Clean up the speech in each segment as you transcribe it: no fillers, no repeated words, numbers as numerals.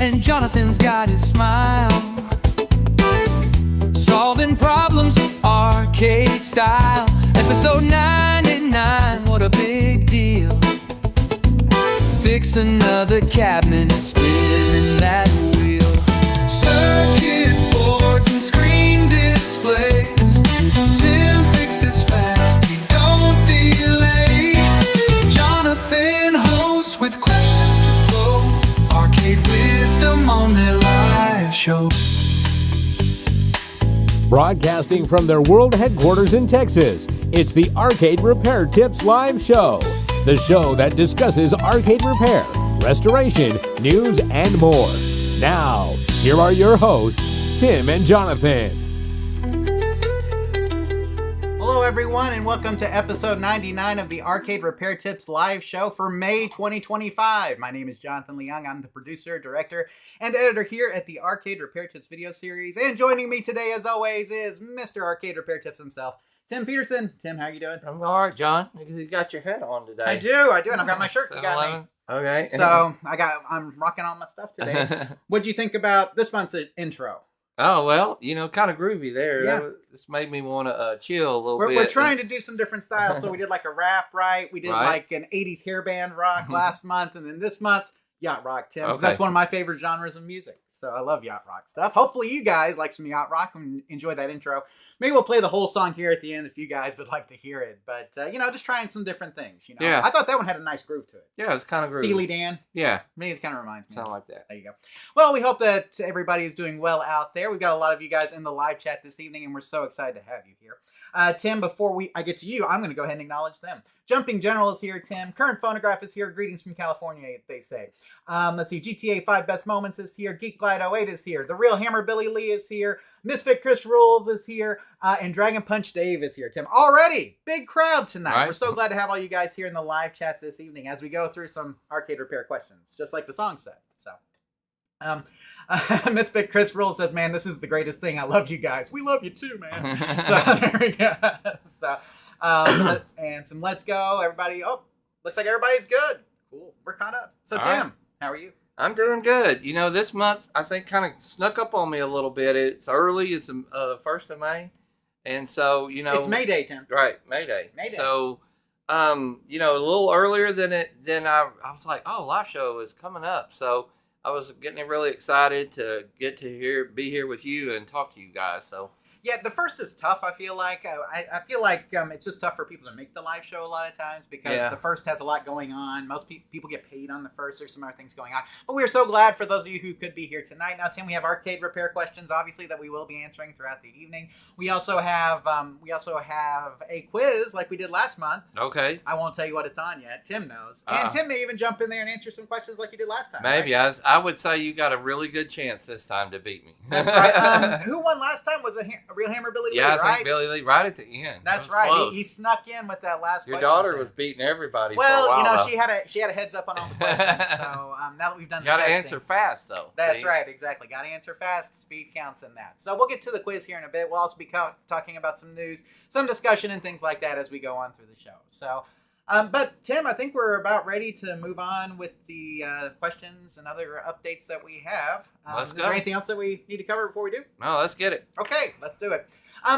and Jonathan's got his smile. Solving problems arcade style. Episode 99, what a big deal. Fix another cabinet, spinning that wheel. Circuit boards and screen displays. Tim fixes fast, he don't delay. Jonathan hosts with questions to flow. Arcade wisdom on their live show. Broadcasting from their world headquarters in Texas, it's the Arcade Repair Tips Live Show, the show that discusses arcade repair, restoration, news, and more. Now, here are your hosts, Tim and Jonathan. Hello, everyone, and welcome to episode 99 of the Arcade Repair Tips Live Show for May 2025. My name is Jonathan Leung. I'm the producer, director, and editor here at the Arcade Repair Tips video series. And joining me today, as always, is Mr. Arcade Repair Tips himself, Tim Peterson. Tim, how are you doing? I'm all right, John. You got your hat on today. I do, and I've got my shirt. You got me. Okay. So I'm rocking all my stuff today. What'd you think about this month's intro? Oh, well, kind of groovy there. Yeah. This made me want to chill a little bit. We're trying to do some different styles. So we did like a rap, right? We did like an 80s hairband rock last month. And then this month, yacht rock, Tim. Okay. That's one of my favorite genres of music. So I love yacht rock stuff. Hopefully you guys like some yacht rock and enjoy that intro. Maybe we'll play the whole song here at the end if you guys would like to hear it. But, just trying some different things. Yeah. I thought that one had a nice groove to it. Yeah, it's kind of groovy. Steely Dan. Yeah. Maybe it kind of reminds me. Something like that. There you go. Well, we hope that everybody is doing well out there. We've got a lot of you guys in the live chat this evening, and we're so excited to have you here. Tim, before I get to you, I'm going to go ahead and acknowledge them. Jumping General is here, Tim. Current Phonograph is here. Greetings from California, they say. Let's see. GTA 5 Best Moments is here. Geek Glide 08 is here. The Real Hammer Billy Lee is here. Misfit Chris Rules is here. And Dragon Punch Dave is here, Tim. Already, big crowd tonight. Right. We're so glad to have all you guys here in the live chat this evening as we go through some arcade repair questions, just like the song said. So, Misfit Chris Rules says, man, this is the greatest thing. I love you guys. We love you too, man. So there we go. So, and some let's go, everybody. Oh, looks like everybody's good. Cool. We're caught up. So, Tim, right. How are you? I'm doing good. This month, I think, kind of snuck up on me a little bit. It's early. It's the 1st of May. And so, It's May Day, Tim. Right, May Day. May Day. So, a little earlier than I was like, oh, live show is coming up. So, I was getting really excited to get to be here with you and talk to you guys. So, yeah, the first is tough, I feel like. I feel like it's just tough for people to make the live show a lot of times because the first has a lot going on. Most people get paid on the first. There's some other things going on. But we are so glad for those of you who could be here tonight. Now, Tim, we have arcade repair questions, obviously, that we will be answering throughout the evening. We also have a quiz like we did last month. Okay. I won't tell you what it's on yet. Tim knows. And Tim may even jump in there and answer some questions like you did last time. Maybe. Right? I would say you got a really good chance this time to beat me. That's right. Who won last time was a Real Hammer Billy Lee, right? Yeah, I think Billy Lee right at the end. That's right. He snuck in with that last Your question. daughter was beating everybody well, for a while, she had a heads up on all the questions. So now that we've done you got to answer fast, though. That's right, exactly. Got to answer fast. Speed counts in that. So we'll get to the quiz here in a bit. We'll also be talking about some news, some discussion, and things like that as we go on through the show. So, but Tim, I think we're about ready to move on with the questions and other updates that we have. Let's is go. there anything else that we need to cover before we do? No, let's get it. Okay, let's do it.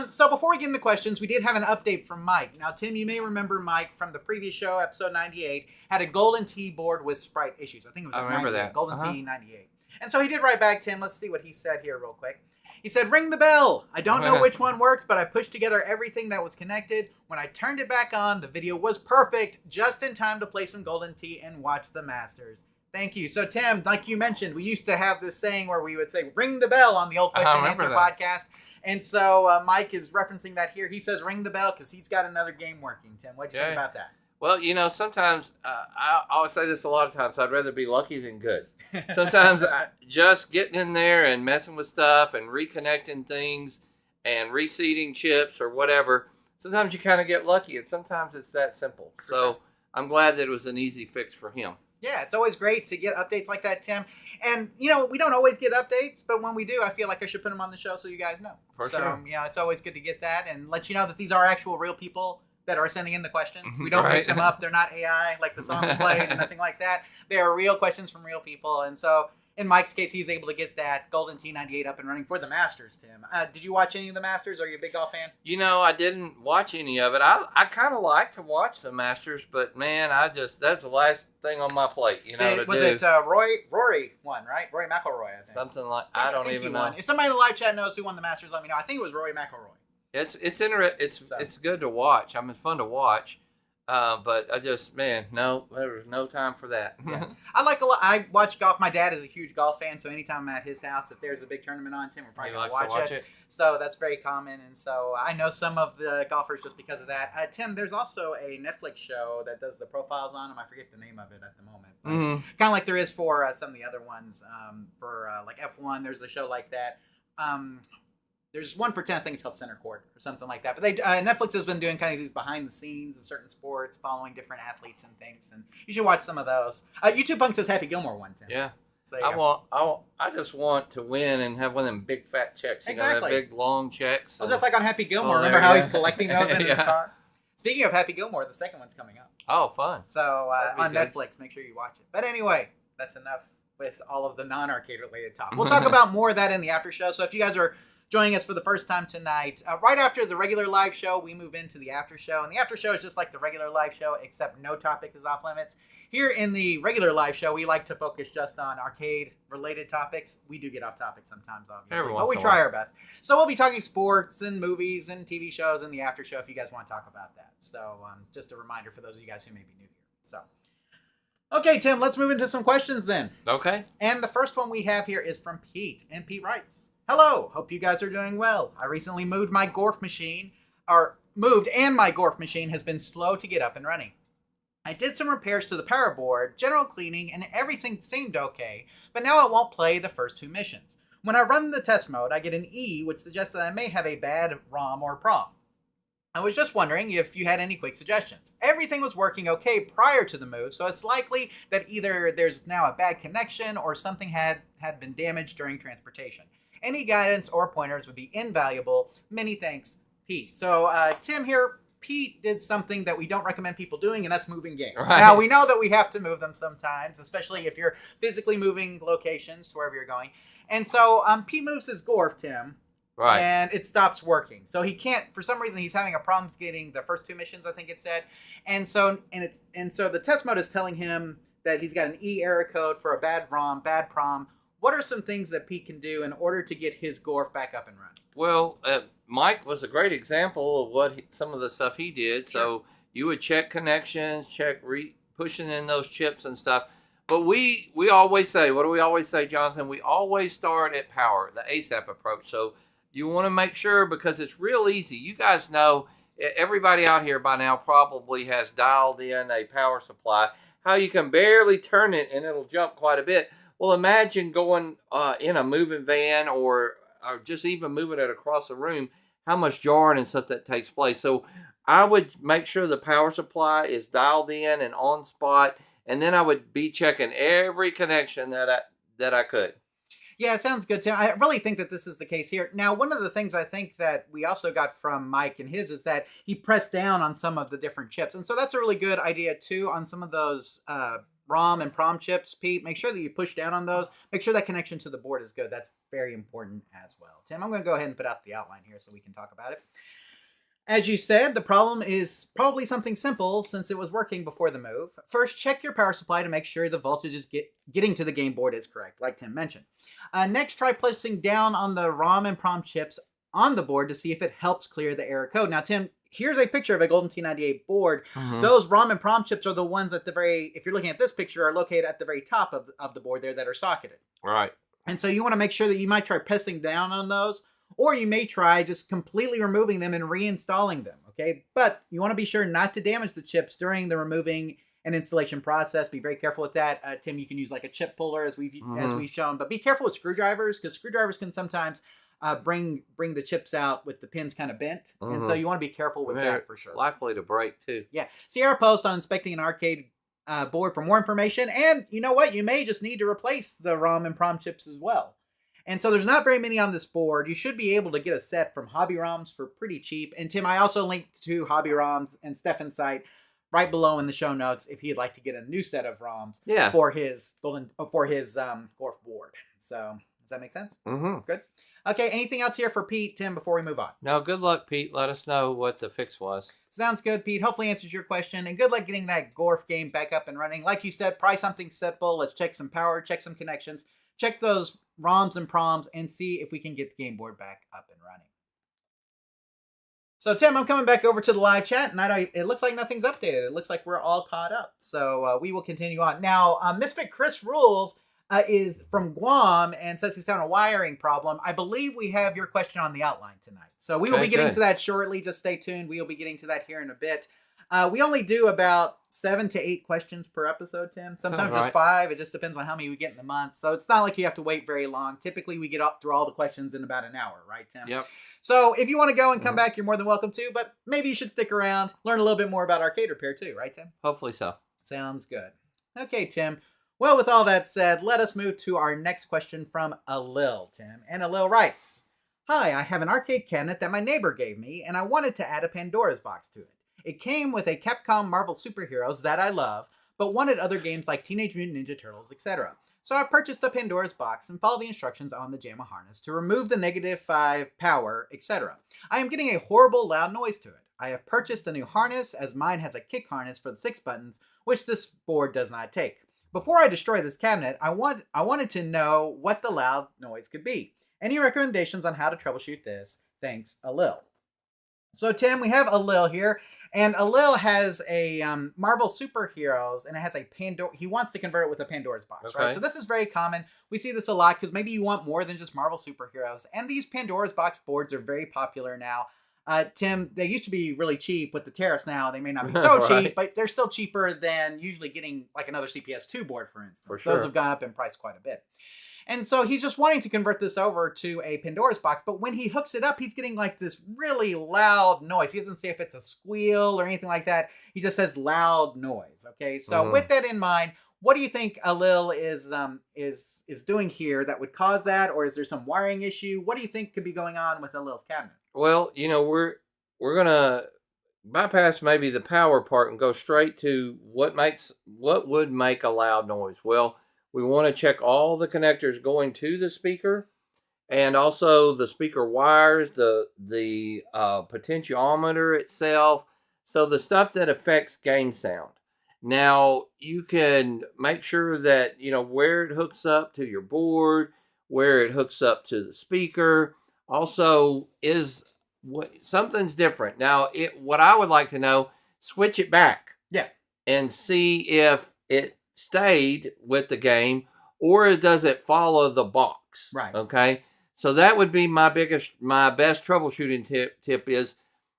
So before we get into questions, we did have an update from Mike. Now, Tim, you may remember Mike from the previous show, episode 98, had a Golden Tee board with Sprite issues. I think it was I remember 98, that. Golden Tee 98. And so he did write back, Tim. Let's see what he said here real quick. He said, ring the bell. I don't know which one works, but I pushed together everything that was connected. When I turned it back on, the video was perfect, just in time to play some Golden Tee and watch the Masters. Thank you. So, Tim, like you mentioned, we used to have this saying where we would say, ring the bell on the old Question and Answer podcast. And so Mike is referencing that here. He says ring the bell because he's got another game working. Tim, what do you think about that? Well, sometimes, I always say this a lot of times, I'd rather be lucky than good. Sometimes just getting in there and messing with stuff and reconnecting things and reseating chips or whatever, sometimes you kind of get lucky and sometimes it's that simple. So I'm glad that it was an easy fix for him. Yeah, it's always great to get updates like that, Tim. And, we don't always get updates, but when we do, I feel like I should put them on the show so you guys know. For sure. It's always good to get that and let you know that these are actual real people that are sending in the questions. We don't make them up. They're not AI like the song we played and nothing like that. They are real questions from real people. And so in Mike's case, he's able to get that Golden T98 up and running for the Masters, Tim. Did you watch any of the Masters? Are you a big golf fan? I didn't watch any of it. I kind of like to watch the Masters, but man, that's the last thing on my plate, Was it Rory won, right? Rory McIlroy, I think. Something like, I don't even know. If somebody in the live chat knows who won the Masters, let me know. I think it was Rory McIlroy. It's good to watch. I mean, it's fun to watch. But there was no time for that. Yeah. I watch golf. My dad is a huge golf fan, so anytime I'm at his house, if there's a big tournament on, Tim, we're probably going to watch it. So that's very common, and so I know some of the golfers just because of that. Tim, there's also a Netflix show that does the profiles on them. I forget the name of it at the moment. Kind of like there is for some of the other ones. For like F1, there's a show like that. There's one for tennis, I think it's called Center Court or something like that. But Netflix has been doing kind of these behind the scenes of certain sports, following different athletes and things, and you should watch some of those. YouTube Punk says Happy Gilmore won, Tim. Yeah. So, I just want to win and have one of them big fat checks. Exactly. Big long checks. Well, just like on Happy Gilmore. Remember how he's collecting those in his car? Speaking of Happy Gilmore, the second one's coming up. Oh, fun. So on Netflix, make sure you watch it. But anyway, that's enough with all of the non-arcade related talk. We'll talk about more of that in the after show. So if you guys are joining us for the first time tonight, right after the regular live show, we move into the after show. And the after show is just like the regular live show, except no topic is off limits. Here in the regular live show, we like to focus just on arcade-related topics. We do get off topic sometimes, obviously, but we try our best. So we'll be talking sports and movies and TV shows in the after show if you guys want to talk about that. So just a reminder for those of you guys who may be new here. So, okay, Tim, let's move into some questions then. Okay. And the first one we have here is from Pete. And Pete writes, "Hello, hope you guys are doing well. I recently moved my Gorf machine, and my Gorf machine has been slow to get up and running. I did some repairs to the power board, general cleaning, and everything seemed okay, but now it won't play the first two missions. When I run the test mode, I get an E, which suggests that I may have a bad ROM or PROM. I was just wondering if you had any quick suggestions. Everything was working okay prior to the move, so it's likely that either there's now a bad connection or something had been damaged during transportation. Any guidance or pointers would be invaluable. Many thanks, Pete." So, Tim here, Pete did something that we don't recommend people doing, and that's moving games. Right. Now, we know that we have to move them sometimes, especially if you're physically moving locations to wherever you're going. And so, Pete moves his Gorf, Tim. Right. And it stops working. So he can't, for some reason, he's having a problem getting the first two missions, I think it said. And so the test mode is telling him that he's got an E error code for a bad ROM, bad PROM. What are some things that Pete can do in order to get his Gorf back up and running? Well, Mike was a great example of some of the stuff he did. Sure. So you would check connections, check pushing in those chips and stuff. But we always say, what do we always say, Jonathan? We always start at power, the ASAP approach. So you want to make sure, because it's real easy. You guys know, everybody out here by now probably has dialed in a power supply, how you can barely turn it and it'll jump quite a bit. Well, imagine going in a moving van or just even moving it across the room, how much jarring and stuff that takes place. So I would make sure the power supply is dialed in and on spot, and then I would be checking every connection that I could. Yeah, it sounds good, Tim. I really think that this is the case here. Now, one of the things I think that we also got from Mike and his is that he pressed down on some of the different chips. And so that's a really good idea, too, on some of those ROM and PROM chips, Pete. Make sure that you push down on those. Make sure that connection to the board is good. That's very important as well. Tim, I'm going to go ahead and put out the outline here so we can talk about it. As you said, the problem is probably something simple since it was working before the move. First, check your power supply to make sure the voltage is getting to the game board is correct, like Tim mentioned. Next, try placing down on the ROM and PROM chips on the board to see if it helps clear the error code. Now, Tim, here's a picture of a Golden T98 board. Mm-hmm. Those ROM and PROM chips are the ones at the if you're looking at this picture, are located at the very top of the board there that are socketed. Right. And so you want to make sure that you might try pressing down on those, or you may try just completely removing them and reinstalling them, okay? But you want to be sure not to damage the chips during the removing and installation process. Be very careful with that. Tim, you can use like a chip puller as we've shown, but be careful with screwdrivers, because screwdrivers can sometimes bring the chips out with the pins kind of bent. And so you want to be careful with that for sure. Likely to break too. Yeah. Sierra Post on inspecting an arcade board for more information. And you know what? You may just need to replace the ROM and PROM chips as well. And so there's not very many on this board. You should be able to get a set from Hobby ROMs for pretty cheap. And Tim, I also linked to Hobby ROMs and Stefan's site right below in the show notes if he'd like to get a new set of ROMs Yeah. for his Gorf board. So does that make sense? Mm-hmm. Good. Okay, anything else here for Pete, Tim, before we move on? No, good luck, Pete. Let us know what the fix was. Sounds good, Pete. Hopefully answers your question. And good luck getting that Gorf game back up and running. Like you said, probably something simple. Let's check some power, check some connections, check those ROMs and PROMs, and see if we can get the game board back up and running. So, Tim, I'm coming back over to the live chat, and it looks like nothing's updated. It looks like we're all caught up. So we will continue on. Now, Misfit Chris Rules is from Guam and says he's having a wiring problem. I believe we have your question on the outline tonight. So we will be getting to that shortly. Just stay tuned. We will be getting to that here in a bit. We only do about 7 to 8 questions per episode, Tim. Sometimes there's 5. It just depends on how many we get in the month. So it's not like you have to wait very long. Typically, we get up through all the questions in about an hour, right, Tim? Yep. So if you want to go and come back, you're more than welcome to. But maybe you should stick around, learn a little bit more about arcade repair too, right, Tim? Hopefully so. Sounds good. Okay, Tim. Well, with all that said, let us move to our next question from Alil, Tim. And Alil writes, "Hi, I have an arcade cabinet that my neighbor gave me, and I wanted to add a Pandora's box to it. It came with a Capcom Marvel Superheroes that I love, but wanted other games like Teenage Mutant Ninja Turtles, etc. So I purchased a Pandora's box and followed the instructions on the JAMMA harness to remove the -5 power, etc. I am getting a horrible loud noise to it. I have purchased a new harness as mine has a kick harness for the 6 buttons, which this board does not take. Before I destroy this cabinet, I wanted to know what the loud noise could be. Any recommendations on how to troubleshoot this? Thanks, Alil." So, Tim, we have Alil here, and Alil has a Marvel Superheroes, and it has a Pandora. He wants to convert it with a Pandora's box, right? So this is very common. We see this a lot because maybe you want more than just Marvel Superheroes, and these Pandora's box boards are very popular now. Tim, they used to be really cheap. With the tariffs now, they may not be so cheap, but they're still cheaper than usually getting like another CPS2 board, for instance. For sure. Those have gone up in price quite a bit. And so he's just wanting to convert this over to a Pandora's box, but when he hooks it up, he's getting like this really loud noise. He doesn't say if it's a squeal or anything like that. He just says loud noise, okay? So with that in mind, what do you think Alil is doing here that would cause that, or is there some wiring issue? What do you think could be going on with Alil's cabinet? Well, you know, we're gonna bypass maybe the power part and go straight to what would make a loud noise. Well, we want to check all the connectors going to the speaker, and also the speaker wires, the potentiometer itself. So the stuff that affects game sound. Now, you can make sure that, you know, where it hooks up to your board, where it hooks up to the speaker. Also, something's different. Now, what I would like to know, switch it back. Yeah. And see if it stayed with the game, or does it follow the box? Right. Okay. So that would be my best troubleshooting tip is,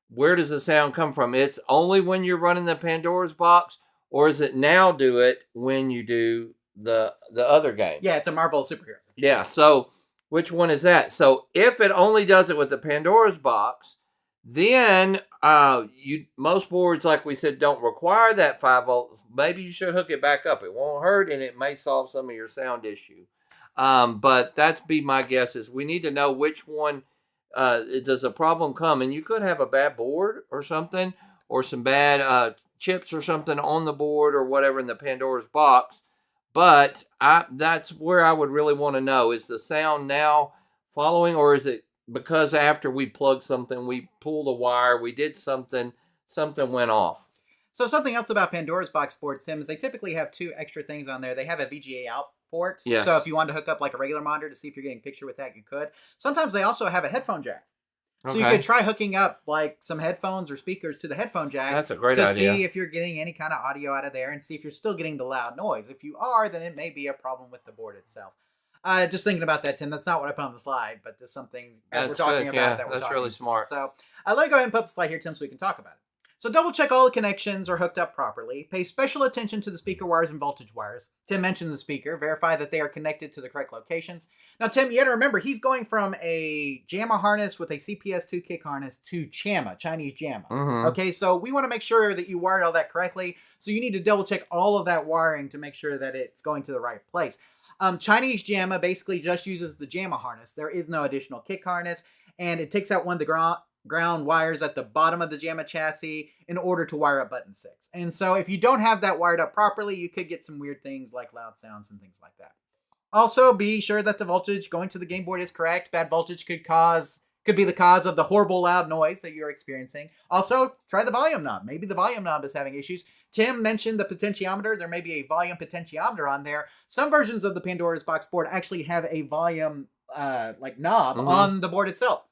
where does the sound come from? It's only when you're running the Pandora's box, or is it now do it when you do the other game? Yeah, it's a Marvel Superheroes. Yeah, so which one is that? So if it only does it with the Pandora's box, then most boards, like we said, don't require that 5 volts. Maybe you should hook it back up. It won't hurt, and it may solve some of your sound issue. But that'd be my guess, is we need to know which one does a problem come. And you could have a bad board or something, or some bad chips or something on the board or whatever in the Pandora's box. But that's where I would really want to know, is the sound now following, or is it because after we plugged something, we pulled a wire, we did something went off? So something else about Pandora's box board, Sim, is they typically have 2 extra things on there. They have a VGA out port. Yes. So if you wanted to hook up like a regular monitor to see if you're getting a picture with that, you could. Sometimes they also have a headphone jack. So you could try hooking up like some headphones or speakers to the headphone jack. That's a great idea. To see if you're getting any kind of audio out of there, and see if you're still getting the loud noise. If you are, then it may be a problem with the board itself. Just thinking about that, Tim. That's not what I put on the slide, but just something we're talking about that we're talking about. That's really smart. So let me go ahead and put up the slide here, Tim, so we can talk about it. So double check all the connections are hooked up properly. Pay special attention to the speaker wires and voltage wires. Tim mentioned the speaker. Verify that they are connected to the correct locations. Now, Tim, you got to remember, he's going from a JAMMA harness with a CPS2 kick harness to JAMMA, Chinese JAMMA. Okay, so we want to make sure that you wired all that correctly. So you need to double check all of that wiring to make sure that it's going to the right place. Chinese JAMMA basically just uses the JAMMA harness. There is no additional kick harness, and it takes out one of the ground wires at the bottom of the JAMMA chassis in order to wire up button 6. And so if you don't have that wired up properly, you could get some weird things like loud sounds and things like that. Also, be sure that the voltage going to the game board is correct. Bad voltage could be the cause of the horrible loud noise that you're experiencing. Also, try the volume knob. Maybe the volume knob is having issues. Tim mentioned the potentiometer. There may be a volume potentiometer on there. Some versions of the Pandora's box board actually have a volume knob on the board itself.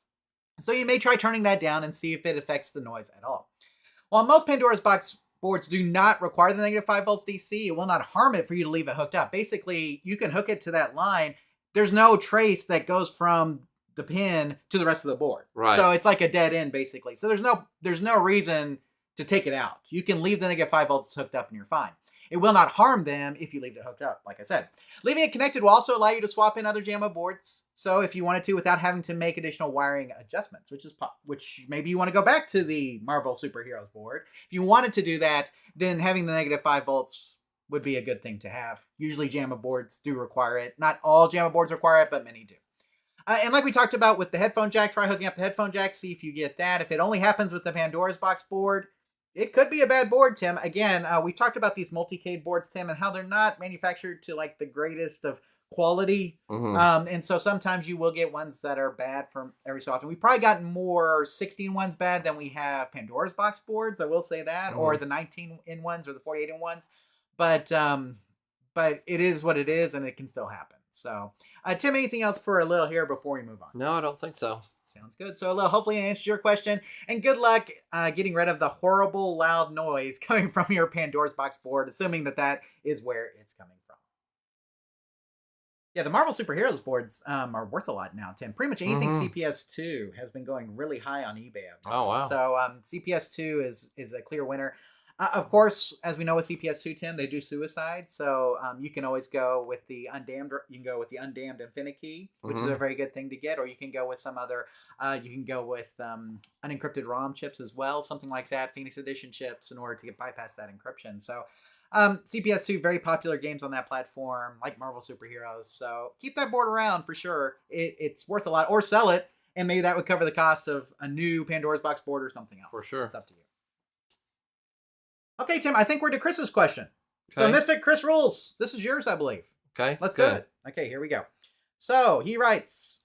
So you may try turning that down and see if it affects the noise at all. While most Pandora's box boards do not require the negative 5 volts DC, it will not harm it for you to leave it hooked up. Basically, you can hook it to that line. There's no trace that goes from the pin to the rest of the board. Right. So it's like a dead end, basically. So there's no reason to take it out. You can leave the negative 5 volts hooked up and you're fine. It will not harm them if you leave it hooked up, like I said. Leaving it connected will also allow you to swap in other JAMMA boards. So if you wanted to, without having to make additional wiring adjustments, which maybe you want to go back to the Marvel Superheroes board. If you wanted to do that, then having the negative 5 volts would be a good thing to have. Usually JAMMA boards do require it. Not all JAMMA boards require it, but many do. And like we talked about with the headphone jack, try hooking up the headphone jack, see if you get that. If it only happens with the Pandora's box board, it could be a bad board, Tim. Again, we talked about these multi-cade boards, Tim, and how they're not manufactured to like the greatest of quality. And so sometimes you will get ones that are bad from every so often. We've probably gotten more 16 ones bad than we have Pandora's box boards, I will say that, or the 19-in ones or the 48-in ones. But it is what it is, and it can still happen. So, Tim, anything else for Alil here before we move on? No, I don't think so. Sounds good. So, Alil, hopefully I answered your question. And good luck getting rid of the horrible loud noise coming from your Pandora's box board, assuming that is where it's coming from. Yeah, the Marvel Superheroes boards are worth a lot now, Tim. Pretty much anything CPS2 has been going really high on eBay. Oh, wow. So, CPS2 is a clear winner. Of course, as we know with CPS2, Tim, they do suicide. So you can always go with the undammed. You can go with the undammed Infinikey, which is a very good thing to get. Or you can go with some other. You can go with unencrypted ROM chips as well, something like that, Phoenix Edition chips, in order to bypass that encryption. So CPS2, very popular games on that platform, like Marvel Superheroes. So keep that board around for sure. It's worth a lot. Or sell it, and maybe that would cover the cost of a new Pandora's box board or something else. For sure. It's up to you. Okay, Tim, I think we're to Chris's question. Okay. So, Misfit Chris rules. This is yours, I believe. Okay, Let's do it. Okay, here we go. So, he writes,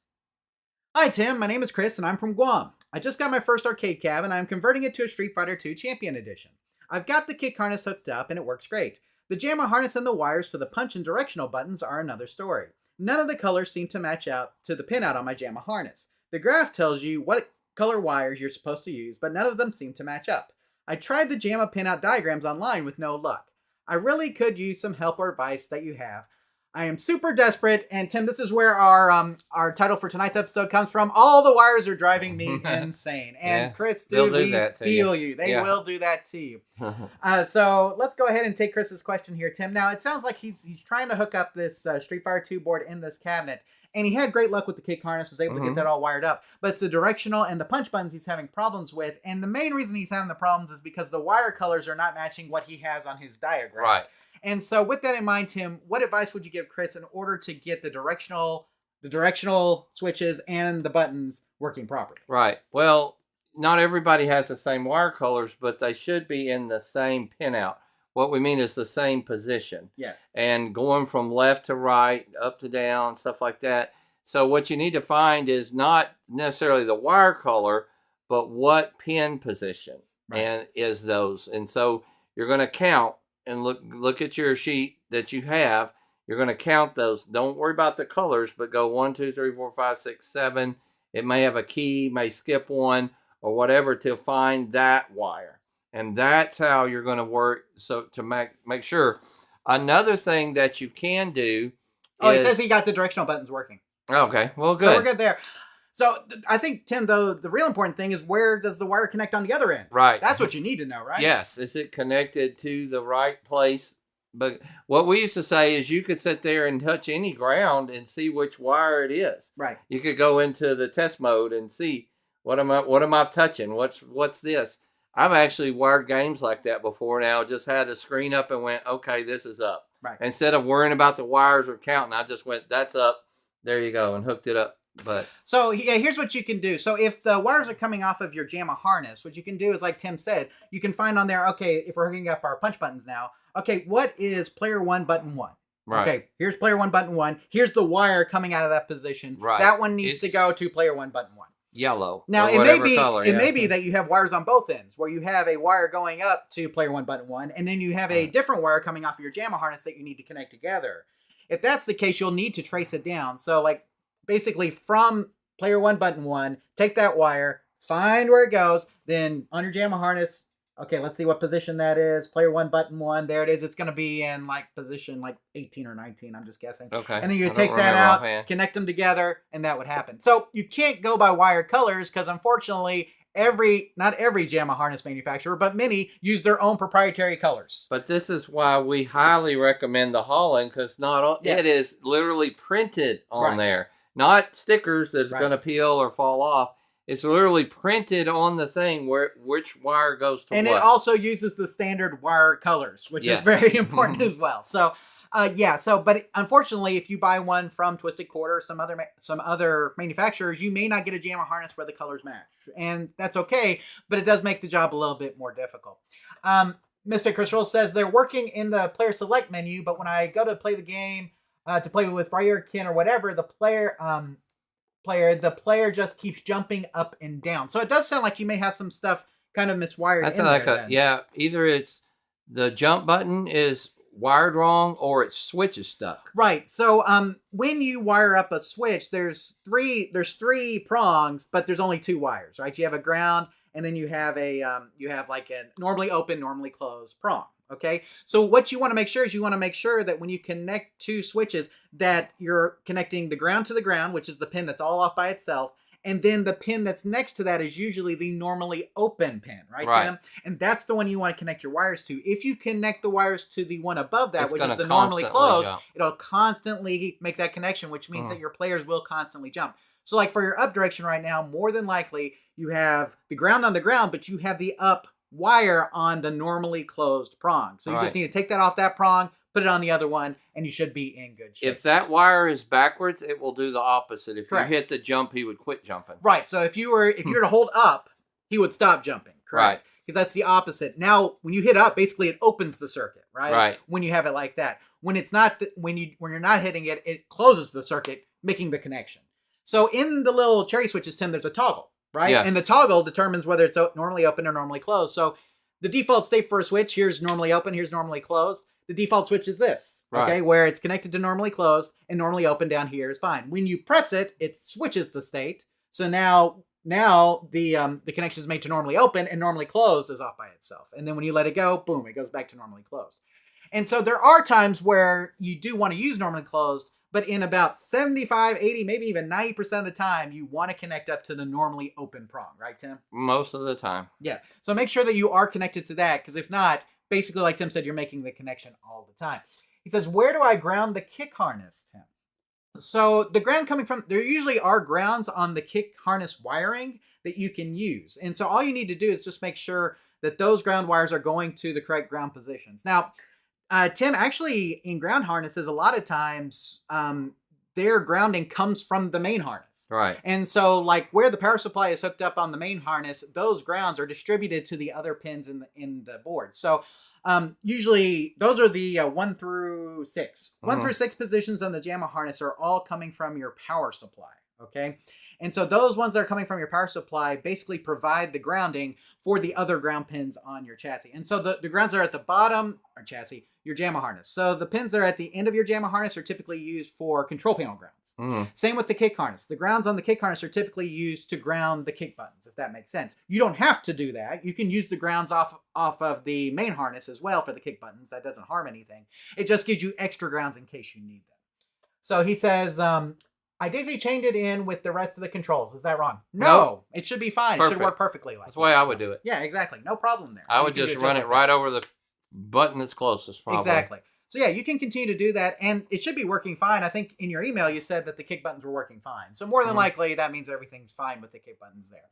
"Hi, Tim. My name is Chris, and I'm from Guam. I just got my first arcade cab, and I'm converting it to a Street Fighter II Champion Edition. I've got the kick harness hooked up, and it works great. The JAMMA harness and the wires for the punch and directional buttons are another story. None of the colors seem to match out to the pinout on my JAMMA harness. The graph tells you what color wires you're supposed to use, but none of them seem to match up. I tried the JAMMA pinout diagrams online with no luck. I really could use some help or advice that you have. I am super desperate." And Tim, this is where our title for tonight's episode comes from. All the wires are driving me insane. And Yeah, Chris, dude, we feel you. They Yeah. will do that to you. So let's go ahead and take Chris's question here, Tim. Now, it sounds like he's trying to hook up this Street Fighter 2 board in this cabinet. And he had great luck with the kick harness, was able to get that all wired up. But it's the directional and the punch buttons he's having problems with. And the main reason he's having the problems is because the wire colors are not matching what he has on his diagram. Right. And so with that in mind, Tim, what advice would you give Chris in order to get the directional switches and the buttons working properly? Right. Well, not everybody has the same wire colors, but they should be in the same pinout. What we mean is the same position. Yes. And going from left to right, up to down, stuff like that. So what you need to find is not necessarily the wire color, but what pin position and is those. And so you're going to count and look at your sheet that you have. You're going to count those. Don't worry about the colors, but go 1, 2, 3, 4, 5, 6, 7. It may have a key, may skip one or whatever to find that wire. And that's how you're going to work. So to make sure. Another thing that you can do. It says he got the directional buttons working. Okay, well, good. So we're good there. So I think, Tim, though, the real important thing is where does the wire connect on the other end? Right. That's what you need to know, right? Yes. Is it connected to the right place? But what we used to say is you could sit there and touch any ground and see which wire it is. Right. You could go into the test mode and see what am I touching? What's this? I've actually wired games like that before now. Just had a screen up and went, okay, this is up. Right. Instead of worrying about the wires or counting, I just went, that's up. There you go, and hooked it up But So yeah, here's what you can do. So if the wires are coming off of your JAMMA harness, what you can do is, like Tim said, you can find on there, okay, if we're hooking up our punch buttons now, okay, what is player 1 button 1? right. Okay, here's player 1 button 1. Here's the wire coming out of that position. Right. That one needs to go to player 1 button 1. Yellow. Now or it may whatever be color, it may be that you have wires on both ends, where you have a wire going up to player 1 button 1, and then you have a different wire coming off of your JAMMA harness that you need to connect together. If that's the case, you'll need to trace it down. So like basically from player 1 button 1, take that wire, find where it goes, then on your JAMMA harness, okay, let's see what position that is. Player 1 button 1, there it is. It's going to be in like position like 18 or 19, I'm just guessing. Okay. And then you I would take don't that remember out, offhand. connect them together, and that would happen. So you can't go by wire colors because unfortunately not every JAMMA harness manufacturer, but many use their own proprietary colors. But this is why we highly recommend the Holland, because it is literally printed on there. Not stickers that's going to peel or fall off. It's literally printed on the thing which wire goes to and what. And it also uses the standard wire colors, which is very important as well. So, but unfortunately, if you buy one from Twisted Quarter, some other manufacturers, you may not get a JAMMA harness where the colors match. And that's okay, but it does make the job a little bit more difficult. Mystic Crystal says they're working in the player select menu, but when I go to play the game, to play with Firekin or whatever, the player just keeps jumping up and down. So it does sound like you may have some stuff kind of miswired. That's in like there, either it's the jump button is wired wrong or its switch is stuck. Right. So when you wire up a switch, there's three prongs, but there's only 2 wires, right? You have a ground, and then you have like a normally open, normally closed prong. Okay, so what you want to make sure is that when you connect 2 switches, that you're connecting the ground to the ground, which is the pin that's all off by itself, and then the pin that's next to that is usually the normally open pin, right, Tim? And that's the one you want to connect your wires to. If you connect the wires to the one above that, which is the normally closed, it'll constantly make that connection, which means that your players will constantly jump. So like for your up direction right now, more than likely you have the ground on the ground, but you have the up wire on the normally closed prong. So you just need to take that off that prong, put it on the other one, and you should be in good shape. If that wire is backwards, it will do the opposite. If you hit the jump, he would quit jumping. Right. So if you were to hold up, he would stop jumping. Correct. Because that's the opposite. Now, when you hit up, basically it opens the circuit, right? Right. When you have it like that. When it's not, when you're not hitting it, it closes the circuit, making the connection. So in the little cherry switches, Tim, there's a toggle. Right? Yes. And the toggle determines whether it's normally open or normally closed. So the default state for a switch, here's normally open, here's normally closed. The default switch is this, okay, where it's connected to normally closed, and normally open down here is fine. When you press it, it switches the state. So now the connection is made to normally open, and normally closed is off by itself. And then when you let it go, boom, it goes back to normally closed. And so there are times where you do want to use normally closed, but in about 75, 80, maybe even 90% of the time, you want to connect up to the normally open prong, right, Tim? Most of the time. Yeah. So make sure that you are connected to that, because if not, basically, like Tim said, you're making the connection all the time. He says, where do I ground the kick harness, Tim? So the ground coming from, there usually are grounds on the kick harness wiring that you can use. And so all you need to do is just make sure that those ground wires are going to the correct ground positions. Now, Tim, actually, in ground harnesses, a lot of times their grounding comes from the main harness. Right. And so, like where the power supply is hooked up on the main harness, those grounds are distributed to the other pins in the board. So, usually those are the 1 through 6. 1 through 6 positions on the JAMMA harness are all coming from your power supply. Okay. And so those ones that are coming from your power supply basically provide the grounding for the other ground pins on your chassis. And so the grounds are at the bottom, or chassis, your JAMMA harness. So the pins that are at the end of your JAMMA harness are typically used for control panel grounds. Same with the kick harness. The grounds on the kick harness are typically used to ground the kick buttons, if that makes sense. You don't have to do that. You can use the grounds off of the main harness as well for the kick buttons. That doesn't harm anything. It just gives you extra grounds in case you need them. So he says, I daisy chained it in with the rest of the controls. Is that wrong? No. It should be fine. Perfect. It should work perfectly like that. That's the way I would do it. Yeah, exactly. No problem there. I would just run it right over the button that's closest, probably. Exactly. So yeah, you can continue to do that, and it should be working fine. I think in your email you said that the kick buttons were working fine. So more than likely, that means everything's fine with the kick buttons there.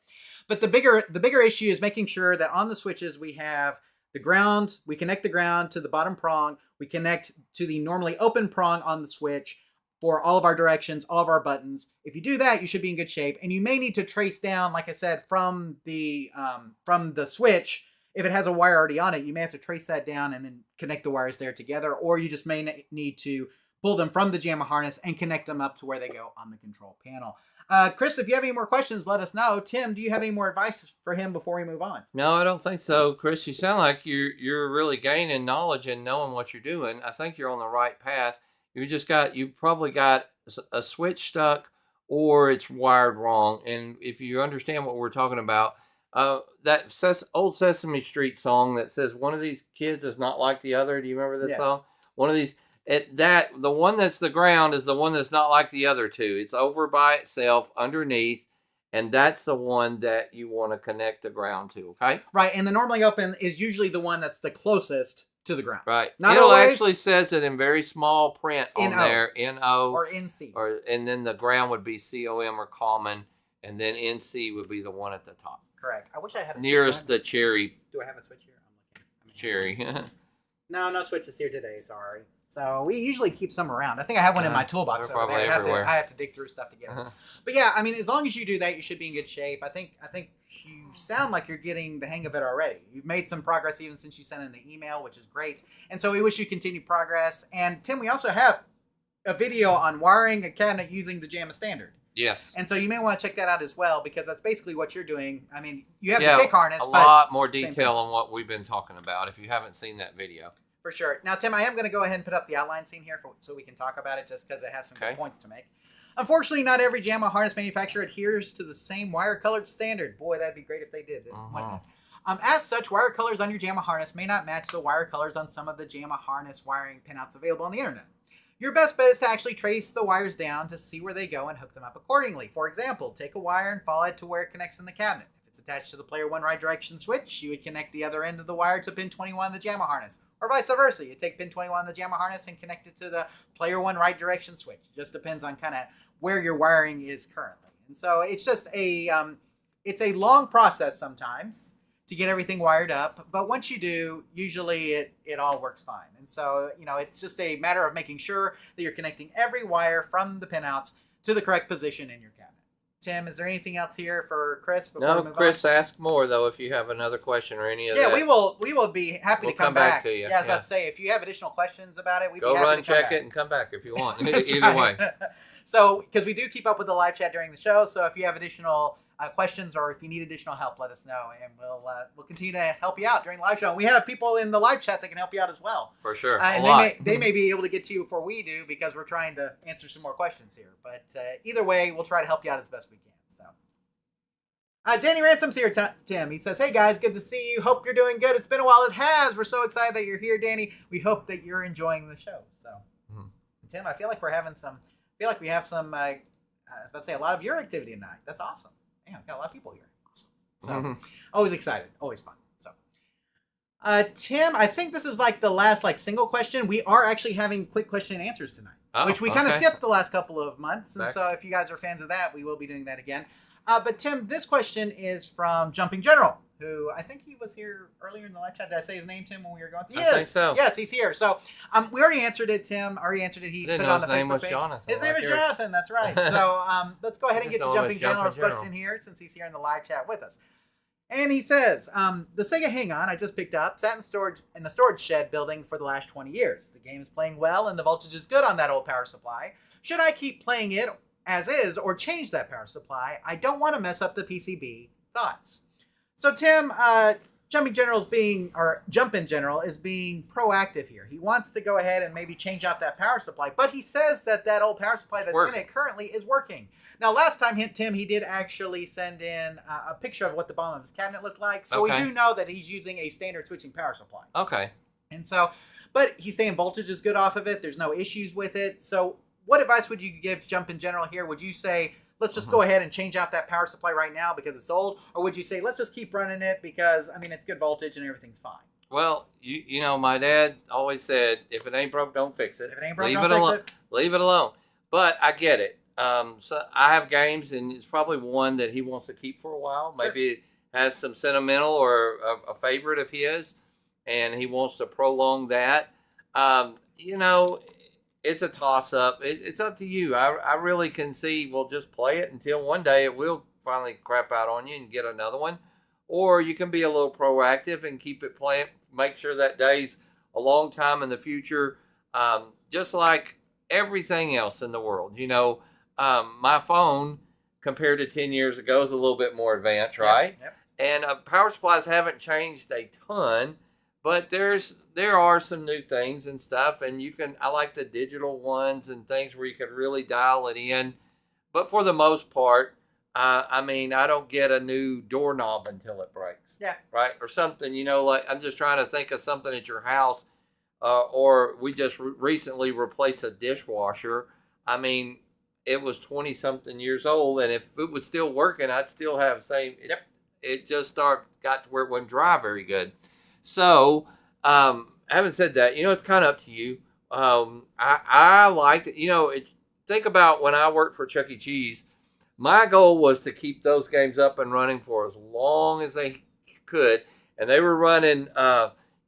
But the bigger issue is making sure that on the switches we have the ground, we connect the ground to the bottom prong, we connect to the normally open prong on the switch. for all of our directions, all of our buttons. If you do that, you should be in good shape. And you may need to trace down, like I said, from the switch. If it has a wire already on it, you may have to trace that down and then connect the wires there together. Or you just may need to pull them from the JAMMA harness and connect them up to where they go on the control panel. Chris, if you have any more questions, let us know. Tim, do you have any more advice for him before we move on? No, I don't think so, Chris. You sound like you're really gaining knowledge and knowing what you're doing. I think you're on the right path. You probably got a switch stuck or it's wired wrong. And if you understand what we're talking about, that old Sesame Street song that says one of these kids is not like the other. Do you remember that song? One of these. The one that's the ground is the one that's not like the other two. It's over by itself underneath, and that's the one that you want to connect the ground to, okay? Right, and the normally open is usually the one that's the closest to the ground. Right. Not it always. Actually says it in very small print on there, N-O. Or N-C. And then the ground would be C-O-M or common, and then N-C would be the one at the top. Correct. I wish I had a nearest the cherry. Do I have a switch here? I'm looking. Cherry. No switches here today, sorry. So we usually keep some around. I think I have one in my toolbox over there. I have to dig through stuff to get it. But yeah, I mean, as long as you do that, you should be in good shape. I think you sound like you're getting the hang of it already. You've made some progress even since you sent in the email, which is great. And so we wish you continued progress. And Tim, we also have a video on wiring a cabinet using the JAMMA standard. Yes. And so you may want to check that out as well, because that's basically what you're doing. I mean, you have the kick harness, a lot more detail on what we've been talking about if you haven't seen that video. For sure. Now, Tim, I am going to go ahead and put up the outline scene here so we can talk about it, just because it has some good points to make. Unfortunately, not every JAMMA harness manufacturer adheres to the same wire-colored standard. Boy, that'd be great if they did. As such, wire colors on your JAMMA harness may not match the wire colors on some of the JAMMA harness wiring pinouts available on the internet. Your best bet is to actually trace the wires down to see where they go and hook them up accordingly. For example, take a wire and follow it to where it connects in the cabinet. If it's attached to the player 1 right direction switch, you would connect the other end of the wire to pin 21 in the JAMMA harness. Or vice versa, you take pin 21 in the JAMMA harness and connect it to the player 1 right direction switch. It just depends on kind of where your wiring is currently. And so it's just it's a long process sometimes to get everything wired up, but once you do, usually it all works fine. And so, it's just a matter of making sure that you're connecting every wire from the pinouts to the correct position in your cabinet. Tim, is there anything else here for Chris before we move Chris, on? ask more though if you have another question or any of that. Yeah, we will be happy to come back to you. Yeah, I was about to say, if you have additional questions about it, we'd be happy run, to come check back. it, and come back if you want. Either way. So, because we do keep up with the live chat during the show, so if you have additional questions or if you need additional help, let us know, and we'll continue to help you out during the live show. And we have people in the live chat that can help you out as well. For sure, and they may be able to get to you before we do, because we're trying to answer some more questions here. But either way, we'll try to help you out as best we can. So, Danny Ransom's here, Tim. He says, "Hey guys, good to see you. Hope you're doing good. It's been a while. It has. We're so excited that you're here, Danny. We hope that you're enjoying the show." So, Tim, I feel like we have some. I was about to say a lot of your activity tonight. That's awesome. Yeah, we've got a lot of people here. Awesome. So, always excited, always fun. So, Tim, I think this is like the last single question. We are actually having quick question and answers tonight, which we kind of skipped the last couple of months. And so if you guys are fans of that, we will be doing that again. But Tim, this question is from Jumping General, who I think he was here earlier in the live chat. Did I say his name, Tim, when we were going through? I think so. Yes, he's here. So we already answered it, Tim. He put it on the Facebook page. His name is Jonathan. That's right. So let's go ahead and get to Jumping General's question here, since he's here in the live chat with us. And he says, the Sega Hang-On I just picked up sat in the storage shed building for the last 20 years. The game is playing well and the voltage is good on that old power supply. Should I keep playing it as is or change that power supply? I don't want to mess up the PCB. Thoughts? So Tim, Jumpin' General is being proactive here. He wants to go ahead and maybe change out that power supply, but he says that old power supply that's in it currently is working. Now, last time, Tim, he did actually send in a picture of what the bottom of his cabinet looked like, so we do know that he's using a standard switching power supply. Okay. And so, but he's saying voltage is good off of it. There's no issues with it. So what advice would you give Jumpin' General here? Would you say, let's just go ahead and change out that power supply right now because it's old? Or would you say, let's just keep running it because, it's good voltage and everything's fine? Well, my dad always said, if it ain't broke, don't fix it. If it ain't broke, don't fix it. Leave it alone. But I get it. So I have games, and it's probably one that he wants to keep for a while. Sure. Maybe it has some sentimental or a favorite of his, and he wants to prolong that. it's a toss-up. It's up to you. I really can see, well, just play it until one day it will finally crap out on you and get another one. Or you can be a little proactive and keep it playing. Make sure that day's a long time in the future. Just like everything else in the world. You know, my phone, compared to 10 years ago, is a little bit more advanced, right? Yep. And power supplies haven't changed a ton, but there are some new things and stuff, and I like the digital ones and things where you can really dial it in. But for the most part, I mean, I don't get a new doorknob until it breaks. Yeah. Right? Or something, you know, like I'm just trying to think of something at your house, or we just recently replaced a dishwasher. I mean, it was 20-something years old, and if it was still working, I'd still have the same. Yep. It just got to where it wouldn't dry very good. So, having said that, you know, it's kind of up to you. I liked it. You know, think about when I worked for Chuck E. Cheese, my goal was to keep those games up and running for as long as they could. And they were running,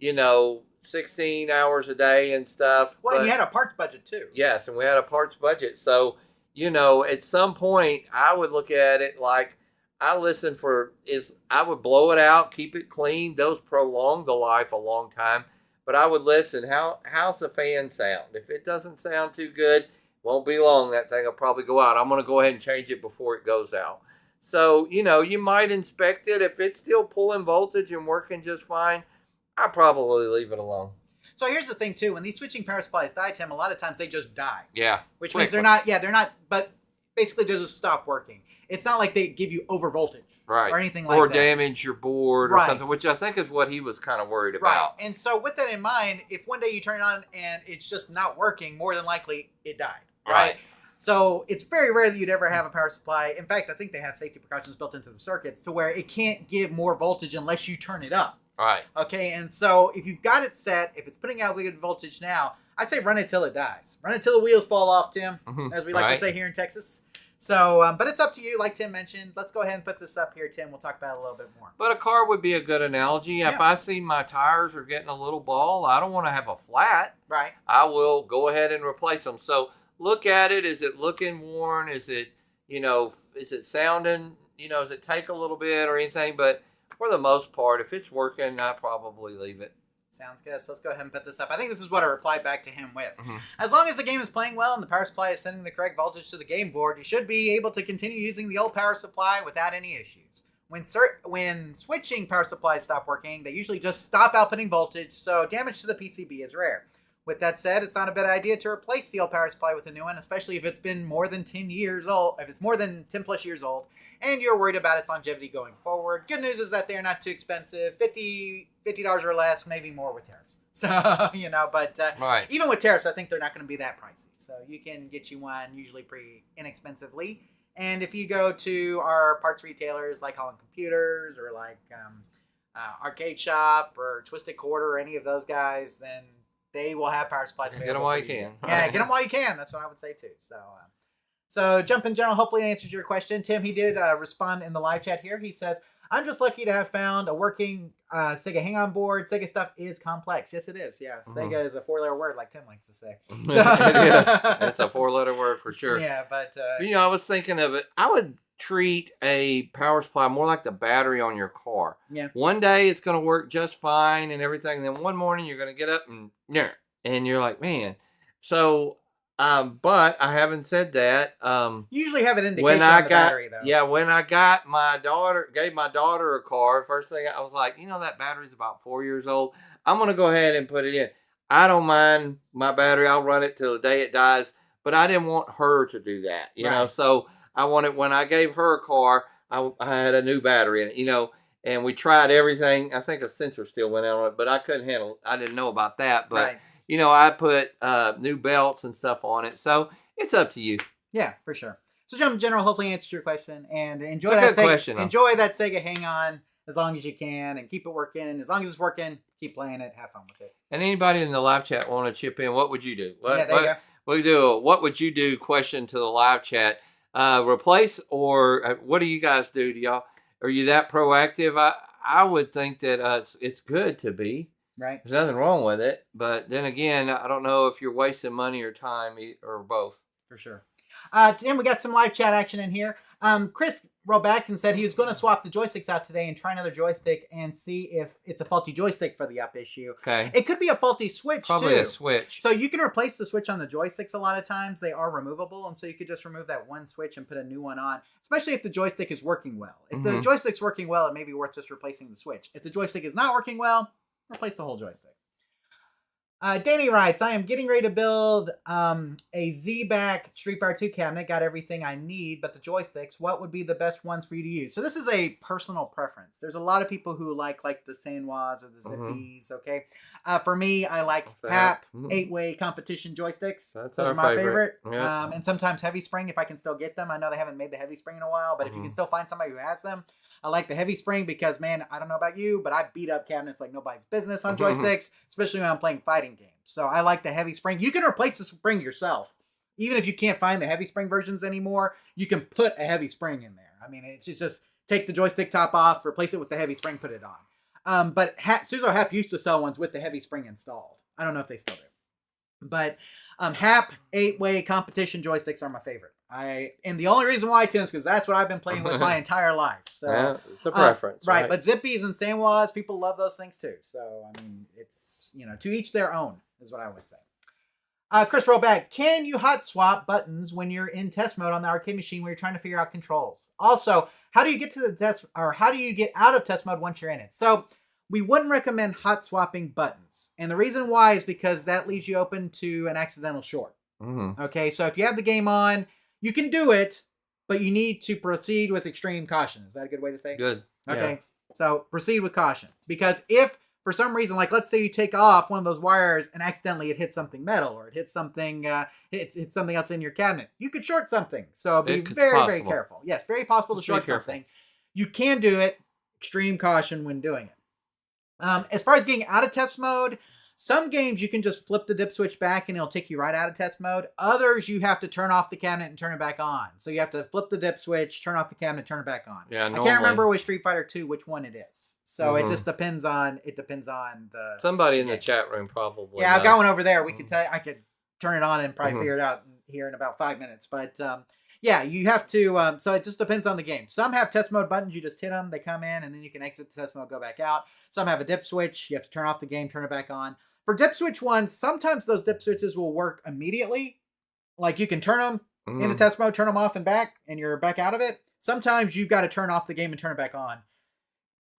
you know, 16 hours a day and stuff. Well, and you had a parts budget too. Yes, and we had a parts budget. So, you know, at some point, I would look at it like, I would blow it out, keep it clean. Those prolong the life a long time. But I would listen. How's the fan sound? If it doesn't sound too good, won't be long. That thing will probably go out. I'm going to go ahead and change it before it goes out. So, you know, you might inspect it. If it's still pulling voltage and working just fine, I'd probably leave it alone. So here's the thing too. When these switching power supplies die, Tim, a lot of times they just die. Yeah. Which means they're not, but basically they just stop working. It's not like they give you over voltage, right, or anything like that. Or damage your board or right. something, which I think is what he was kind of worried right. about. And so with that in mind, if one day you turn it on and it's just not working, more than likely it died. Right. So it's very rare that you'd ever have a power supply. In fact, I think they have safety precautions built into the circuits to where it can't give more voltage unless you turn it up. Right. Okay, and so if you've got it set, if it's putting out good voltage now, I say run it till it dies. Run it till the wheels fall off, Tim, as we like to say here in Texas. So, but it's up to you, like Tim mentioned. Let's go ahead and put this up here, Tim. We'll talk about it a little bit more. But a car would be a good analogy. Yeah. If I see my tires are getting a little ball, I don't want to have a flat. Right. I will go ahead and replace them. So look at it. Is it looking worn? Is it, you know, is it sounding, you know, does it take a little bit or anything? But for the most part, if it's working, I probably leave it. Sounds good. So let's go ahead and put this up. I think this is what I replied back to him with. As long as the game is playing well and the power supply is sending the correct voltage to the game board, you should be able to continue using the old power supply without any issues. When switching power supplies stop working, they usually just stop outputting voltage, so damage to the PCB is rare. With that said, it's not a bad idea to replace the old power supply with a new one, especially if it's been more than 10 years old, if it's more than 10 plus years old, and you're worried about its longevity going forward. Good news is that they're not too expensive, $50 or less, maybe more with tariffs. So, you know, but even with tariffs, I think they're not going to be that pricey. So you can get you one usually pretty inexpensively. And if you go to our parts retailers like Holland Computers or like Arcade Shop or Twisted Quarter or any of those guys, then they will have power supplies available. Get them while you can. Yeah, get them while you can. That's what I would say too. So Jump in General hopefully answers your question. Tim, he did respond in the live chat here. He says, I'm just lucky to have found a working Sega Hang-On board. Sega stuff is complex. Yes, it is. Yeah, Sega is a 4-letter word, like Tim likes to say. So, it is. It's a 4-letter word for sure. Yeah, but you know, I was thinking of it. I would treat a power supply more like the battery on your car. Yeah. One day it's going to work just fine and everything. Then one morning you're going to get up and you're like, man. So, but I haven't said that. You usually have an indication on the battery, though. Yeah, when I got gave my daughter a car, first thing I was like, you know, that battery's about 4 years old. I'm going to go ahead and put it in. I don't mind my battery. I'll run it till the day it dies. But I didn't want her to do that, you know. So I wanted, when I gave her a car, I had a new battery in it, you know. And we tried everything. I think a sensor still went out on it, but I couldn't handle it. I didn't know about that. But you know, I put new belts and stuff on it. So it's up to you. Yeah, for sure. So Jump in General hopefully answered your question. And enjoy that Sega Hang-On as long as you can. And keep it working. As long as it's working, keep playing it. Have fun with it. And anybody in the live chat want to chip in, what would you do? There you go. We do a what would you do question to the live chat. Replace or what do you guys do? Are you that proactive? I would think that it's good to be. Right. There's nothing wrong with it, but then again, I don't know if you're wasting money or time or both. For sure. Tim, we got some live chat action in here. Chris wrote back and said he was going to swap the joysticks out today and try another joystick and see if it's a faulty joystick for the up issue. Okay. It could be a faulty switch, Probably too. a switch. So you can replace the switch on the joysticks a lot of times. They are removable, and so you could just remove that one switch and put a new one on, especially if the joystick is working well. If the joystick's working well, it may be worth just replacing the switch. If the joystick is not working well, replace the whole joystick. Danny writes, I am getting ready to build a Z-back Street Fighter 2 cabinet. Got everything I need, but the joysticks, what would be the best ones for you to use? So this is a personal preference. There's a lot of people who like the Sanwas or the Zippies, okay? For me, I like HAP 8-way competition joysticks. That's Those are my favorite. Yep. And sometimes Heavy Spring, if I can still get them. I know they haven't made the Heavy Spring in a while, but if you can still find somebody who has them, I like the Heavy Spring because, man, I don't know about you, but I beat up cabinets like nobody's business on joysticks, especially when I'm playing fighting games. So I like the Heavy Spring. You can replace the spring yourself. Even if you can't find the Heavy Spring versions anymore, you can put a Heavy Spring in there. I mean, it's just take the joystick top off, replace it with the Heavy Spring, put it on. But Suzo Hap used to sell ones with the Heavy Spring installed. I don't know if they still do. But HAP 8-way competition joysticks are my favorite. And the only reason why, Tim, is because that's what I've been playing with my entire life. So yeah, it's a preference, right? But Zippies and Sanwas, people love those things too. So I mean, it's to each their own, is what I would say. Chris wrote back, can you hot swap buttons when you're in test mode on the arcade machine when you're trying to figure out controls? Also, how do you get to the test, or how do you get out of test mode once you're in it? So we wouldn't recommend hot swapping buttons, and the reason why is because that leaves you open to an accidental short. Okay, so if you have the game on, you can do it, but you need to proceed with extreme caution. Is that a good way to say it? Good. Okay, so proceed with caution. Because if, for some reason, like let's say you take off one of those wires and accidentally it hits something metal, or it hits something, hits something else in your cabinet, you could short something. So be very, very careful. Yes, very possible to short something. You can do it. Extreme caution when doing it. As far as getting out of test mode, some games you can just flip the dip switch back and it'll take you right out of test mode. Others you have to turn off the cabinet and turn it back on. So you have to flip the dip switch, turn off the cabinet, turn it back on. Yeah, I can't remember with Street Fighter 2 which one it is. So it just depends on the somebody in the chat room probably. Yeah, I've got one over there. We could tell I could turn it on and probably figure it out here in about 5 minutes. But yeah, you have to, so it just depends on the game. Some have test mode buttons, you just hit them, they come in, and then you can exit the test mode, go back out. Some have a dip switch, you have to turn off the game, turn it back on. For dip switch ones, sometimes those dip switches will work immediately. Like you can turn them into test mode, turn them off and back, and you're back out of it. Sometimes you've got to turn off the game and turn it back on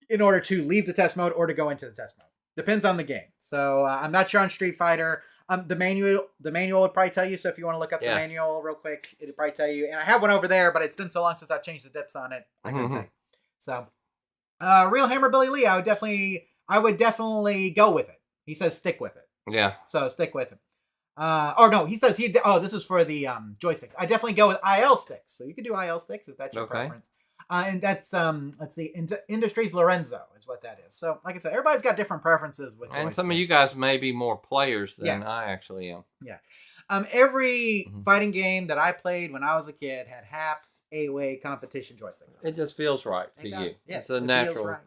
in order to leave the test mode or to go into the test mode. Depends on the game. So I'm not sure on Street Fighter. The manual would probably tell you. So if you want to look up the manual real quick, it'd probably tell you. And I have one over there, but it's been so long since I've changed the dips on it. I couldn't tell you. So, Real Hammer Billy Lee, I would definitely go with it. He says stick with it. Yeah. So stick with him. Or no, he says this is for the joysticks. I definitely go with IL sticks. So you can do IL sticks if that's your preference. And that's let's see, Industries Lorenzo is what that is. So like I said, everybody's got different preferences with and joysticks. some of you guys may be more players than I actually am. Yeah. Every fighting game that I played when I was a kid had HAP 8-way competition joysticks. It just feels right to you. Yes, it's a natural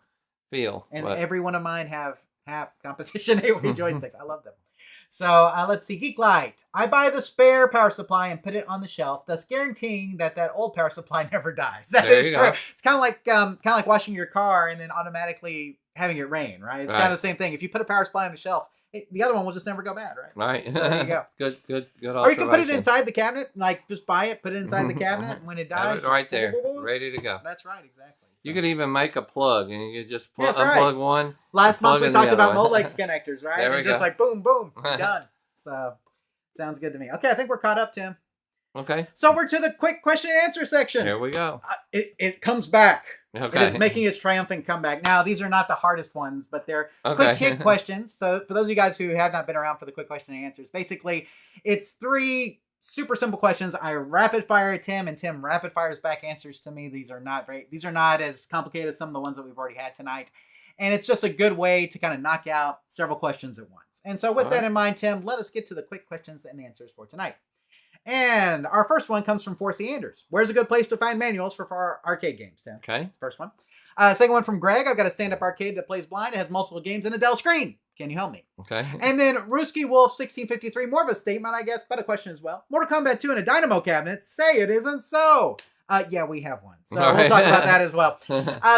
feel. And every one of mine have HAP competition 8-way joysticks. I love them. So let's see, Geek Light. I buy the spare power supply and put it on the shelf, thus guaranteeing that old power supply never dies. That is true. It's kind of like washing your car and then automatically having it rain, right? It's kind of the same thing. If you put a power supply on the shelf, the other one will just never go bad, right? Right. So there you go. Good. Or you can put it inside the cabinet, like just buy it, put it inside the cabinet, and when it dies, have it right there, ready to go. That's right, exactly. So. You could even make a plug, and you could just unplug one. Last month we talked about Molex connectors, right? There we go. Just like boom, boom, done. So sounds good to me. Okay, I think we're caught up, Tim. Okay. So we're to the quick question and answer section. Here we go. It comes back. Okay. It is making its triumphant comeback. Now, these are not the hardest ones, but they're quick hit questions. So for those of you guys who have not been around for the quick question and answers, basically it's 3 super simple questions. I rapid fire at Tim, and Tim rapid fires back answers to me. These are not as complicated as some of the ones that we've already had tonight. And it's just a good way to kind of knock out several questions at once. And so with that in mind, Tim, let us get to the quick questions and answers for tonight. And our first one comes from Forsey Anders. Where's a good place to find manuals for our arcade games, Tim? Okay. First one. Second one from Greg. I've got a stand-up arcade that plays blind. It has multiple games and a Dell screen. Can you help me? Okay. And then Rooski Wolf 1653, more of a statement, I guess, but a question as well. Mortal Kombat 2 in a Dynamo cabinet. Say it isn't so. Yeah, we have one. So we'll talk about that as well.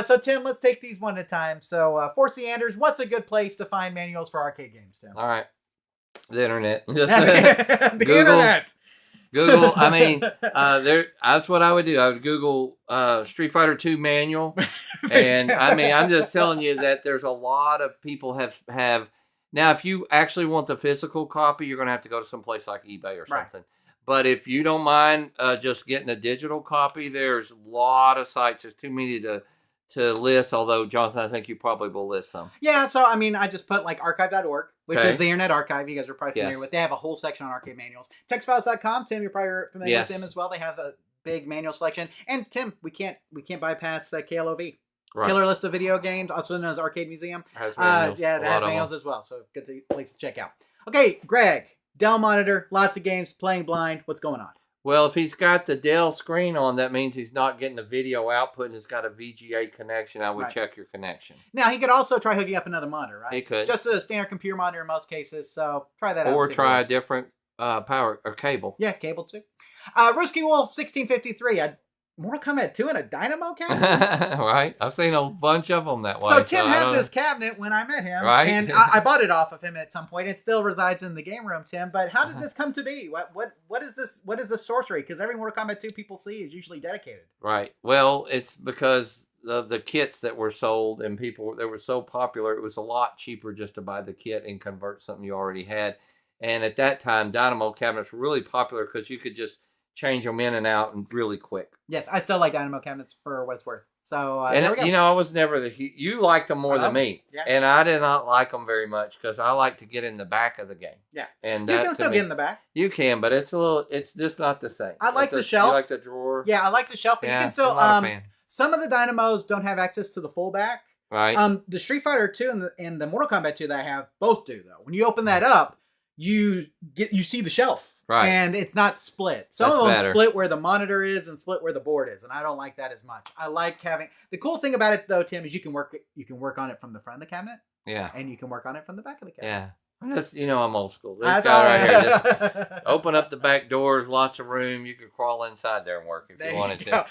So Tim, let's take these one at a time. So Forsey Anders, what's a good place to find manuals for arcade games, Tim? All right. The internet. The internet. Google. I mean, that's what I would do. I would Google Street Fighter 2 manual, and I mean, I'm just telling you that there's a lot of people have. Now, if you actually want the physical copy, you're going to have to go to some place like eBay or something. Right. But if you don't mind just getting a digital copy, there's a lot of sites. There's too many to list, although, Jonathan, I think you probably will list some. Yeah, so, I mean, I just put, like, archive.org, which is the Internet Archive you guys are probably familiar with. They have a whole section on arcade manuals. Textfiles.com, Tim, you're probably familiar with them as well. They have a big manual selection. And, Tim, we can't bypass KLOV. Right. Killer List of Video Games, also known as Arcade Museum. Has manuals. That has manuals as well, so good place to check out. Okay, Greg, Dell monitor, lots of games, playing blind. What's going on? Well, if he's got the Dell screen on, that means he's not getting the video output and it's got a VGA connection. I would check your connection. Now, he could also try hooking up another monitor, right? He could. Just a standard computer monitor in most cases, so try that out. Or try a different power or cable. Yeah, cable too. Rooski Wolf 1653. Mortal Kombat 2 in a Dynamo cabinet? Right. I've seen a bunch of them that way. So Tim had this cabinet when I met him. Right. And I bought it off of him at some point. It still resides in the game room, Tim. But how did this come to be? What is this? What is this sorcery? Because every Mortal Kombat 2 people see is usually dedicated. Right. Well, it's because of the kits that were sold and people, they were so popular. It was a lot cheaper just to buy the kit and convert something you already had. And at that time, Dynamo cabinets were really popular because you could just change them in and out and really quick. Yes, I still like Dynamo cabinets for what it's worth. So, and you know, I was never you liked them more than me, and I did not like them very much because I like to get in the back of the game. Yeah, and you can still get in the back. You can, but it's just not the same. I like the shelf. You like the drawer. Yeah, I like the shelf, but you can still. Some of the Dynamos don't have access to the full back. Right. The Street Fighter 2 and the Mortal Kombat 2 that I have both do though. When you open that up, you see the shelf. Right. And it's not split. Some of them split where the monitor is and split where the board is, and I don't like that as much. I like having the cool thing about it though, Tim, is you can work on it from the front of the cabinet. Yeah. And you can work on it from the back of the cabinet. Yeah. I'm just, I'm old school. This guy right here, just open up the back doors, lots of room. You could crawl inside there and work if you wanted to.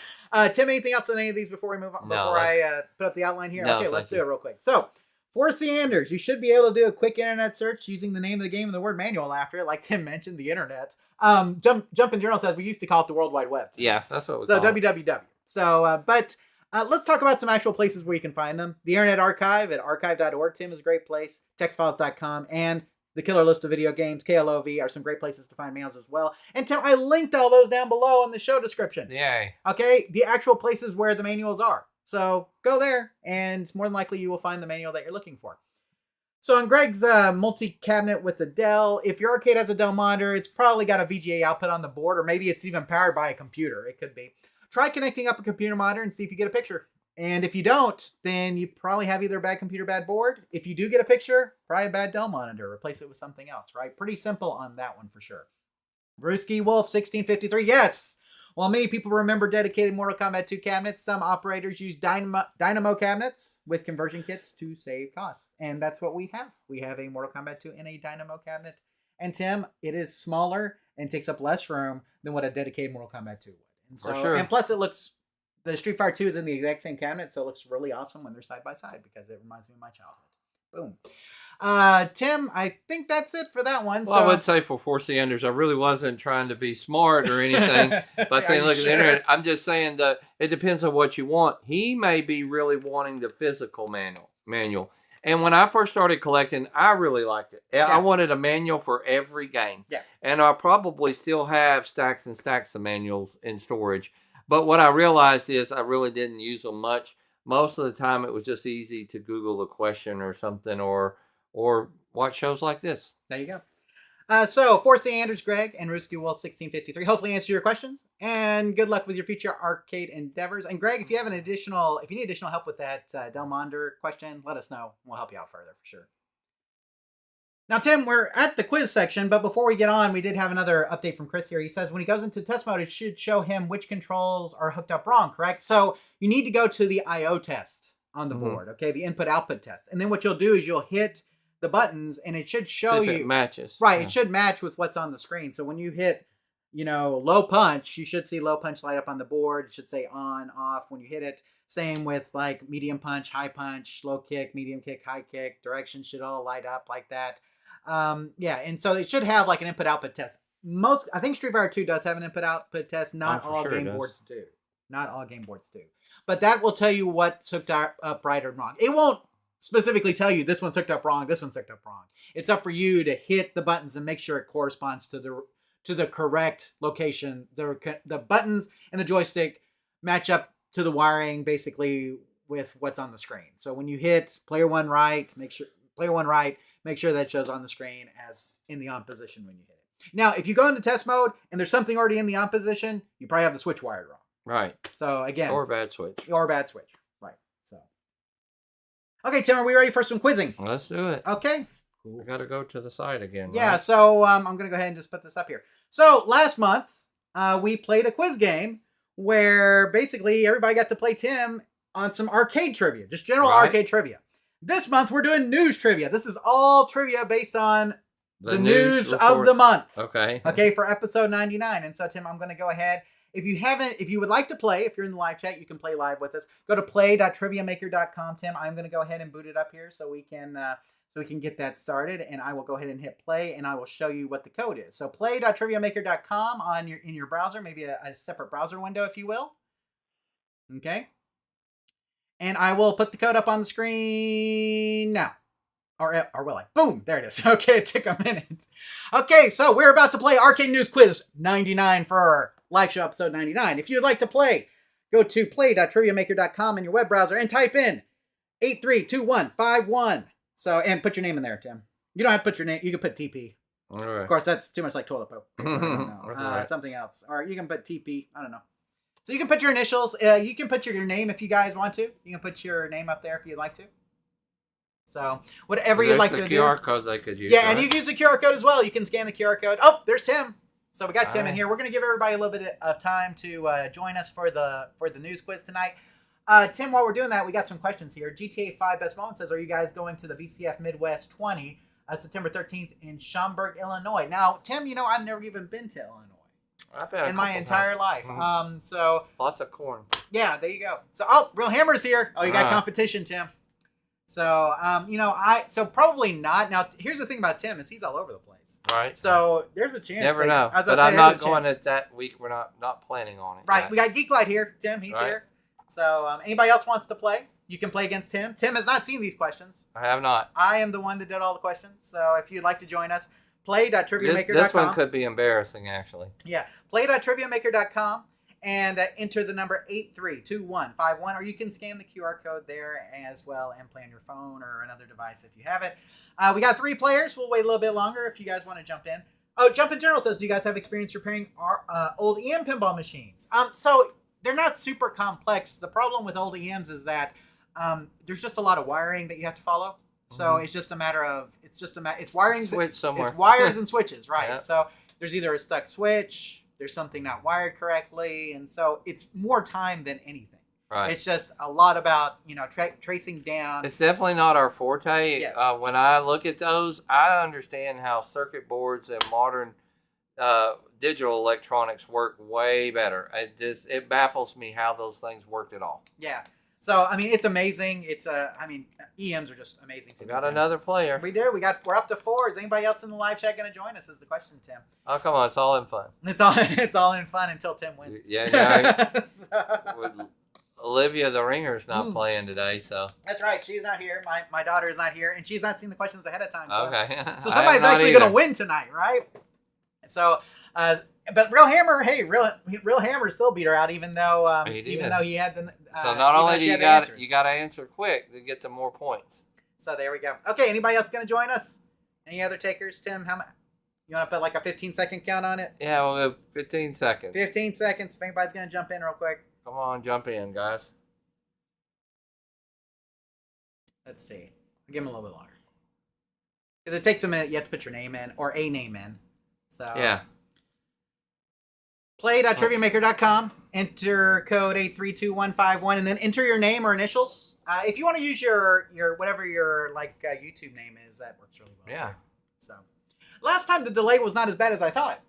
Tim, anything else on any of these before we move on? Before I put up the outline here? No, okay, let's do it real quick. So, Forsey Anders, you should be able to do a quick internet search using the name of the game and the word manual after it, like Tim mentioned, the internet. Jumpingeneral says we used to call it the World Wide Web. Yeah, that's what we call it. So www. So, let's talk about some actual places where you can find them. The Internet Archive at archive.org, Tim, is a great place. Textfiles.com and the Killer List of Video Games, KLOV, are some great places to find manuals as well. And Tim, I linked all those down below in the show description. Yay. Okay, the actual places where the manuals are. So go there, and more than likely you will find the manual that you're looking for. So on Greg's multi-cabinet with the Dell, if your arcade has a Dell monitor, it's probably got a VGA output on the board, or maybe it's even powered by a computer. It could be. Try connecting up a computer monitor and see if you get a picture. And if you don't, then you probably have either a bad computer, bad board. If you do get a picture, probably a bad Dell monitor. Replace it with something else, right? Pretty simple on that one for sure. Rooski Wolf 1653, yes! While many people remember dedicated Mortal Kombat 2 cabinets, some operators use Dynamo cabinets with conversion kits to save costs. And that's what we have. We have a Mortal Kombat 2 in a Dynamo cabinet. And Tim, it is smaller and takes up less room than what a dedicated Mortal Kombat 2 would. And so, for sure. And plus the Street Fighter 2 is in the exact same cabinet, so it looks really awesome when they're side by side because it reminds me of my childhood. Boom. Tim, I think that's it for that one. Well, I would say for Forsey Anders, I really wasn't trying to be smart or anything by saying look at the internet. I'm just saying that it depends on what you want. He may be really wanting the physical manual. And when I first started collecting, I really liked it. Yeah. I wanted a manual for every game. Yeah. And I probably still have stacks and stacks of manuals in storage. But what I realized is I really didn't use them much. Most of the time, it was just easy to Google a question or something or watch shows like this. There you go. So, Forsey Anders, Greg, and Rooski Wolf 1653 hopefully answer your questions. And good luck with your future arcade endeavors. And Greg, if you need additional help with that Dell monitor question, let us know. We'll help you out further for sure. Now, Tim, we're at the quiz section, but before we get on, we did have another update from Chris here. He says when he goes into test mode, it should show him which controls are hooked up wrong, correct? So you need to go to the I/O test on the board, okay? The input-output test. And then what you'll do is you'll hit the buttons, and it should show See if you it matches. right. Yeah. It should match with what's on the screen. So when you hit, low punch, you should see low punch light up on the board. It should say on, off when you hit it. Same with like medium punch, high punch, low kick, medium kick, high kick. Direction should all light up like that. Yeah, and so it should have like an input-output test. I think Street Fighter 2 does have an input-output test. Not all game boards do. Not all game boards do. But that will tell you what's hooked up right or wrong. It won't specifically tell you this one's hooked up wrong, this one's hooked up wrong. It's up for you to hit the buttons and make sure it corresponds to the correct location. The buttons and the joystick match up to the wiring basically with what's on the screen. So when you hit player one right, make sure that shows on the screen as in the on position when you hit it. Now, if you go into test mode and there's something already in the on position, you probably have the switch wired wrong. Right. So again, Or a bad switch. Right. So, okay, Tim, are we ready for some quizzing? Let's do it. Okay. We got to go to the side again. Yeah. Right? So I'm gonna go ahead and just put this up here. So last month we played a quiz game where basically everybody got to play Tim on some arcade trivia, just general arcade trivia. This month we're doing news trivia. This is all trivia based on the news of the month. Okay. Okay, for episode 99. And so, Tim, I'm going to go ahead. If you would like to play, if you're in the live chat, you can play live with us. Go to play.triviamaker.com, Tim. I'm going to go ahead and boot it up here so we can get that started. And I will go ahead and hit play, and I will show you what the code is. So play.triviamaker.com in your browser, maybe a separate browser window, if you will. Okay. And I will put the code up on the screen now. Or will I? Boom! There it is. Okay, it took a minute. Okay, so we're about to play Arcade News Quiz 99 for our live show episode 99. If you'd like to play, go to play.triviamaker.com in your web browser and type in 832151. So, and put your name in there, Tim. You don't have to put your name. You can put TP. All right. Of course, that's too much like toilet paper. Right. Something else. Or you can put TP. I don't know. So you can put your initials. You can put your name if you guys want to. You can put your name up there if you'd like to. So whatever you'd like to do. There's the QR code they could use. Yeah, and you can use the QR code as well. You can scan the QR code. Oh, there's Tim. So we got Tim in here. We're going to give everybody a little bit of time to join us for the news quiz tonight. Tim, while we're doing that, we got some questions here. GTA 5 Best Moment says, are you guys going to the VCF Midwest 20 September 13th in Schaumburg, Illinois? Now, Tim, I've never even been to Illinois. I've been in my entire life. So lots of corn. Yeah, there you go. So, Real Hammer's here. Oh, you got competition, Tim. So, so probably not. Now, here's the thing about Tim is he's all over the place. Right. So there's a chance. Never know. But I'm not going at that week. We're not planning on it. Right. Yet. We got Geeklight here. Tim, he's here. So anybody else wants to play, you can play against Tim. Tim has not seen these questions. I have not. I am the one that did all the questions. So if you'd like to join us, play.triviamaker.com. This one could be embarrassing, actually. Yeah. Play.triviamaker.com. And enter the number 832151, or you can scan the QR code there as well and play on your phone or another device if you have it. We got 3 players. We'll wait a little bit longer if you guys want to jump in. Oh, jumpingeneral says, do you guys have experience repairing old EM pinball machines? So they're not super complex. The problem with old EMs is that there's just a lot of wiring that you have to follow. So it's just a matter of it's wiring. Switch somewhere. It's wires and switches, right? Yep. So there's either a stuck switch. There's something not wired correctly, and so it's more time than anything. Right. It's just a lot about tracing down. It's definitely not our forte. Yes. When I look at those, I understand how circuit boards and modern digital electronics work way better. It baffles me how those things worked at all. Yeah. So it's amazing. EMs are just amazing. We got another player. We do. We're up to 4. Is anybody else in the live chat going to join us? Is the question, Tim? Oh, come on! It's all in fun. It's all in fun until Tim wins. Yeah. Olivia the Ringer's not playing today, so that's right. She's not here. My daughter is not here, and she's not seen the questions ahead of time. So. Okay. So somebody's actually going to win tonight, right? So. But Real Hammer, Real Hammer still beat her out, even though he had the. So not only do you got to answer quick to get to more points. So there we go. Okay, anybody else going to join us? Any other takers, Tim? You want to put like a 15-second count on it? Yeah, we'll go 15 seconds. 15 seconds. If anybody's going to jump in real quick. Come on, jump in, guys. Let's see. I'll give him a little bit longer. Because it takes a minute. You have to put your name in or a name in. So yeah. Play.triviamaker.com. Enter code 832151 and then enter your name or initials. If you want to use your whatever your YouTube name is, that works really well. Yeah. Too. So last time the delay was not as bad as I thought.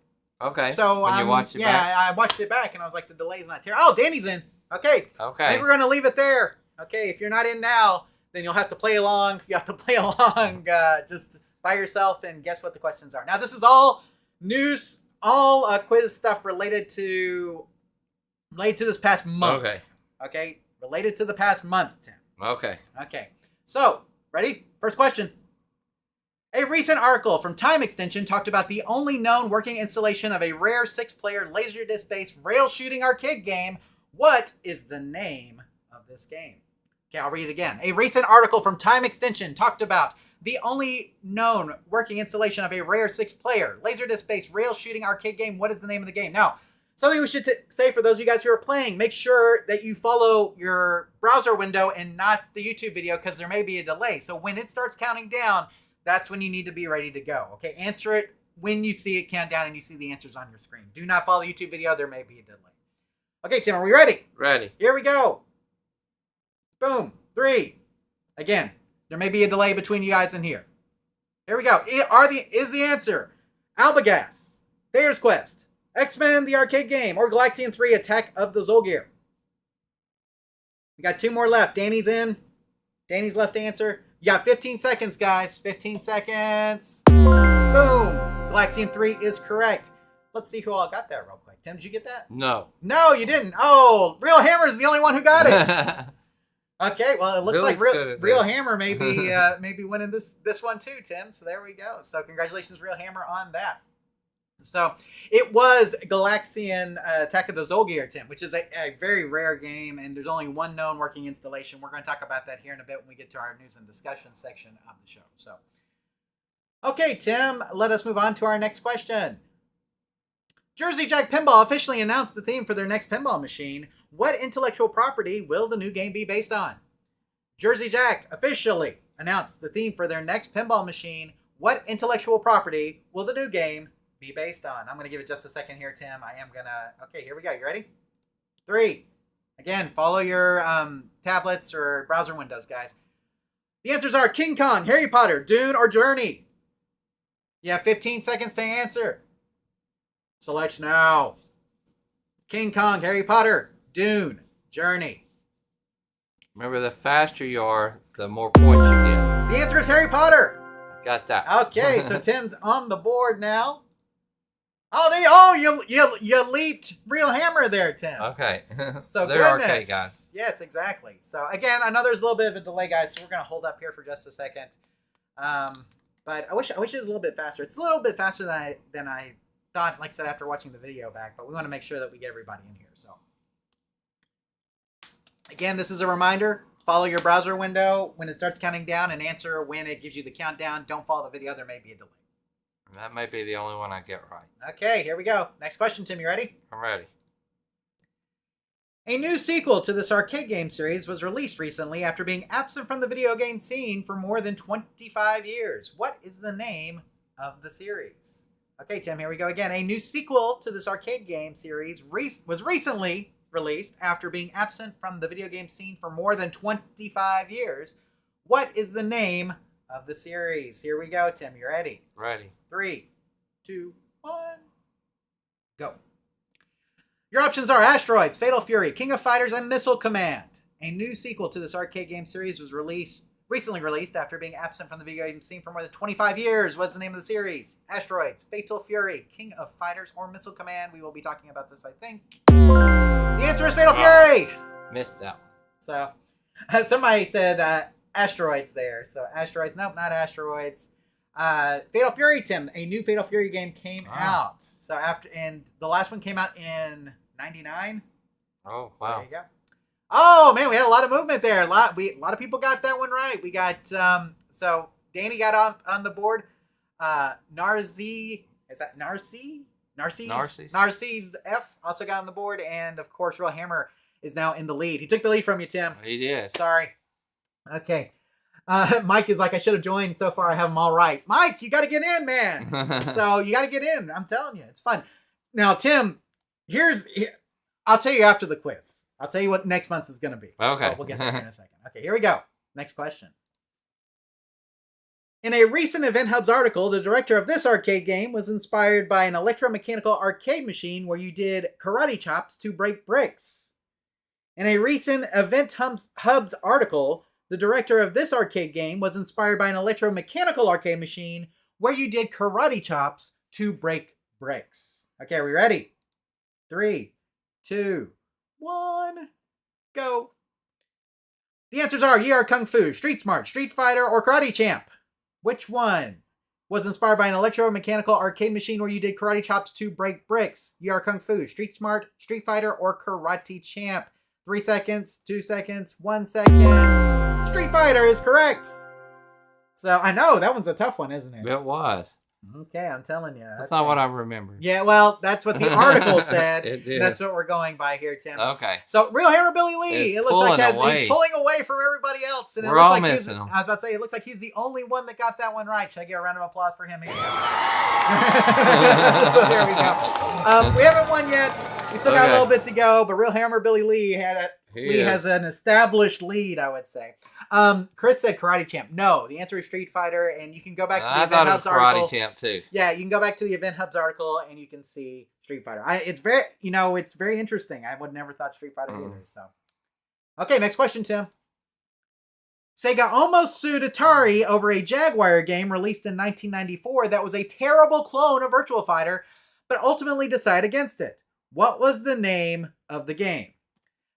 Okay. So when you watch it back? I watched it back and I was like, the delay's not terrible. Oh, Danny's in. Okay. Okay. I think we're gonna leave it there. Okay. If you're not in now, then you'll have to play along. You have to play along just by yourself and guess what the questions are. Now this is all news, all quiz stuff related to this past month. Okay. Okay. Related to the past month, Tim. Okay. Okay. So, ready? First question. A recent article from Time Extension talked about the only known working installation of a rare 6-player Laserdisc-based rail shooting arcade game. What is the name of this game? Okay, I'll read it again. A recent article from Time Extension talked about the only known working installation of a rare 6-player Laserdisc-based rail shooting arcade game. What is the name of the game? Now, something we should say for those of you guys who are playing, make sure that you follow your browser window and not the YouTube video because there may be a delay. So when it starts counting down, that's when you need to be ready to go. Okay, answer it when you see it count down and you see the answers on your screen. Do not follow the YouTube video. There may be a delay. Okay, Tim, are we ready? Ready. Here we go. Boom. 3. Again, there may be a delay between you guys and here. Here we go. Is the answer Albagast, Bear's Quest, X-Men the arcade game, or Galaxian 3 Attack of the Zolgear? We got 2 more left. Danny's in. Danny's left to answer. You got 15 seconds, guys. 15 seconds. Boom. Galaxian 3 is correct. Let's see who all got that real quick. Tim, did you get that? No. No, you didn't. Oh, Real Hammer is the only one who got it. Okay, well, it looks Billy's like Real Hammer may be winning this one too, Tim. So there we go. So congratulations, Real Hammer, on that. So it was Galaxian Attack of the Zolgear, Tim, which is a very rare game, and there's only one known working installation. We're going to talk about that here in a bit when we get to our news and discussion section of the show. So, okay, Tim, let us move on to our next question. Jersey Jack Pinball officially announced the theme for their next pinball machine. What intellectual property will the new game be based on? Jersey Jack officially announced the theme for their next pinball machine. What intellectual property will the new game be based on? I'm going to give it just a second here, Tim. I am going to... Okay, here we go. You ready? 3. Again, follow your tablets or browser windows, guys. The answers are King Kong, Harry Potter, Dune, or Journey. You have 15 seconds to answer. Select now. King Kong, Harry Potter, Dune, Journey. Remember, the faster you are, the more points you get. The answer is Harry Potter. Got that. Okay, so Tim's on the board now. Oh, you leaped Real Hammer there, Tim. Okay. So they're goodness. arcade guys. Yes, exactly. So again, I know there's a little bit of a delay, guys, so we're gonna hold up here for just a second. But I wish it was a little bit faster. It's a little bit faster than I thought, like I said, after watching the video back, but we want to make sure that we get everybody in here. So again, this is a reminder. Follow your browser window when it starts counting down and answer when it gives you the countdown. Don't follow the video. There may be a delay. That may be the only one I get right. Okay, here we go. Next question, Tim. You ready? I'm ready. A new sequel to this arcade game series was released recently after being absent from the video game scene for more than 25 years. What is the name of the series? Okay, Tim, here we go again. A new sequel to this arcade game series was recently released after being absent from the video game scene for more than 25 years. What is the name of the series? Here we go, Tim. You ready? Ready. 3, 2, 1, go. Your options are Asteroids, Fatal Fury, King of Fighters, and Missile Command. A new sequel to this arcade game series was recently released after being absent from the video game scene for more than 25 years. What's the name of the series? Asteroids, Fatal Fury, King of Fighters, or Missile Command? We will be talking about this, I think. The answer is Fatal Fury! Missed that one. So, somebody said Asteroids there. So, Asteroids. Nope, not Asteroids. Fatal Fury, Tim. A new Fatal Fury game came out. So, and the last one came out in 99. Oh, So wow. there you go. Oh man, we had a lot of movement there. A lot of people got that one right. We got so Danny got on the board. Narzi, is that Narcis? Narcis F also got on the board, and of course, Real Hammer is now in the lead. He took the lead from you, Tim. He did. Sorry. Okay. Mike is like, I should have joined. So far, I have them all right. Mike, you got to get in, man. So you got to get in. I'm telling you, it's fun. Now, Tim, I'll tell you after the quiz. I'll tell you what next month's is going to be. Okay. But we'll get there in a second. Okay, here we go. Next question. In a recent Event Hubs article, the director of this arcade game was inspired by an electromechanical arcade machine where you did karate chops to break bricks. In a recent Event Hubs article, the director of this arcade game was inspired by an electromechanical arcade machine where you did karate chops to break bricks. Okay, are we ready? 3, 2, 1, go. The answers are Yi Are Kung Fu, Street Smart, Street Fighter, or Karate Champ. Which one was inspired by an electromechanical arcade machine where you did karate chops to break bricks? Yi Are Kung Fu, Street Smart, Street Fighter, or Karate Champ? 3 seconds, 2 seconds, 1 second. Street Fighter is correct. So I know that one's a tough one, isn't it? It was. Okay, I'm telling you. That's not what I remembered. Yeah, well, that's what the article said. It did. That's what we're going by here, Tim. Okay. So, Real Hammer Billy Lee, It's it looks like pulling he's pulling away from everybody else. And We're it looks all like missing him. I was about to say, it looks like he's the only one that got that one right. Should I get a round of applause for him? Here we go. So there we go. We haven't won yet. We still got a little bit to go, but Real Hammer Billy Lee has an established lead, I would say. Chris said Karate Champ. No, the answer is Street Fighter, and you can go back to the Event Hubs article. Karate Champ too. Yeah, you can go back to the Event Hubs article and you can see Street Fighter. It's very interesting. I would never thought Street Fighter either. So, okay, next question, Tim. Sega almost sued Atari over a Jaguar game released in 1994 that was a terrible clone of Virtua Fighter, but ultimately decided against it. What was the name of the game?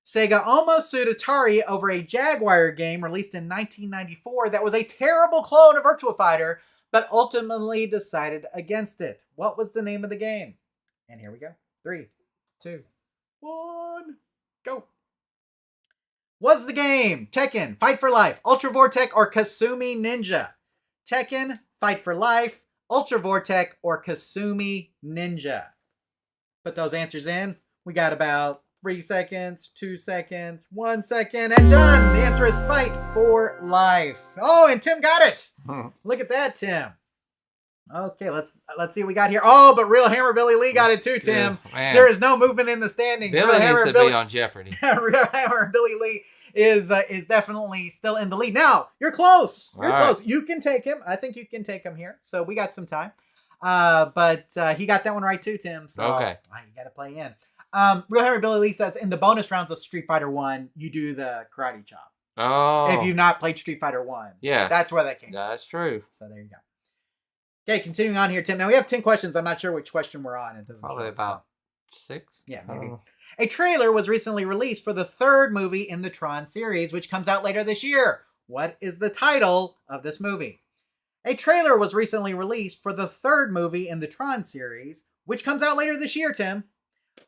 Sega almost sued Atari over a Jaguar game released in 1994 that was a terrible clone of Virtua Fighter, but ultimately decided against it. What was the name of the game? And here we go. 3, 2, 1, go. Was the game Tekken, Fight for Life, Ultra Vortec, or Kasumi Ninja? Tekken, Fight for Life, Ultra Vortec, or Kasumi Ninja? Put those answers in. We got about 3 seconds, 2 seconds, 1 second, and done. The answer is Fight for Life. Oh, and Tim got it. Look at that, Tim. Okay, let's see what we got here. Oh, but Real Hammer Billy Lee got it too, Tim. Yeah, there is no movement in the standings. Billy needs to be on Jeopardy. Real Hammer Billy Lee is definitely still in the lead. Now, you're close. You're close. You can take him. I think you can take him here. So we got some time. But he got that one right too, Tim. So okay. You got to play in. Real Hammer Billy Lee says in the bonus rounds of Street Fighter 1, you do the karate chop. Oh. If you've not played Street Fighter 1. Yeah. That's where that came from. That's true. So there you go. Okay, continuing on here, Tim. Now we have 10 questions. I'm not sure which question we're on. It doesn't Probably show, about 6. Yeah, maybe. A trailer was recently released for the third movie in the Tron series, which comes out later this year. What is the title of this movie? A trailer was recently released for the third movie in the Tron series, which comes out later this year, Tim.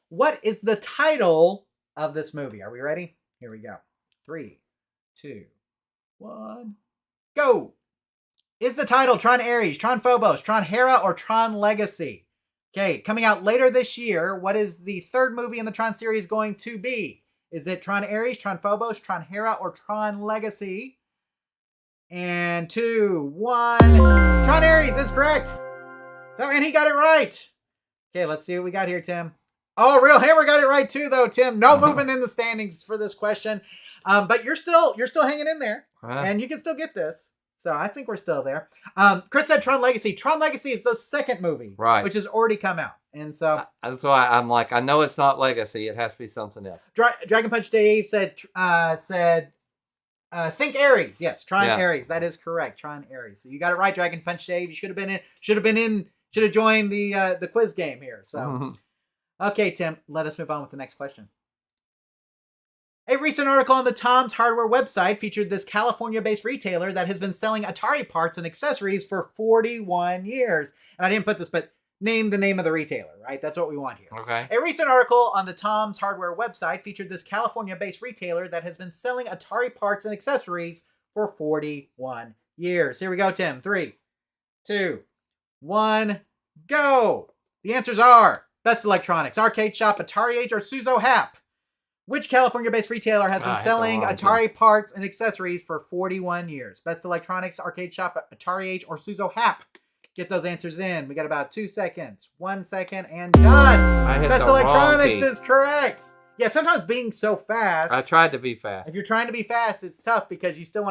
What is the title of this movie? Are we ready? Here we go. 3, 2, 1, go! Is the title Tron Ares, Tron Phobos, Tron Hera, or Tron Legacy? Okay, coming out later this year, what is the third movie in the Tron series going to be? Is it Tron Ares, Tron Phobos, Tron Hera, or Tron Legacy? And 2, 1. Tron Ares is correct. So, and he got it right. Okay, let's see what we got here, Tim. Oh, Real Hammer got it right too, though, Tim. No movement in the standings for this question. But you're still hanging in there. And you can still get this. So I think we're still there. Chris said Tron Legacy. Tron Legacy is the second movie, right, which has already come out. And so that's why I'm like, I know it's not Legacy. It has to be something else. Dragon Punch Dave said think Ares. Yes, Tron Ares. That is correct. Tron Ares. So you got it right, Dragon Punch Dave. You should have joined the quiz game here. So okay, Tim, let us move on with the next question. A recent article on the Tom's Hardware website featured this California-based retailer that has been selling Atari parts and accessories for 41 years. And I didn't put this, but name the name of the retailer, right? That's what we want here. Okay. A recent article on the Tom's Hardware website featured this California-based retailer that has been selling Atari parts and accessories for 41 years. Here we go, Tim. 3, 2, 1, go! The answers are Best Electronics, Arcade Shop, Atari Age, or Suzo Hap. Which California-based retailer has been selling Atari parts and accessories for 41 years? Best Electronics, Arcade Shop, Atari Age, or Suzo Hap? Get those answers in. We got about 2 seconds. 1 second and done. I hit Best the wrong Electronics key. is correct. Yeah, sometimes being so fast. I tried to be fast. If you're trying to be fast, it's tough because you still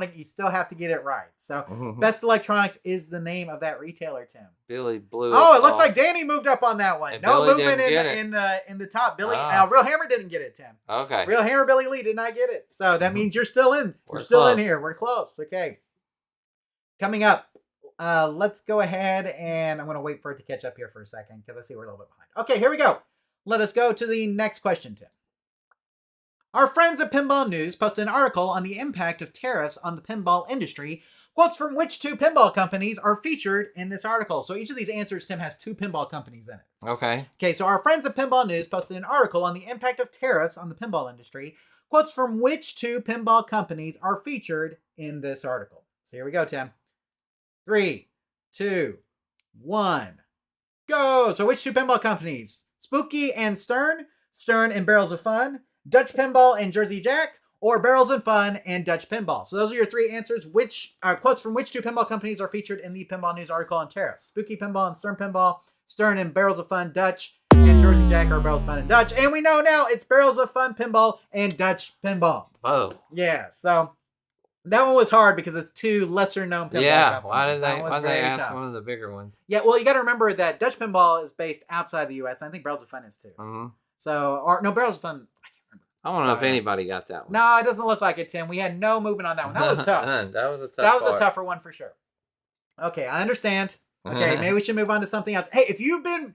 have to get it right. So, Mhm. Best Electronics is the name of that retailer, Tim. Billy blew. Oh, us it looks off. like Danny moved up on that one. And No Billy movement didn't get it. in the top. Billy, Ah. Real Hammer didn't get it, Tim. Okay. Real Hammer Billy Lee did not get it. So that means you're still in. We're You're still in close. here. We're close. Okay. Coming up, let's go ahead and I'm going to wait for it to catch up here for a second because I see we're a little bit behind. Okay, here we go. Let us go to the next question, Tim. Our friends at Pinball News posted an article on the impact of tariffs on the pinball industry. Quotes from which 2 pinball companies are featured in this article. So each of these answers, Tim, has 2 pinball companies in it. Okay. Okay, so our friends at Pinball News posted an article on the impact of tariffs on the pinball industry. Quotes from which 2 pinball companies are featured in this article. So here we go, Tim. 3, 2, 1, go! So which 2 pinball companies? Spooky and Stern, Stern and Barrels of Fun, Dutch Pinball and Jersey Jack, or Barrels of Fun and Dutch Pinball. So those are your 3 answers. Which quotes from which 2 pinball companies are featured in the Pinball News article on tariffs? Spooky Pinball and Stern Pinball, Stern and Barrels of Fun, Dutch, and Jersey Jack or Barrels of Fun and Dutch. And we know now it's Barrels of Fun Pinball and Dutch Pinball. Oh. Yeah, so that one was hard because it's 2 lesser known pinball Yeah. companies. Why did That they? one was Why did they very ask tough. one of the bigger ones? Yeah, well, you got to remember that Dutch Pinball is based outside the U.S. And I think Barrels of Fun is too. Mm-hmm. So, or no, Barrels of Fun. I don't know if Sorry. anybody got that one. No, it doesn't look like it, Tim. We had no movement on that one. That was tough. That was a tough. That was part. a tougher one for sure. Okay, I understand. Okay, maybe we should move on to something else. Hey, if you've been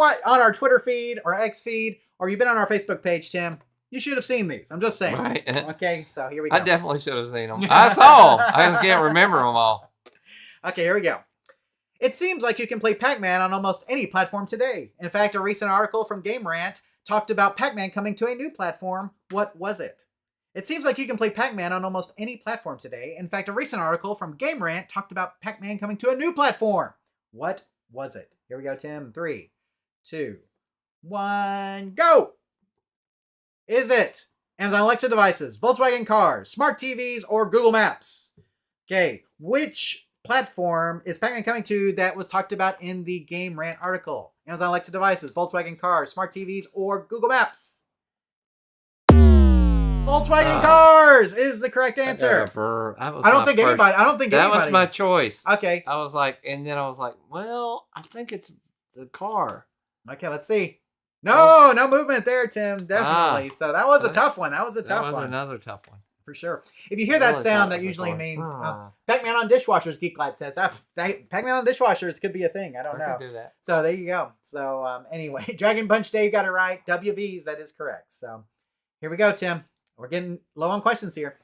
on our Twitter feed or X feed, or you've been on our Facebook page, Tim, you should have seen these. I'm just saying. Right. Okay, so here we go. I definitely should have seen them. I saw 'em. I just can't remember them all. Okay, here we go. It seems like you can play Pac-Man on almost any platform today. In fact, a recent article from Game Rant talked about Pac-Man coming to a new platform. What was it? It seems like you can play Pac-Man on almost any platform today. In fact, a recent article from Game Rant talked about Pac-Man coming to a new platform. What was it? Here we go, Tim. 3, 2, 1, go! Is it Amazon Alexa devices, Volkswagen cars, smart TVs, or Google Maps? Okay, which platform is Pac-Man coming to that was talked about in the Game Rant article? Amazon Alexa devices, Volkswagen cars, smart TVs, or Google Maps? Volkswagen cars is the correct answer. I don't think anybody. That was my choice. Okay. I was like, and then I was like, well, I think it's the car. Okay, let's see. No movement there, Tim. Definitely. Ah. So that was a tough one. That was a That tough was one. another tough one. For sure. If you hear that Really sound, thought that it was usually a car. means Ah. Pac-Man on dishwashers, Geeklight says. Pac-Man on dishwashers could be a thing. I don't know. could do that. So there you go. So anyway, Dragon Punch Dave got it right. WVs, that is correct. So here we go, Tim. We're getting low on questions here.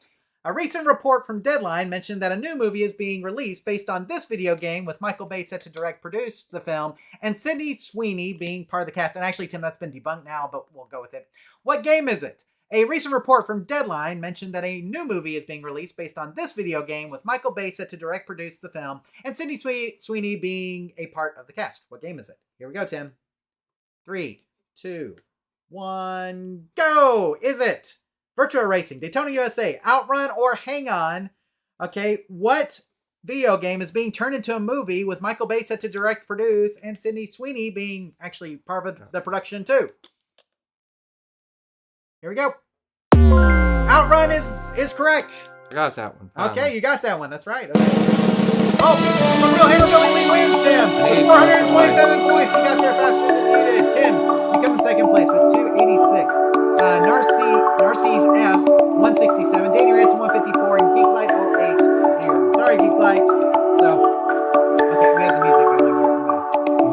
A recent report from Deadline mentioned that a new movie is being released based on this video game, with Michael Bay set to direct produce the film and Sydney Sweeney being part of the cast. And actually, Tim, that's been debunked now, but we'll go with it. What game is it? A recent report from Deadline mentioned that a new movie is being released based on this video game, with Michael Bay set to direct produce the film and Sydney Sweeney being a part of the cast. What game is it? Here we go, Tim. 3, 2, 1, go! Is it Virtua Racing, Daytona USA, OutRun, or Hang-On? Okay, what video game is being turned into a movie with Michael Bay set to direct, produce, and Sydney Sweeney being actually part of the production too? Here we go. OutRun is correct. I got that one. Okay, you got that one. That's right. Okay. Oh, the Real Hammer Billy Lee wins, Tim. Hey, 427 points. He got there faster than you did. Tim, you come in second place with 286. Narcisse F, 167. Danny Ransom, 154. And Geeklight 080. Sorry, Geeklight. So, okay, we have the music going.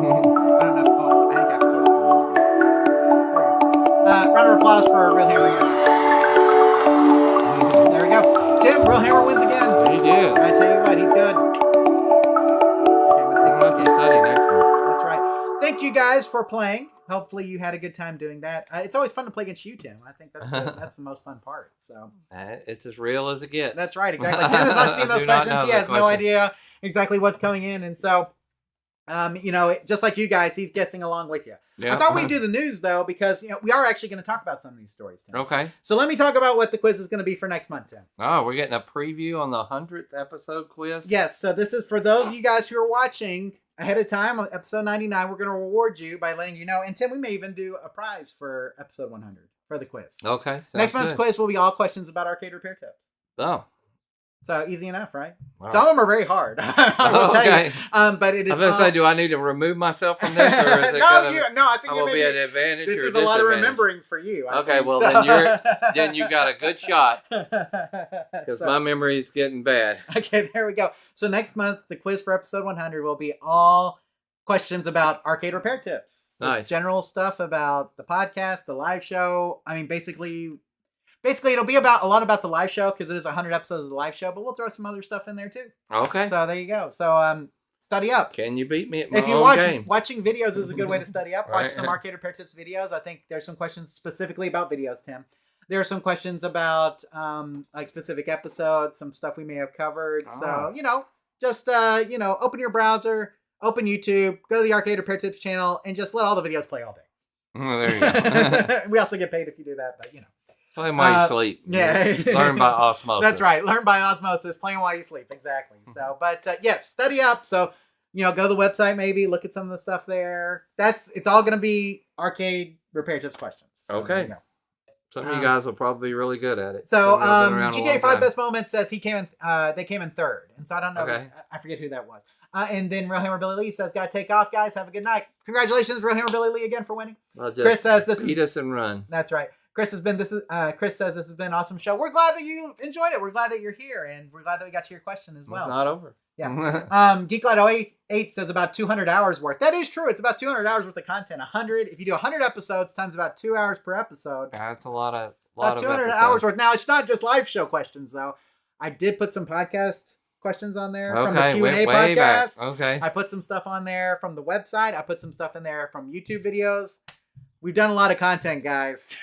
I don't know. I think I have to close it. Round of applause for Real Hammer here. There we go. Tim, Real Hammer wins again. He did. I tell you what, he's good. Okay, I'm going to have to study next one. that's right. Thank you guys for playing. Hopefully you had a good time doing that. It's always fun to play against you, Tim. I think that's the most fun part. So It's as real as it gets. that's right, exactly. Tim has not seen those Do not questions. know He the has no question. idea exactly what's coming in, and so Just like you guys, he's guessing along with you. Yeah. I thought we'd do the news, though, because we are actually going to talk about some of these stories, Tim. Okay. So let me talk about what the quiz is going to be for next month, Tim. Oh, we're getting a preview on the 100th episode quiz? Yes, so this is for those of you guys who are watching ahead of time on episode 99. We're going to reward you by letting you know. And Tim, we may even do a prize for episode 100 for the quiz. Okay. Next month's quiz will be all questions about arcade repair tips. Oh. So easy enough, right? Wow. Some of them are very hard. I will tell you. But it is. I was going to say, do I need to remove myself from this, or is it I think I you will be an advantage. This or is a lot of disadvantage? remembering for you. I Okay, think. well then you got a good shot because my memory is getting bad. Okay, there we go. So next month, the quiz for episode 100 will be all questions about arcade repair tips. Just Nice. General stuff about the podcast, the live show. I mean, basically it'll be about a lot about the live show because it is 100 episodes of the live show, but we'll throw some other stuff in there too. Okay. So there you go. So study up. Can you beat me at my If you own game? watching videos is a good way to study up. Right. Watch some arcade repair tips videos. I think there's some questions specifically about videos, Tim. There are some questions about like specific episodes, some stuff we may have covered. So, just open your browser, open YouTube, go to the Arcade Repair Tips channel, and just let all the videos play all day. Oh, there you go. We also get paid if you do that, but Play them while you sleep. Yeah. Learn by osmosis. That's right. Learn by osmosis, playing while you sleep. Exactly. So, but yes, study up. So, go to the website, maybe look at some of the stuff there. It's all going to be Arcade Repair Tips questions. So Okay. there you go. Some of you guys will probably be really good at it. So, Some of you have been around a long GTA 5 time. Best Moments says they came in third. And so I don't know. Okay. I forget who that was. And then Real Hammer Billy Lee says, gotta take off, guys. Have a good night. Congratulations, Real Hammer Billy Lee, again for winning. Well, just Chris says this eat us and run. That's right. Chris says this has been an awesome show. We're glad that you enjoyed it. We're glad that you're here, and we're glad that we got to your question as well. It's not over. Yeah. Geeklight08 says about 200 hours worth. That is true. It's about 200 hours worth of content. 100. If you do 100 episodes times about 2 hours per episode. That's a lot of About 200 episodes. hours worth. Now it's not just live show questions though. I did put some podcast questions on there from the Okay, Q&A way back. podcast. Okay. I put some stuff on there from the website. I put some stuff in there from YouTube videos. We've done a lot of content, guys.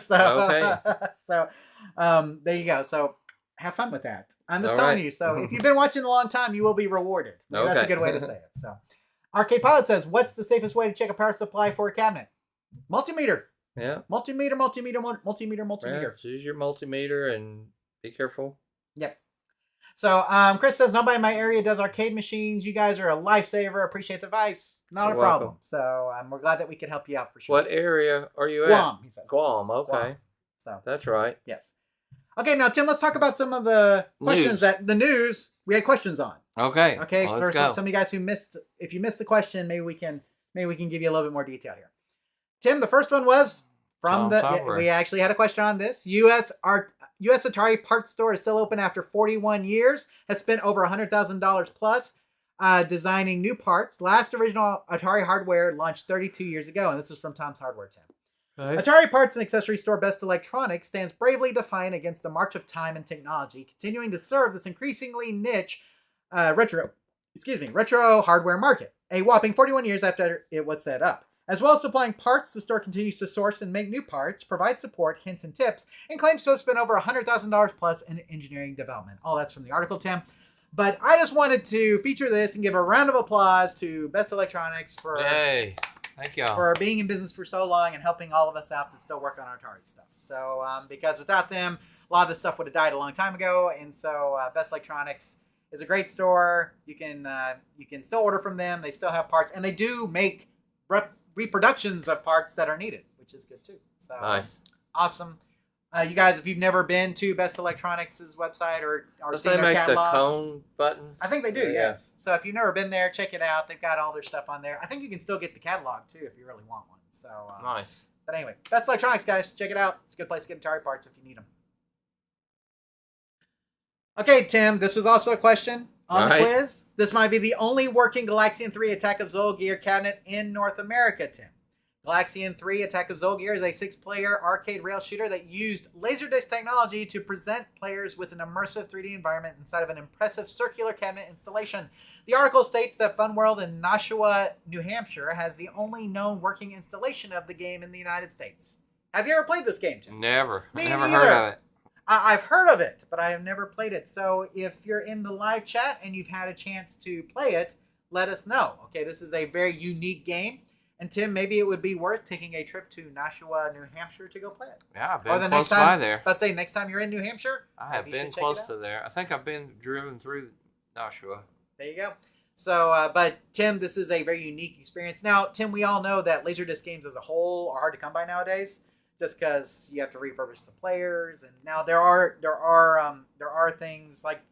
So there you go. So have fun with that. I'm just All telling right. you. So if you've been watching a long time, you will be rewarded. Maybe That's a Okay. good way to say it. So Arcade Pilot says, what's the safest way to check a power supply for a cabinet? Multimeter. Yeah. Multimeter. Yeah. Use your multimeter and be careful. Yep. So Chris says, nobody in my area does arcade machines. You guys are a lifesaver. Appreciate the advice. Not You're a problem. welcome. So we're glad that we could help you out for sure. What area are you at? Guam, he says. Guam. Okay. Guam. So That's right. yes. Okay, now Tim, let's talk about some of the questions News. the news we had questions on. Okay. Okay, Well, for let's go. some of you guys who missed, if you missed the question, maybe we can give you a little bit more detail here. Tim, the first one was from Tom Software. we actually had a question on this. U.S. Atari parts store is still open after 41 years. Has spent over $100,000 plus designing new parts. Last original Atari hardware launched 32 years ago, and this is from Tom's Hardware, Tim. Okay. Atari Parts and Accessory Store Best Electronics stands bravely defiant against the march of time and technology, continuing to serve this increasingly niche retro hardware market, a whopping 41 years after it was set up. As well as supplying parts, the store continues to source and make new parts, provide support, hints, and tips, and claims to have spent over $100,000 plus in engineering development. All that's from the article, Tim. But I just wanted to feature this and give a round of applause to Best Electronics for Yay. Thank y'all. for being in business for so long and helping all of us out that still work on Atari stuff. So, because without them, a lot of this stuff would have died a long time ago. And so, Best Electronics is a great store. You can still order from them. They still have parts, and they do make reproductions of parts that are needed, which is good too. So, Nice. awesome. You guys, if you've never been to Best Electronics' website or Don't seen they their make the catalogs, cone buttons? I think they do, Yeah. yes. So if you've never been there, check it out. They've got all their stuff on there. I think you can still get the catalog, too, if you really want one. So, Nice. But anyway, Best Electronics, guys. Check it out. It's a good place to get Atari parts if you need them. Okay, Tim, this was also a question on the Right. quiz. This might be the only working Galaxian 3 Attack of Zolgear cabinet in North America, Tim. Galaxian 3 Attack of Zolgear is a 6-player arcade rail shooter that used Laserdisc technology to present players with an immersive 3D environment inside of an impressive circular cabinet installation. The article states that Fun World in Nashua, New Hampshire has the only known working installation of the game in the United States. Have you ever played this game, Tim? Never. Me Never neither. heard of it. I've heard of it, but I have never played it. So if you're in the live chat and you've had a chance to play it, let us know. Okay, this is a very unique game. And Tim, maybe it would be worth taking a trip to Nashua, New Hampshire to go play it. Yeah, I've been Or the close next time, by there. let's say next time you're in New Hampshire, I have maybe you been should check it close out. to there. I think I've been driven through Nashua. There you go. So, but Tim, this is a very unique experience. Now, Tim, we all know that Laserdisc games as a whole are hard to come by nowadays, just because you have to refurbish the players. And now there are things like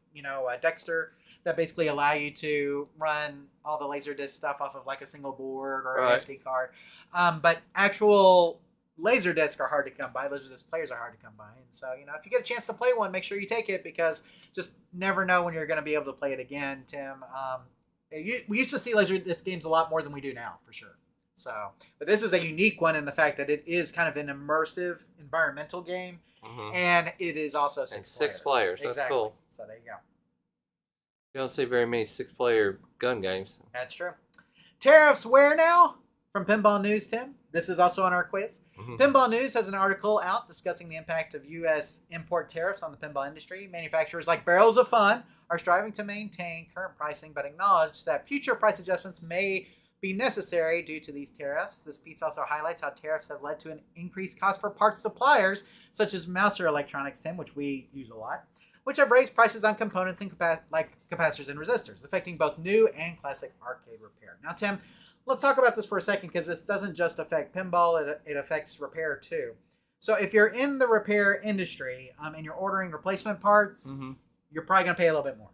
Dexter that basically allow you to run all the Laserdisc stuff off of like a single board or an SD card. But actual Laserdisc are hard to come by. Laserdisc players are hard to come by. And so, if you get a chance to play one, make sure you take it, because just never know when you're going to be able to play it again, Tim. We used to see Laserdisc games a lot more than we do now, for sure. So, but this is a unique one in the fact that it is kind of an immersive environmental game, and it is also six players. That's exactly. Cool. So there you go. You don't see very many 6-player gun games. That's true. Tariffs where now? From Pinball News, Tim. This is also on our quiz. Pinball News has an article out discussing the impact of U.S. import tariffs on the pinball industry. Manufacturers like Barrels of Fun are striving to maintain current pricing, but acknowledge that future price adjustments may be necessary due to these tariffs. This piece also highlights how tariffs have led to an increased cost for parts suppliers, such as Mouser Electronics, Tim, which we use a lot, which have raised prices on components and like capacitors and resistors, affecting both new and classic arcade repair. Now, Tim, let's talk about this for a second, because this doesn't just affect pinball, it affects repair too. So if you're in the repair industry and you're ordering replacement parts, you're probably going to pay a little bit more.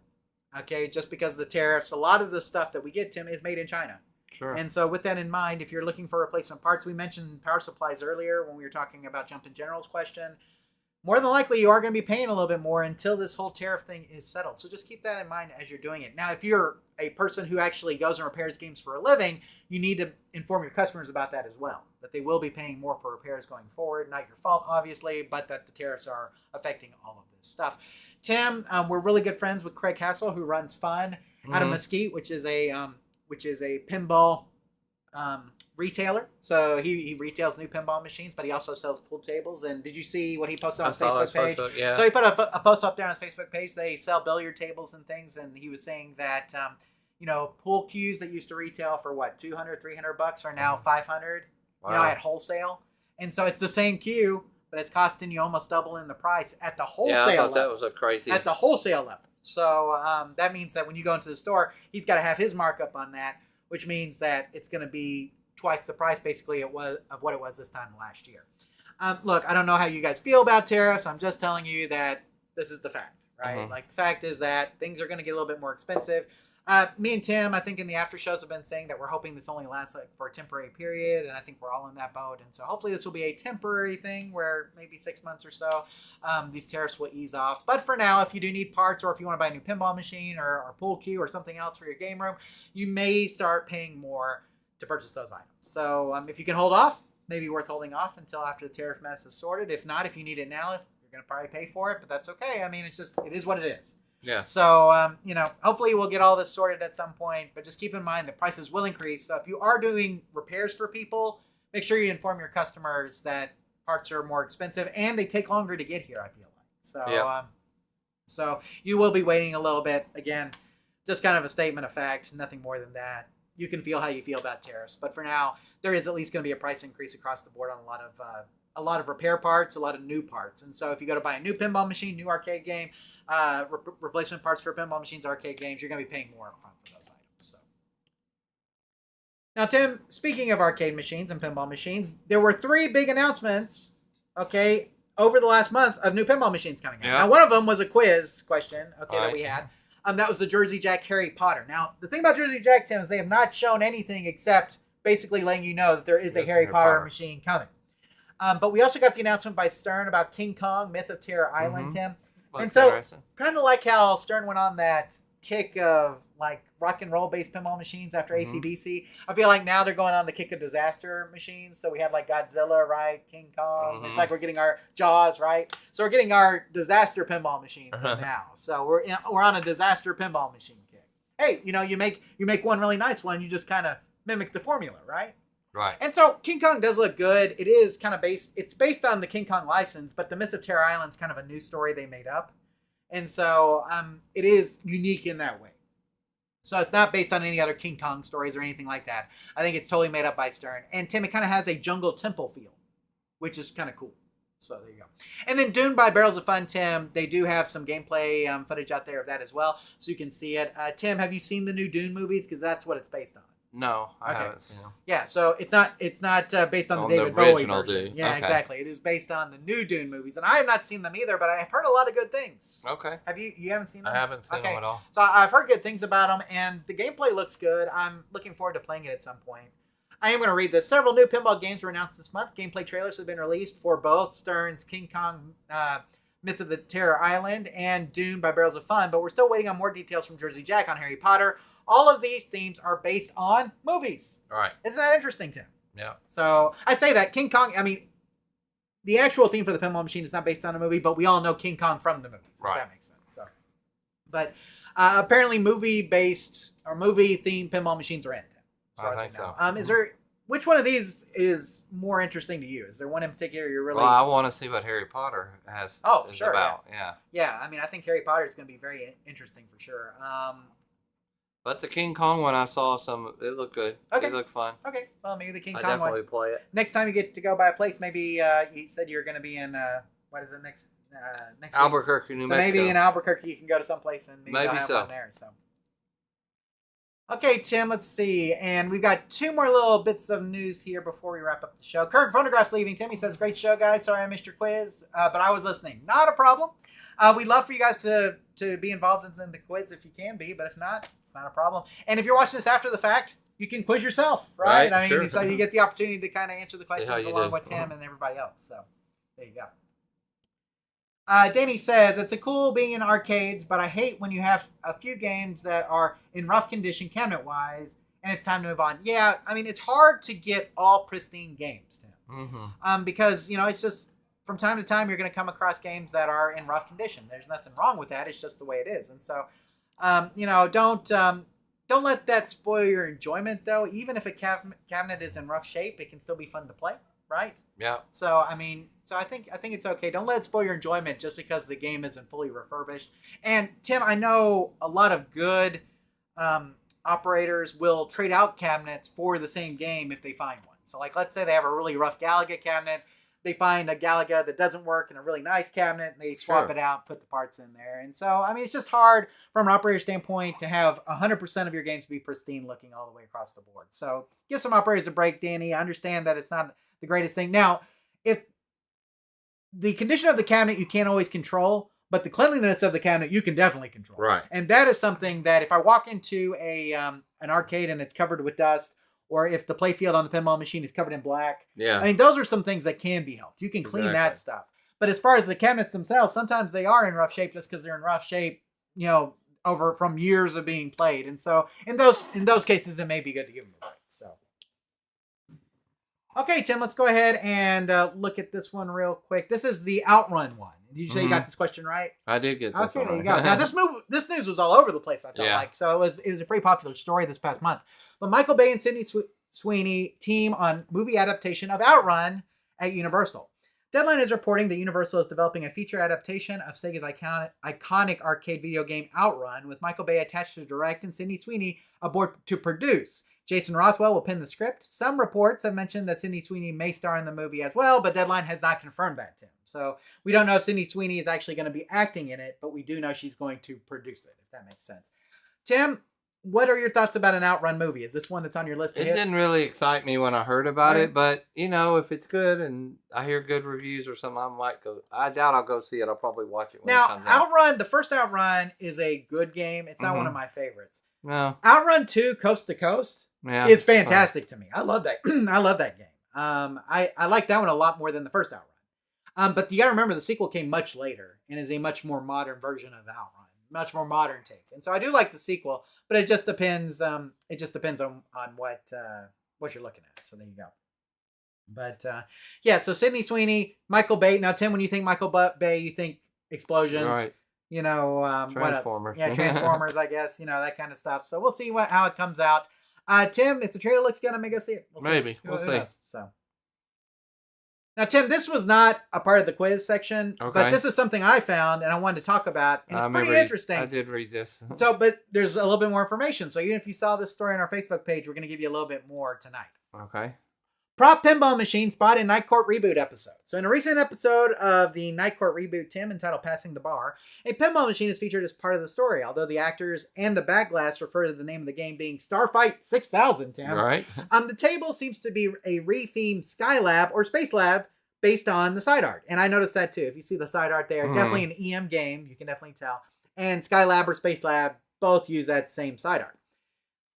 Okay, just because of the tariffs. A lot of the stuff that we get, Tim, is made in China. Sure. And so with that in mind, if you're looking for replacement parts, we mentioned power supplies earlier when we were talking about Jumpin' General's question. More than likely, you are going to be paying a little bit more until this whole tariff thing is settled. So just keep that in mind as you're doing it. Now, if you're a person who actually goes and repairs games for a living, you need to inform your customers about that as well, that they will be paying more for repairs going forward. Not your fault, obviously, but that the tariffs are affecting all of this stuff. Tim, we're really good friends with Craig Hassel, who runs Fun out of Mesquite, which is a pinball retailer. So he retails new pinball machines, but he also sells pool tables. And did you see what he posted on his Facebook page? Yeah. So he put a post up there on his Facebook page. They sell billiard tables and things, and he was saying that pool cues that used to retail for what, $200, $300 are now $500. Wow. At wholesale. And so it's the same cue, but it's costing you almost double in the price at the wholesale I thought level. that was a crazy. At the wholesale level. So that means that when you go into the store, he's got to have his markup on that, which means that it's going to be twice the price, basically, of what it was this time last year. Look, I don't know how you guys feel about tariffs. I'm just telling you that this is the fact, right? Like, the fact is that things are going to get a little bit more expensive. Me and Tim, I think in the after shows, have been saying that we're hoping this only lasts for a temporary period, and I think we're all in that boat. And so hopefully this will be a temporary thing where maybe 6 months or so, these tariffs will ease off. But for now, if you do need parts, or if you want to buy a new pinball machine or a pool cue or something else for your game room, you may start paying more to purchase those items. So if you can hold off, maybe worth holding off until after the tariff mess is sorted. If not, if you need it now, you're going to probably pay for it, but that's okay. I mean, it is what it is. Yeah. So, hopefully we'll get all this sorted at some point, but just keep in mind that prices will increase. So if you are doing repairs for people, make sure you inform your customers that parts are more expensive and they take longer to get here, I feel like. So, so you will be waiting a little bit. Again, just kind of a statement of fact, nothing more than that. You can feel how you feel about tariffs, but for now, there is at least going to be a price increase across the board on a lot of repair parts, a lot of new parts. And so if you go to buy a new pinball machine, new arcade game, replacement parts for pinball machines, arcade games, you're going to be paying more upfront for those items. So, now, Tim, speaking of arcade machines and pinball machines, there were 3 big announcements, over the last month of new pinball machines coming out. Yeah. Now, one of them was a quiz question, that Right. we had. That was the Jersey Jack Harry Potter. Now, the thing about Jersey Jack, Tim, is they have not shown anything except basically letting you know that there is a Yes, Harry Potter Potter. machine coming. But we also got the announcement by Stern about King Kong, Myth of Terror Island, Tim. And so, kind of like how Stern went on that kick of like rock and roll based pinball machines after AC/DC, I feel like now they're going on the kick of disaster machines. So we had like Godzilla, right? King Kong. It's like we're getting our Jaws, right? So we're getting our disaster pinball machines now. So we're on a disaster pinball machine kick. Hey, you make one really nice one. You just kind of mimic the formula, right? Right. And so King Kong does look good. It is kind of it's based on the King Kong license, but the Myth of Terror Island's kind of a new story they made up. And so it is unique in that way. So it's not based on any other King Kong stories or anything like that. I think it's totally made up by Stern. And Tim, it kind of has a jungle temple feel, which is kind of cool. So there you go. And then Dune by Barrels of Fun, Tim. They do have some gameplay footage out there of that as well, so you can see it. Tim, have you seen the new Dune movies? Because that's what it's based on. No, I haven't seen them. Yeah, so it's not based on the David Bowie version. Yeah, okay. Exactly. It is based on the new Dune movies, and I have not seen them either, but I've heard a lot of good things. Okay. Have you? You haven't seen them? I haven't seen them at all. So I've heard good things about them, and the gameplay looks good. I'm looking forward to playing it at some point. I am going to read this. Several new pinball games were announced this month. Gameplay trailers have been released for both Stern's King Kong Myth of the Terror Island and Dune by Barrels of Fun, but we're still waiting on more details from Jersey Jack on Harry Potter. All of these themes are based on movies. All right. Isn't that interesting, Tim? Yeah. So I say that King Kong, I mean, the actual theme for the pinball machine is not based on a movie, but we all know King Kong from the movies. Right. If that makes sense. So, but apparently movie-based or movie-themed pinball machines are in. I think so. Is there, which one of these is more interesting to you? Is there one in particular you're really... Well, I want to see what Harry Potter is about. Yeah, I mean, I think Harry Potter is going to be very interesting for sure. But the King Kong one, I saw some, it looked good. Okay. It looked fun. Okay, well, maybe the King I Kong one. definitely play it. Next time you get to go by a place, maybe you said you're going to be in, what is it, next Albuquerque, New Mexico. So maybe in Albuquerque you can go to some place and maybe have one there. So. Okay, Tim, let's see. And we've got two more little bits of news here before we wrap up the show. Kirk Phonograph's leaving. Tim, he says, great show, guys. Sorry I missed your quiz, but I was listening. Not a problem. We'd love for you guys to be involved in the quiz if you can be, but if not, it's not a problem. And if you're watching this after the fact, you can quiz yourself, right? I mean, sure. So you get the opportunity to kind of answer the questions along with Tim and everybody else. So there you go. Danny says, it's a cool being in arcades, but I hate when you have a few games that are in rough condition cabinet-wise, and it's time to move on. Yeah, I mean, it's hard to get all pristine games, Tim. Because, you know, it's just, from time to time, you're going to come across games that are in rough condition. There's nothing wrong with that. It's just the way it is. And so, you know, don't let that spoil your enjoyment, though. Even if a cabinet is in rough shape, it can still be fun to play, right? Yeah. So, I mean, I think it's okay. Don't let it spoil your enjoyment just because the game isn't fully refurbished. And, Tim, I know a lot of good operators will trade out cabinets for the same game if they find one. So, like, let's say they have a really rough Galaga cabinet. They find a Galaga that doesn't work in a really nice cabinet, and they swap it out, put the parts in there. And so, I mean, it's just hard from an operator standpoint to have 100% of your games be pristine looking all the way across the board. So give some operators a break, Danny. I understand that it's not the greatest thing. Now, if the condition of the cabinet you can't always control, but the cleanliness of the cabinet you can definitely control. Right. And that is something that if I walk into an arcade and it's covered with dust, or if the playfield on the pinball machine is covered in black. Yeah. I mean, those are some things that can be helped. You can clean that stuff. But as far as the cabinets themselves, sometimes they are in rough shape just because they're in rough shape, you know, over from years of being played. And so in those cases, it may be good to give them a break. So. Okay, Tim, let's go ahead and look at this one real quick. This is the OutRun one. Did you say you got this question right? I did get this one. Okay, there you go. Now, this news was all over the place, I felt like. So it was a pretty popular story this past month. But Michael Bay and Sydney Sweeney team on movie adaptation of OutRun at Universal. Deadline is reporting that Universal is developing a feature adaptation of Sega's iconic arcade video game OutRun, with Michael Bay attached to direct and Sydney Sweeney aboard to produce. Jason Rothwell will pen the script. Some reports have mentioned that Sydney Sweeney may star in the movie as well, but Deadline has not confirmed that, Tim. So we don't know if Sydney Sweeney is actually going to be acting in it, but we do know she's going to produce it, if that makes sense. Tim, what are your thoughts about an OutRun movie? Is this one that's on your list? It didn't really excite me when I heard about it, but, you know, if it's good and I hear good reviews or something, I might go. I doubt I'll go see it. I'll probably watch it when it comes out. OutRun, the first OutRun is a good game. It's not one of my favorites. No. OutRun 2, Coast to Coast, is fantastic to me. I love that. I love that game. I like that one a lot more than the first OutRun. But you got to remember the sequel came much later and is a much more modern version of OutRun. Much more modern take, and so I do like the sequel, but it just depends. It just depends on what you're looking at. So there you go. But yeah, so Sydney Sweeney, Michael Bay. Now, Tim, when you think Michael Bay, you think explosions, right? You know, Transformers. What else? Yeah, Transformers. I guess you know that kind of stuff. So we'll see how it comes out. Tim, if the trailer looks good, I may go see it. Maybe we'll see. So. Now, Tim, this was not a part of the quiz section, Okay. but this is something I found and I wanted to talk about, and it's pretty interesting. I did read this. But there's a little bit more information. So even if you saw this story on our Facebook page, we're going to give you a little bit more tonight. Okay. Prop Pinball Machine Spotted in Night Court Reboot episode. So in a recent episode of the Night Court Reboot, Tim, entitled Passing the Bar, a pinball machine is featured as part of the story, although the actors and the backglass refer to the name of the game being Starfight 6000, Tim. Right. The table seems to be a re-themed Skylab or Space Lab based on the side art. And I noticed that too. If you see the side art there, definitely an EM game, you can definitely tell. And Skylab or Space Lab both use that same side art.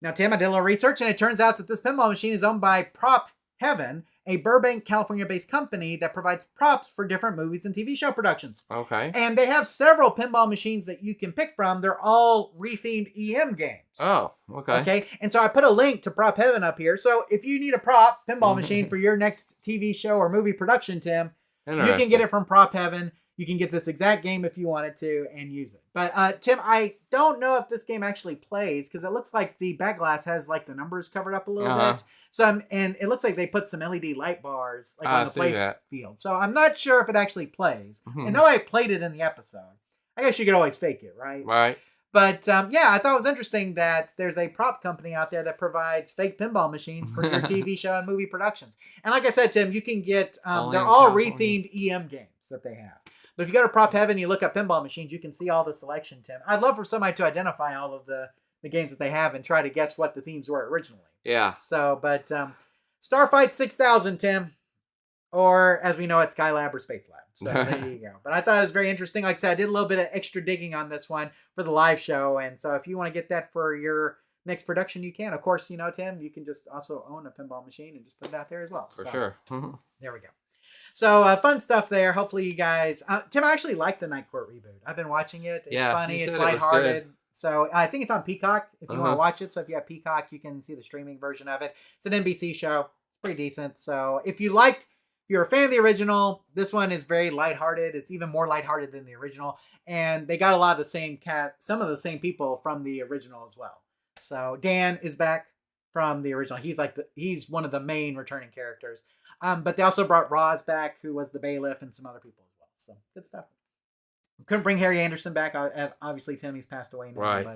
Now, Tim, I did a little research, and it turns out that this pinball machine is owned by Prop Heaven, a Burbank, California-based company that provides props for different movies and TV show productions. Okay. And they have several pinball machines that you can pick from. They're all re-themed EM games. Oh, okay. Okay. And so I put a link to Prop Heaven up here. So if you need a prop pinball machine for your next TV show or movie production, Tim, you can get it from Prop Heaven. You can get this exact game if you wanted to and use it. But Tim, I don't know if this game actually plays because it looks like the back glass has like the numbers covered up a little bit. So and it looks like they put some LED light bars like on the play field. So I'm not sure if it actually plays. I know I played it in the episode. I guess you could always fake it, right? Right. But yeah, I thought it was interesting that there's a prop company out there that provides fake pinball machines for your TV show and movie productions. And like I said, Tim, you can get, they're all re-themed EM games that they have. But if you go to Prop Heaven and you look up pinball machines, you can see all the selection, Tim. I'd love for somebody to identify all of the games that they have and try to guess what the themes were originally. Yeah. So, but Starfight 6000, Tim. Or, as we know, it's Skylab or Space Lab. So, there you go. But I thought it was very interesting. Like I said, I did a little bit of extra digging on this one for the live show. And so, if you want to get that for your next production, you can. Of course, you know, Tim, you can just also own a pinball machine and just put it out there as well. For sure. There we go. So, fun stuff there. Hopefully, you guys... Tim, I actually like the Night Court reboot. I've been watching it. It's funny. It's lighthearted. So, I think it's on Peacock if you want to watch it. So, if you have Peacock, you can see the streaming version of it. It's an NBC show. It's pretty decent. So, if you're a fan of the original, this one is very lighthearted. It's even more lighthearted than the original. And they got a lot of the same some of the same people from the original as well. So Dan is back from the original. He's one of the main returning characters. But they also brought Roz back, who was the bailiff, and some other people as well. So good stuff. Couldn't bring Harry Anderson back. Obviously, Tim, he's passed away now. Right.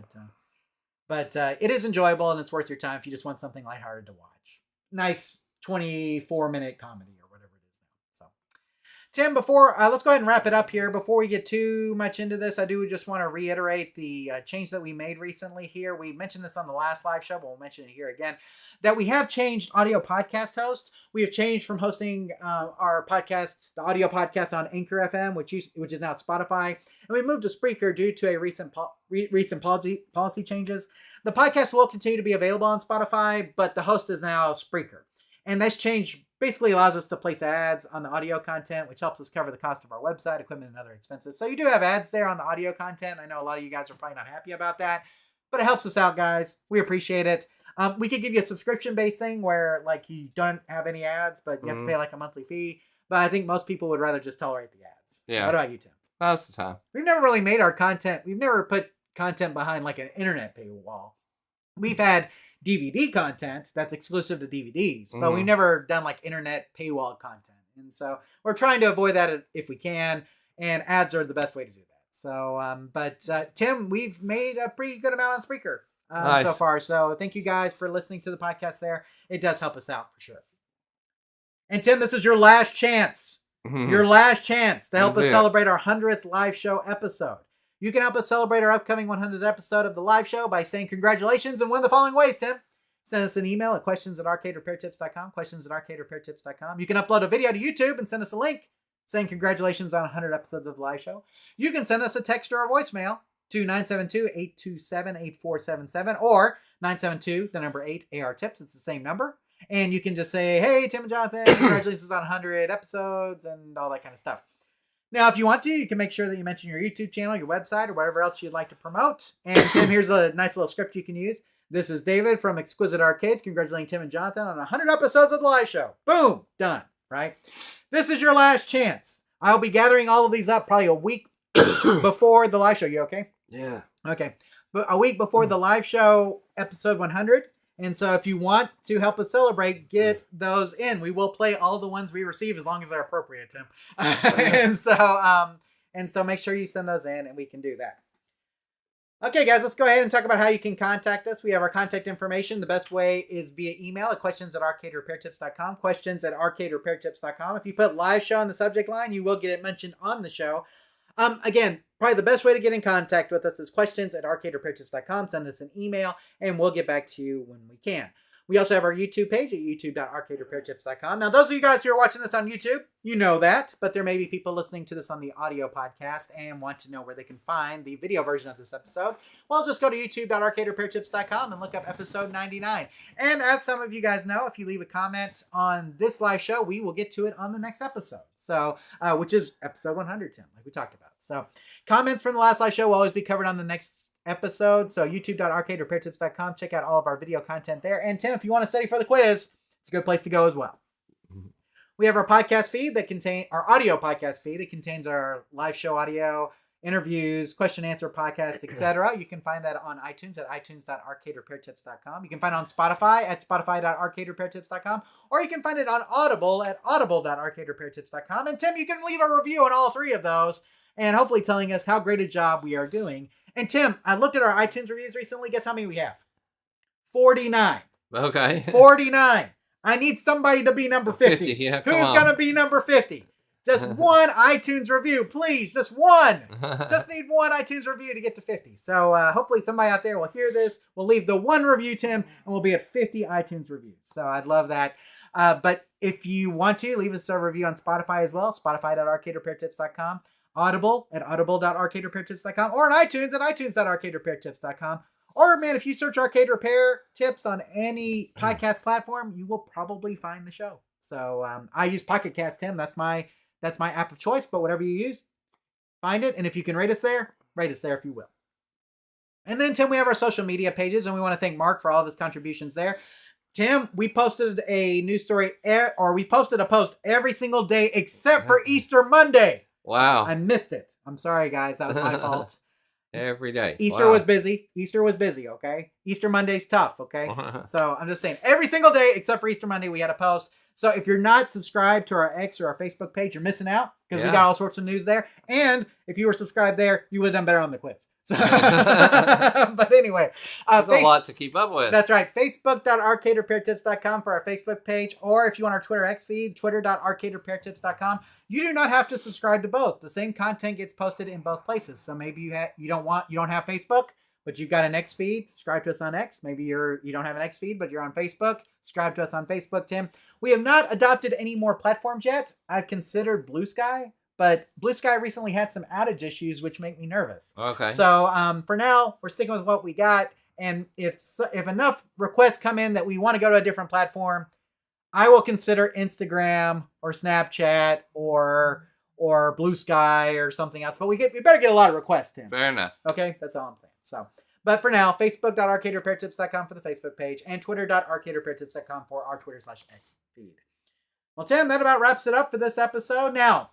But it is enjoyable, and it's worth your time if you just want something lighthearted to watch. Nice 24-minute comedy. Tim, before let's go ahead and wrap it up here. Before we get too much into this, I do just want to reiterate the change that we made recently here. We mentioned this on the last live show, but we'll mention it here again, that we have changed audio podcast host. We have changed from hosting our podcast, the audio podcast on Anchor FM, which is now Spotify, and we moved to Spreaker due to a recent policy changes. The podcast will continue to be available on Spotify, but the host is now Spreaker. And this change basically allows us to place ads on the audio content, which helps us cover the cost of our website, equipment, and other expenses. So you do have ads there on the audio content. I know a lot of you guys are probably not happy about that, but it helps us out, guys. We appreciate it. We could give you a subscription-based thing where like you don't have any ads, but you have to pay like a monthly fee. But I think most people would rather just tolerate the ads. Yeah. What about you, Tim? Most of the time. We've never really made our content. We've never put content behind like an internet paywall. We've had DVD content that's exclusive to DVDs, but we've never done like internet paywall content. And so we're trying to avoid that if we can, and ads are the best way to do that. So, Tim, we've made a pretty good amount on Spreaker so far. So thank you guys for listening to the podcast there. It does help us out for sure. And Tim, this is your last chance. Your last chance to help us celebrate our 100th live show episode. You can help us celebrate our upcoming 100th episode of the live show by saying congratulations in one of the following ways, Tim. Send us an email at questions@arcaderepairtips.com, questions@arcaderepairtips.com. You can upload a video to YouTube and send us a link saying congratulations on 100 episodes of the live show. You can send us a text or a voicemail to 972-827-8477 or 972-8-AR-TIPS. It's the same number. And you can just say, hey, Tim and Jonathan, congratulations on 100 episodes and all that kind of stuff. Now, if you want to, you can make sure that you mention your YouTube channel, your website, or whatever else you'd like to promote. And Tim, here's a nice little script you can use. This is David from Exquisite Arcades congratulating Tim and Jonathan on 100 episodes of the live show. Boom! Done. Right? This is your last chance. I'll be gathering all of these up probably a week before the live show. You okay? Yeah. Okay. But a week before the live show, episode 100. And so if you want to help us celebrate, get those in. We will play all the ones we receive as long as they're appropriate, Tim. and so make sure you send those in and we can do that. Okay, guys, let's go ahead and talk about how you can contact us. We have our contact information. The best way is via email at questions@arcaderepairtips.com, questions@arcaderepairtips.com. If you put live show in the subject line, you will get it mentioned on the show. Again, probably the best way to get in contact with us is questions@arcaderepairtips.com. Send us an email, and we'll get back to you when we can. We also have our YouTube page at youtube.arcaderepairtips.com. Now, those of you guys who are watching this on YouTube, you know that, but there may be people listening to this on the audio podcast and want to know where they can find the video version of this episode. Well, just go to youtube.arcaderepairtips.com and look up episode 99. And as some of you guys know, if you leave a comment on this live show, we will get to it on the next episode. So, which is episode 100, Tim, like we talked about. So, comments from the last live show will always be covered on the next episode. So youtube.arcaderepairtips.com. Check out all of our video content there. And Tim, if you want to study for the quiz, it's a good place to go as well. We have our podcast feed our audio podcast feed. It contains our live show audio, interviews, question answer podcast, etc. You can find that on iTunes at itunes.arcaderepairtips.com. You can find it on Spotify at spotify.arcaderepairtips.com, or you can find it on Audible at audible.arcaderepairtips.com. And Tim, you can leave a review on all three of those and hopefully telling us how great a job we are doing. And Tim, I looked at our iTunes reviews recently. Guess how many we have? 49. Okay. 49. I need somebody to be number 50. Yeah, Who's going to be number 50? Just one iTunes review, please. Just one. Just need one iTunes review to get to 50. So hopefully somebody out there will hear this. We'll leave the one review, Tim, and we'll be at 50 iTunes reviews. So I'd love that. But if you want to, leave us a review on Spotify as well. Spotify.arcaderepairtips.com. Audible at audible.arcaderepairtips.com, or on iTunes at itunes.arcaderepairtips.com. Or, man, if you search Arcade Repair Tips on any podcast platform, you will probably find the show. So I use Pocket Cast, Tim. That's my app of choice, but whatever you use, find it. And if you can rate us there if you will. And then, Tim, we have our social media pages, and we want to thank Mark for all of his contributions there. Tim, we posted a news story, or we posted a post every single day except for Easter Monday. Wow. I missed it. I'm sorry, guys. That was my fault. Every day. Easter was busy. Okay? Easter Monday's tough, okay? So I'm just saying, every single day except for Easter Monday, we had a post. So if you're not subscribed to our X or our Facebook page, you're missing out because we got all sorts of news there. And if you were subscribed there, you would have done better on the quiz. So, but anyway. There's a lot to keep up with. That's right. Facebook.arcaderepairtips.com for our Facebook page. Or if you want our Twitter X feed, twitter.arcaderepairtips.com. You do not have to subscribe to both. The same content gets posted in both places. So maybe you don't have Facebook, but you've got an X feed. Subscribe to us on X. Maybe you don't have an X feed, but you're on Facebook. Subscribe to us on Facebook, Tim. We have not adopted any more platforms yet. I've considered Blue Sky, but Blue Sky recently had some outage issues, which make me nervous. Okay. So for now, we're sticking with what we got. And if enough requests come in that we want to go to a different platform, I will consider Instagram or Snapchat or Blue Sky or something else. But we better get a lot of requests, Tim. Fair enough. Okay, that's all I'm saying. So, but for now, Facebook.arcaderepairtips.com for the Facebook page and Twitter.arcaderepairtips.com for our Twitter/X feed. Well, Tim, that about wraps it up for this episode. Now,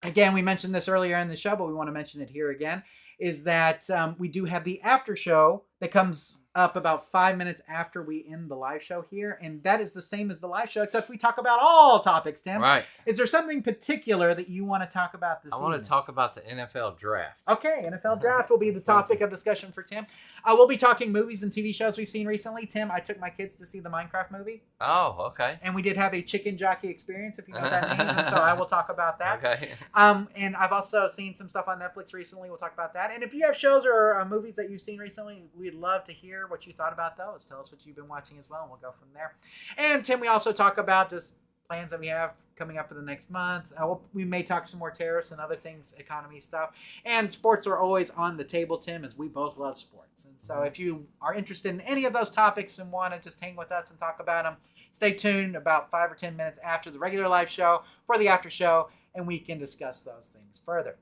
again, we mentioned this earlier in the show, but we want to mention it here again, is that we do have the after show that comes up about 5 minutes after we end the live show here. And that is the same as the live show, except we talk about all topics, Tim. Right. Is there something particular that you want to talk about this evening? I want to talk about the NFL draft. Okay, NFL draft will be the topic of discussion for Tim. We'll be talking movies and TV shows we've seen recently. Tim, I took my kids to see the Minecraft movie. Oh, okay. And we did have a chicken jockey experience, if you know what that means. And so I will talk about that. Okay. And I've also seen some stuff on Netflix recently. We'll talk about that. And if you have shows or movies that you've seen recently, we'd love to hear what you thought about those. Tell us what you've been watching as well, and we'll go from there. And Tim, we also talk about just plans that we have coming up for the next month. We may talk some more tariffs and other things, economy stuff. And sports are always on the table, Tim, as we both love sports. And so if you are interested in any of those topics and want to just hang with us and talk about them, stay tuned about 5 or 10 minutes after the regular live show for the after show, and we can discuss those things further.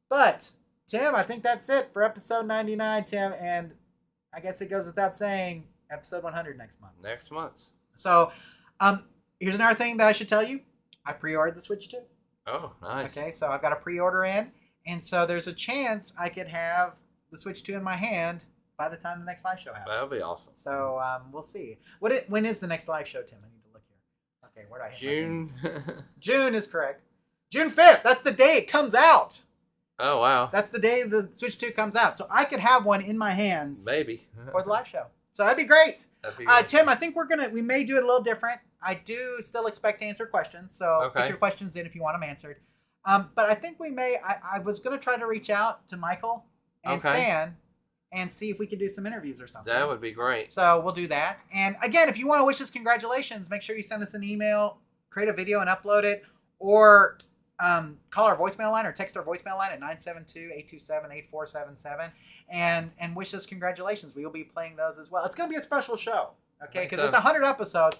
But Tim, I think that's it for episode 99, Tim, and I guess it goes without saying, episode 100 next month. Next month. So, here's another thing that I should tell you. I pre-ordered the Switch 2. Oh, nice. Okay, so I've got a pre-order in, and so there's a chance I could have the Switch 2 in my hand by the time the next live show happens. That'll be awesome. So we'll see. When is the next live show, Tim? I need to look here. Okay, where do I hit June. June is correct. June 5th. That's the day it comes out. Oh, wow. That's the day the Switch 2 comes out. So I could have one in my hands Maybe. for the live show. So that'd be great. That'd be great. Tim, I think we may do it a little different. I do still expect to answer questions. So Okay. put your questions in if you want them answered. But I think we may, I was going to try to reach out to Michael and Okay. Stan and see if we could do some interviews or something. That would be great. So we'll do that. And again, if you want to wish us congratulations, make sure you send us an email, create a video and upload it, or call our voicemail line or text our voicemail line at 972-827-8477 and wish us congratulations. We will be playing those as well. It's going to be a special show, okay? Because it's 100 episodes.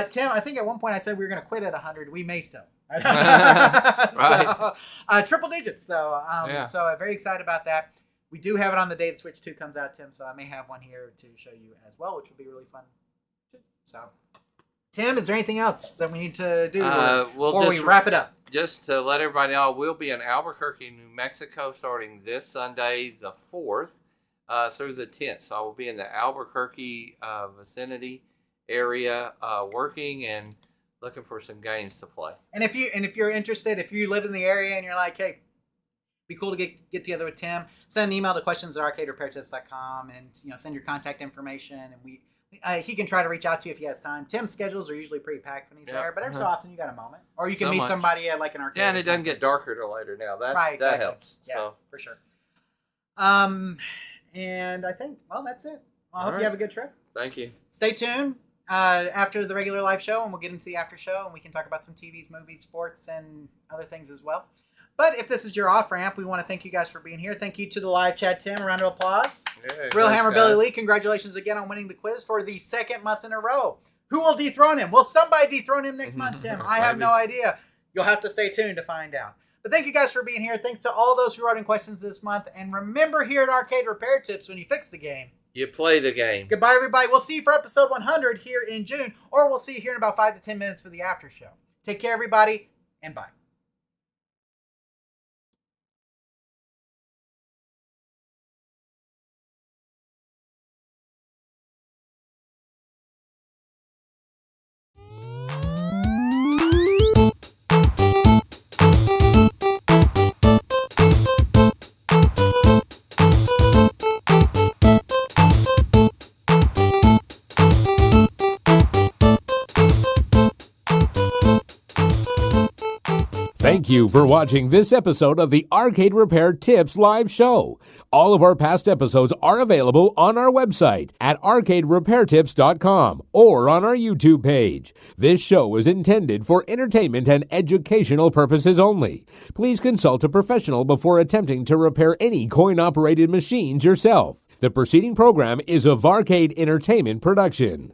Tim, I think at one point I said we were going to quit at 100. We may still. Right. So, triple digits. So, Yeah. so I'm very excited about that. We do have it on the day the Switch 2 comes out, Tim, so I may have one here to show you as well, which will be really fun. So, Tim, is there anything else that we need to do before we wrap it up? Just to let everybody know, we'll be in Albuquerque, New Mexico, starting this Sunday, the 4th, through the 10th. So I will be in the Albuquerque vicinity area, working and looking for some games to play. And if you're interested, if you live in the area and you're like, hey, be cool to get together with Tim, send an email to questions@arcaderepairtips.com and send your contact information, and he can try to reach out to you if he has time. Tim's schedules are usually pretty packed when he's there, but every so often you got a moment, or you can meet somebody at like an arcade. Yeah, and it doesn't get darker till later now. That exactly. That helps. Yeah, so for sure. And I think that's it. I hope you have a good trip. Thank you. Stay tuned after the regular live show, and we'll get into the after show, and we can talk about some TVs, movies, sports, and other things as well. But if this is your off-ramp, we want to thank you guys for being here. Thank you to the live chat, Tim. A round of applause. Yeah, Real Hammer guys. Billy Lee, congratulations again on winning the quiz for the second month in a row. Who will dethrone him? Will somebody dethrone him next month, Tim? I have no idea. You'll have to stay tuned to find out. But thank you guys for being here. Thanks to all those who wrote in questions this month. And remember, here at Arcade Repair Tips, when you fix the game, You play the game. goodbye, everybody. We'll see you for episode 100 here in June, or we'll see you here in about 5 to 10 minutes for the after show. Take care, everybody, and bye. Thank you for watching this episode of the Arcade Repair Tips live show. All of our past episodes are available on our website at arcaderepairtips.com or on our YouTube page. This show is intended for entertainment and educational purposes only. Please consult a professional before attempting to repair any coin-operated machines yourself. The preceding program is a Varcade Entertainment production.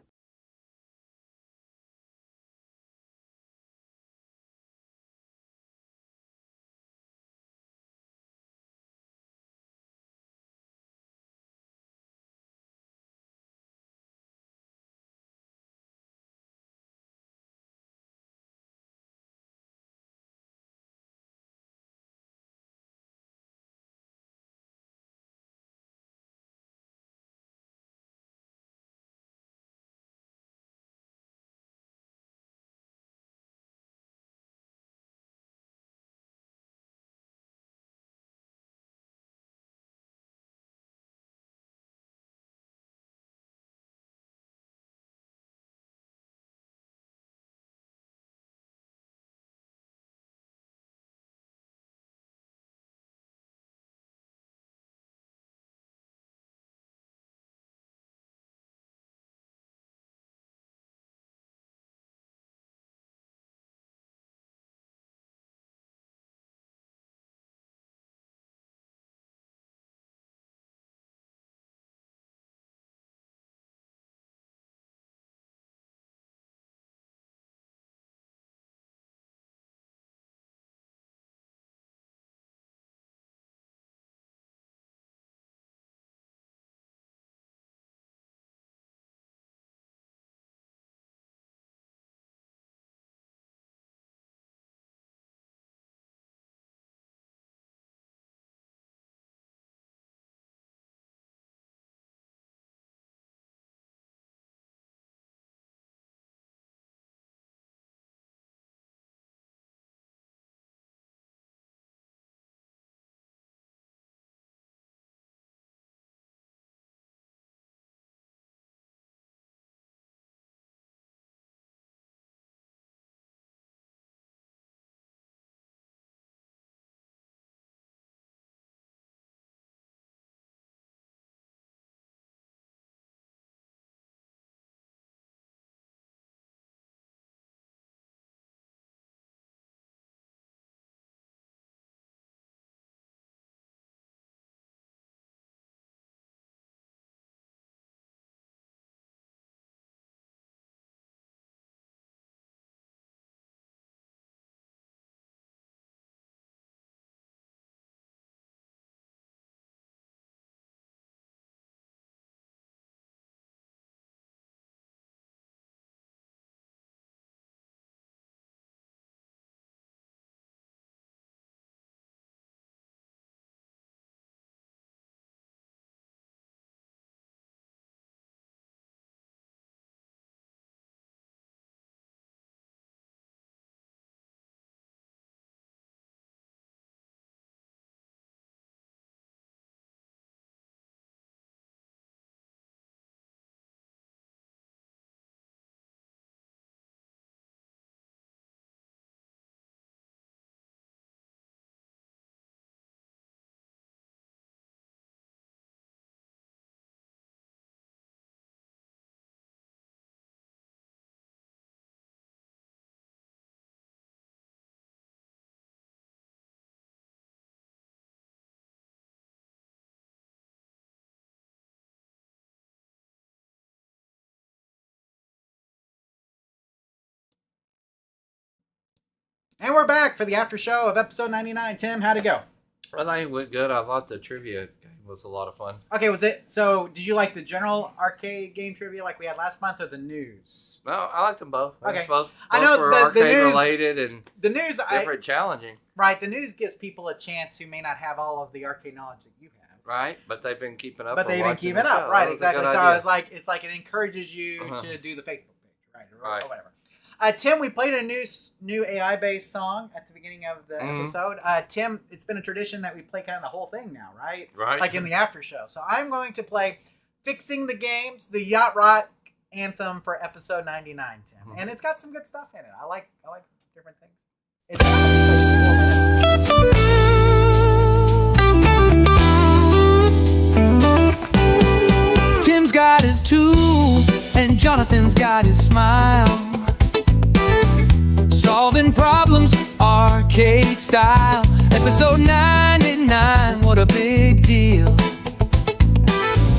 And we're back for the after show of episode 99. Tim, how'd it go? I think it went good. I thought the trivia game was a lot of fun. Okay, was it? So, did you like the general arcade game trivia like we had last month, or the news? No, I liked them both. Okay. Both I know were the arcade news, related and the news, different, challenging. Right, the news gives people a chance who may not have all of the arcade knowledge that you have. Right, but they've been keeping up. But they've been keeping the up, show. right? That was a Exactly. good So idea. it's like it encourages you to do the Facebook page, right? Right. Or whatever. Tim, we played a new AI-based song at the beginning of the episode. Tim, it's been a tradition that we play kind of the whole thing now, right? Right. Like in the after show. So I'm going to play Fixing the Games, the Yacht Rock anthem for episode 99, Tim. And it's got some good stuff in it. I like different things. It's Tim's got his tools and Jonathan's got his smile. Solving problems arcade style. Episode 99, what a big deal.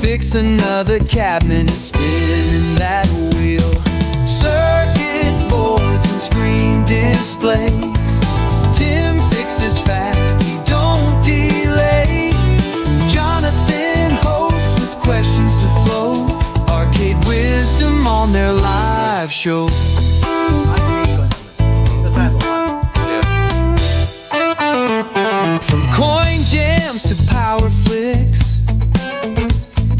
Fix another cabinet, spinning that wheel. Circuit boards and screen displays. Tim fixes fast, he don't delay. Jonathan hosts with questions to flow. Arcade wisdom on their live show. This has a lot. Yeah. From coin jams to power flicks,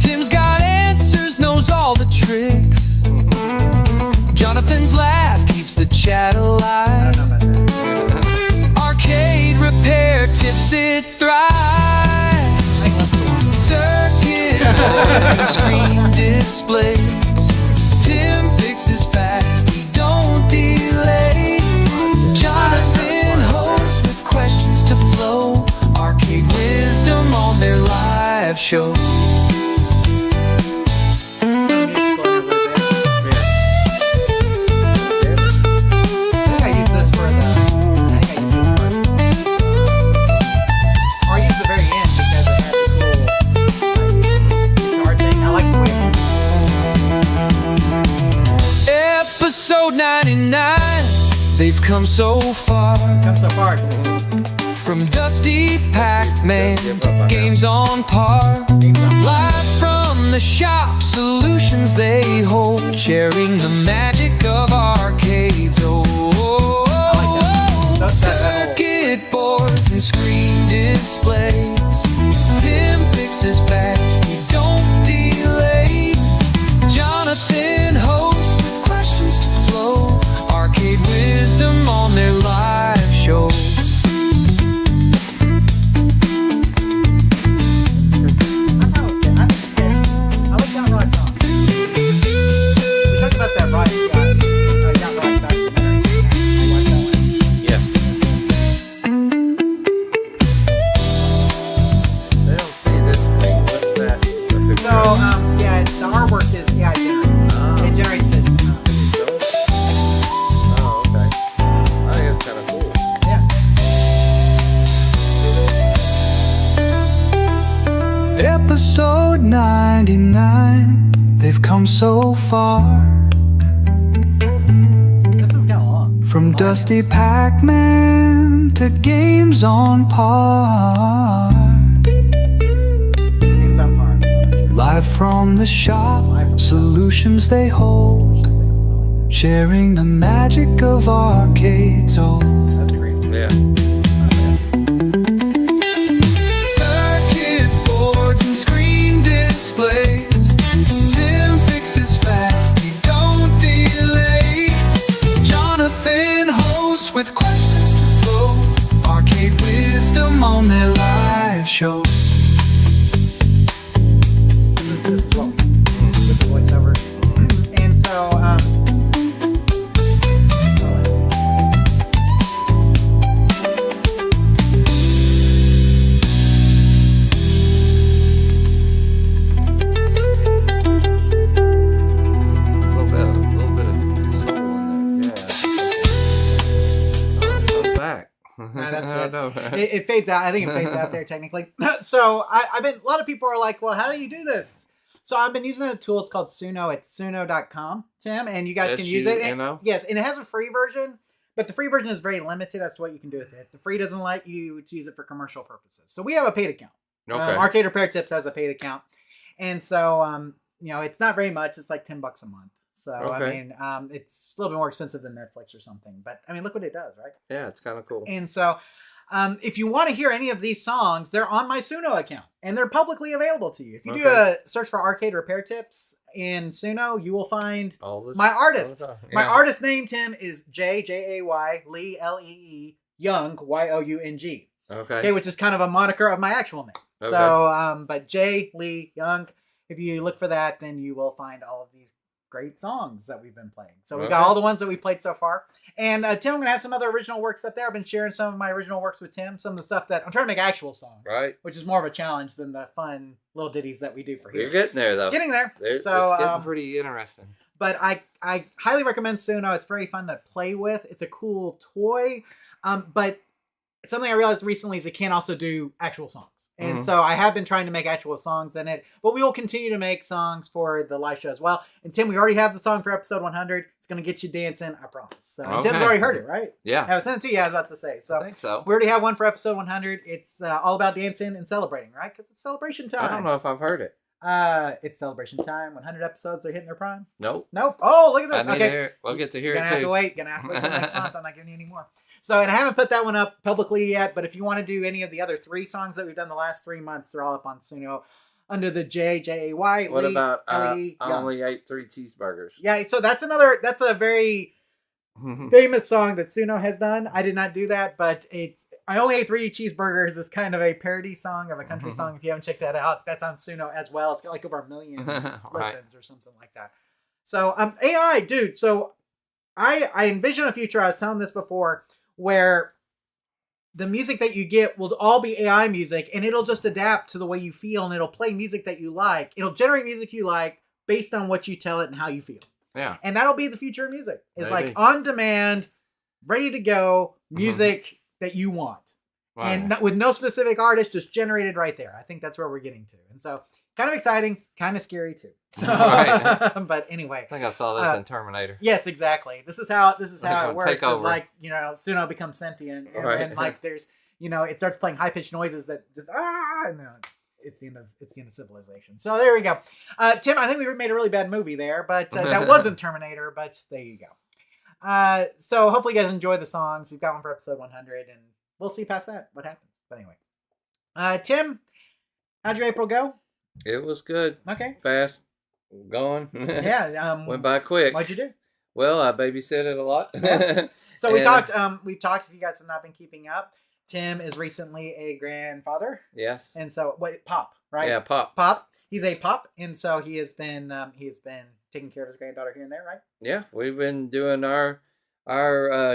Tim's got answers, knows all the tricks. Jonathan's laugh keeps the chat alive. I don't know about that. Arcade repair tips, it thrives. Circuit boards and screen displays. Tim fixes fast, he don't delay. Jonathan hosts with questions to flow. Arcade wisdom on their live show. Episode 99, they've come so far. From Dusty Pac-Man to games on par. Live from the shop, solutions they hold. Sharing the magic of arcades. Circuit boards and screen displays. Tim fixes fast, he don't delay. Jonathan hosts with questions to flow. Arcade wisdom on their live show. Yeah. They don't see this screen. What's that? The artwork is AI generated. It generates it. Oh, okay. I think it's kind of cool. Yeah. Episode 99, they've come so far. This one's kind of long. From Dusty Pac-Man to games on par. Games on par. Live from the shop, solutions they hold. Sharing the magic of arcades. That's a great one. Yeah. Circuit boards and screen displays. Tim fixes fast, he don't delay. Jonathan hosts with questions to flow. Arcade wisdom on their live show. This is what we use with the voiceover. And so, A little bit of soul in there. Yeah. I'm back. that's I it. know. It fades out. I think it fades out there technically. So I've been. A lot of people are like, "Well, how do you do this?" So I've been using a tool. It's called Suno. It's suno.com, Tim, and you guys can use it. S-U-N-O? Yes, and it has a free version, but the free version is very limited as to what you can do with it. The free doesn't let you to use it for commercial purposes. So we have a paid account. Okay. Arcade Repair Tips has a paid account, and so it's not very much. It's like $10 a month. So Okay. I mean, it's a little bit more expensive than Netflix or something. But I mean, look what it does, right? Yeah, it's kind of cool. And so, if you want to hear any of these songs, they're on my Suno account, and they're publicly available to you. If you do a search for Arcade Repair Tips in Suno, you will find my artist. My artist name, Tim, is J.A.Y. Lee Lee Young Young, Okay. which is kind of a moniker of my actual name. Okay. So, but J. Lee Young, if you look for that, then you will find all of these great songs that we've been playing. So we've got all the ones that we played so far. And Tim, I'm going to have some other original works up there. I've been sharing some of my original works with Tim, some of the stuff that I'm trying to make actual songs. Right. Which is more of a challenge than the fun little ditties that we do for here. You're getting there, though. Getting there. It's So, getting pretty interesting. but I highly recommend Suno. It's very fun to play with. It's a cool toy. But something I realized recently is it can also do actual songs. And so I have been trying to make actual songs in it, but we will continue to make songs for the live show as well. And Tim, we already have the song for episode 100. It's going to get you dancing, I promise. So and Tim's already heard it, right? Yeah. I was sent it to you, I was about to say. So I think so. we already have one for episode 100. It's all about dancing and celebrating, right? Because it's celebration time. I don't know if I've heard it. It's celebration time. 100 episodes are hitting their prime. Nope. Oh, look at this. I need to Okay. hear it. We'll get to hear Gonna it have too. to wait. Gonna have to wait till next month. I'm not giving you any more. So, and I haven't put that one up publicly yet, but if you want to do any of the other 3 songs that we've done the last 3 months, they're all up on Suno under the J.A.Y. What about Lee I Young. only ate 3 cheeseburgers? Yeah, so that's a very famous song that Suno has done. I did not do that, but I only ate 3 cheeseburgers is kind of a parody song of a country song. If you haven't checked that out, that's on Suno as well. It's got like over 1 million listens or something like that. So AI, dude. So I envision a future, I was telling this before, where the music that you get will all be AI music, and it'll just adapt to the way you feel, and it'll play music that you like. It'll generate music you like based on what you tell it and how you feel. Yeah. And that'll be the future of music. It's Maybe. like on demand, ready to go music that you want. Wow. And with no specific artist, just generated right there. I think that's where we're getting to. And so kind of exciting, kind of scary too. So, Right. but anyway. I think I saw this in Terminator. Yes, exactly. This is how gonna it works. take It's over. like, Suno becomes sentient, and Right. then like there's, it starts playing high pitched noises that just and then it's the end of civilization. So there we go. Tim, I think we made a really bad movie there, but that wasn't Terminator. But there you go. So hopefully you guys enjoy the songs. We've got one for episode 100, and we'll see past that what happens. But anyway, Tim, how'd your April go? It was good. Okay. Fast. Gone. Yeah. Went by quick. What'd you do? Well, I babysit it a lot. Yeah. So we And- we've talked, if you guys have not been keeping up, Tim is recently a grandfather. Yes. And so Pop, right? Yeah, Pop. Pop. He's a Pop. And so he has been taking care of his granddaughter here and there, right? Yeah, we've been doing our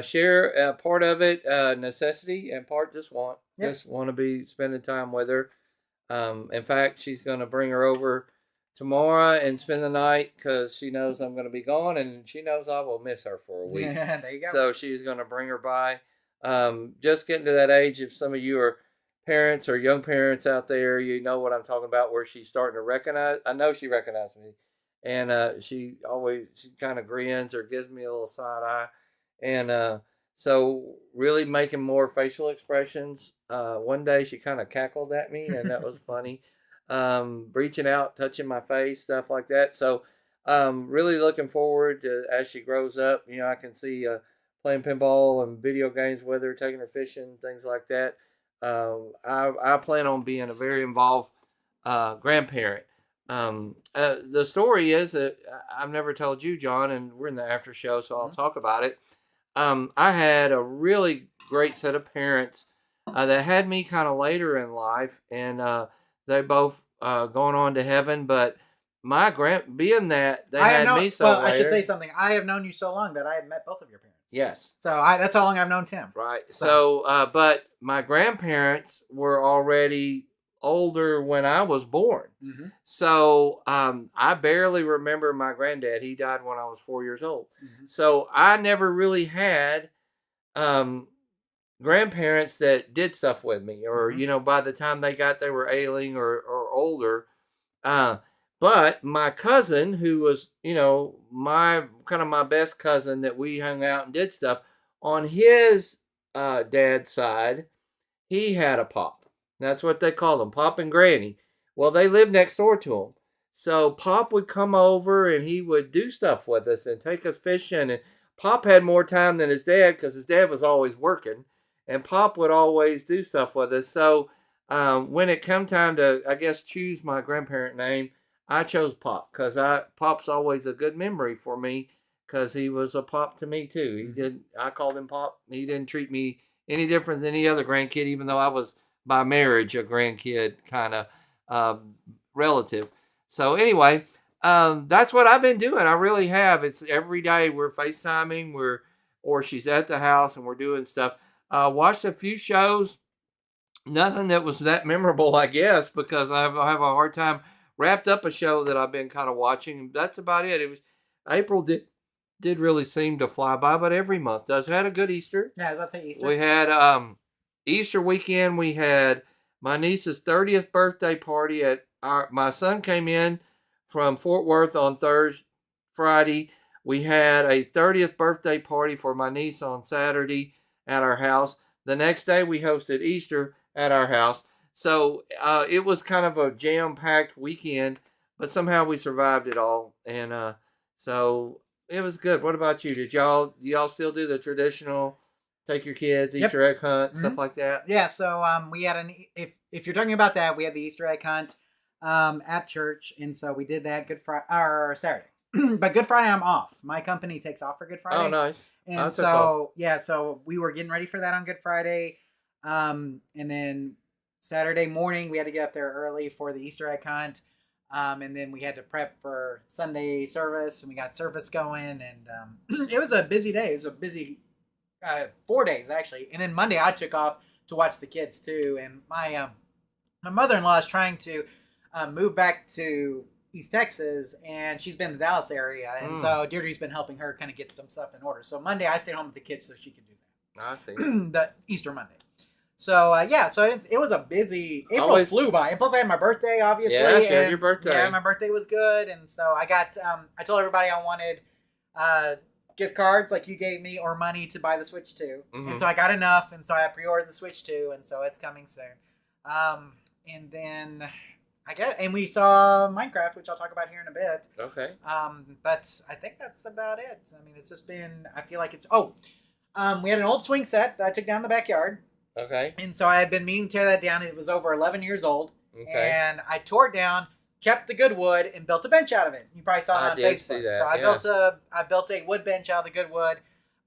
share, part of it necessity, and part just want. Yep. Just want to be spending time with her. In fact, she's going to bring her over tomorrow and spend the night because she knows I'm going to be gone, and she knows I will miss her for a week. Yeah, there you go. So she's going to bring her by. Just getting to that age, if some of you are parents or young parents out there, you know what I'm talking about, where she's starting to recognize. I know she recognized me. And she kind of grins or gives me a little side eye. And so really making more facial expressions. One day she kind of cackled at me, and that was funny. Reaching out, touching my face, stuff like that. So really looking forward to, as she grows up, I can see playing pinball and video games with her, taking her fishing, things like that. I plan on being a very involved grandparent. The story is that I've never told you, John, and we're in the after show, so I'll talk about it. I had a really great set of parents that had me kind of later in life, and they both going on to heaven. But my being that they had me so later. I should say something. I have known you so long that I have met both of your parents. Yes. So that's how long I've known Tim. Right. So, but my grandparents were already older when I was born. Mm-hmm. So I barely remember my granddad. He died when I was 4 years old. Mm-hmm. So I never really had grandparents that did stuff with me, or by the time they were ailing or older. But my cousin, who was my best cousin that we hung out and did stuff, on his dad's side, he had a Pop. That's what they call them, Pop and Granny. Well, they lived next door to him. So Pop would come over and he would do stuff with us and take us fishing. And Pop had more time than his dad because his dad was always working. And Pop would always do stuff with us. So when it come time to, I guess, choose my grandparent name, I chose Pop because Pop's always a good memory for me because he was a Pop to me too. I called him Pop. He didn't treat me any different than any other grandkid, even though I was by marriage a grandkid kind of relative. So anyway, that's what I've been doing. I really have. It's every day we're FaceTiming, or she's at the house and we're doing stuff. Watched a few shows. Nothing that was that memorable, I guess, because I have a hard time. Wrapped up a show that I've been kind of watching. That's about it. It was April did really seem to fly by, but every month does. Had a good Easter. Yeah, I was about to say Easter. We had Easter weekend. We had my niece's 30th birthday party at my son came in from Fort Worth on Friday. We had a 30th birthday party for my niece on Saturday at our house. The next day we hosted Easter at our house. So it was kind of a jam-packed weekend, but somehow we survived it all. And so it was good. What about you? Do y'all still do the traditional take your kids, Easter egg hunt, stuff like that? Yeah, so we had if you're talking about that, we had the Easter egg hunt at church, and so we did that Saturday. But Good Friday I'm off. My company takes off for Good Friday. Oh, nice. And so we were getting ready for that on Good Friday. And then Saturday morning we had to get up there early for the Easter egg hunt. And then we had to prep for Sunday service, and we got service going, and it was a busy day. It was a busy 4 days actually. And then Monday I took off to watch the kids too. And my mother-in-law is trying to move back to East Texas, and she's been in the Dallas area, and so Deirdre's been helping her kind of get some stuff in order. So Monday I stayed home with the kids so she could do that. I see. The Easter Monday. So so it was a busy. April flew by, and plus I had my birthday, obviously. Yeah, she had your birthday. Yeah, my birthday was good, and so I got. I told everybody I wanted gift cards like you gave me, or money to buy the Switch 2, and so I got enough, and so I pre-ordered the Switch 2, and so it's coming soon. And then I guess, and we saw Minecraft, which I'll talk about here in a bit. Okay. But I think that's about it. I mean, it's just been. I feel like it's. We had an old swing set that I took down in the backyard. Okay. And so I had been meaning to tear that down. It was over 11 years old. Okay. And I tore it down, kept the good wood, and built a bench out of it. You probably saw it on Facebook. See that, so I built a wood bench out of the good wood.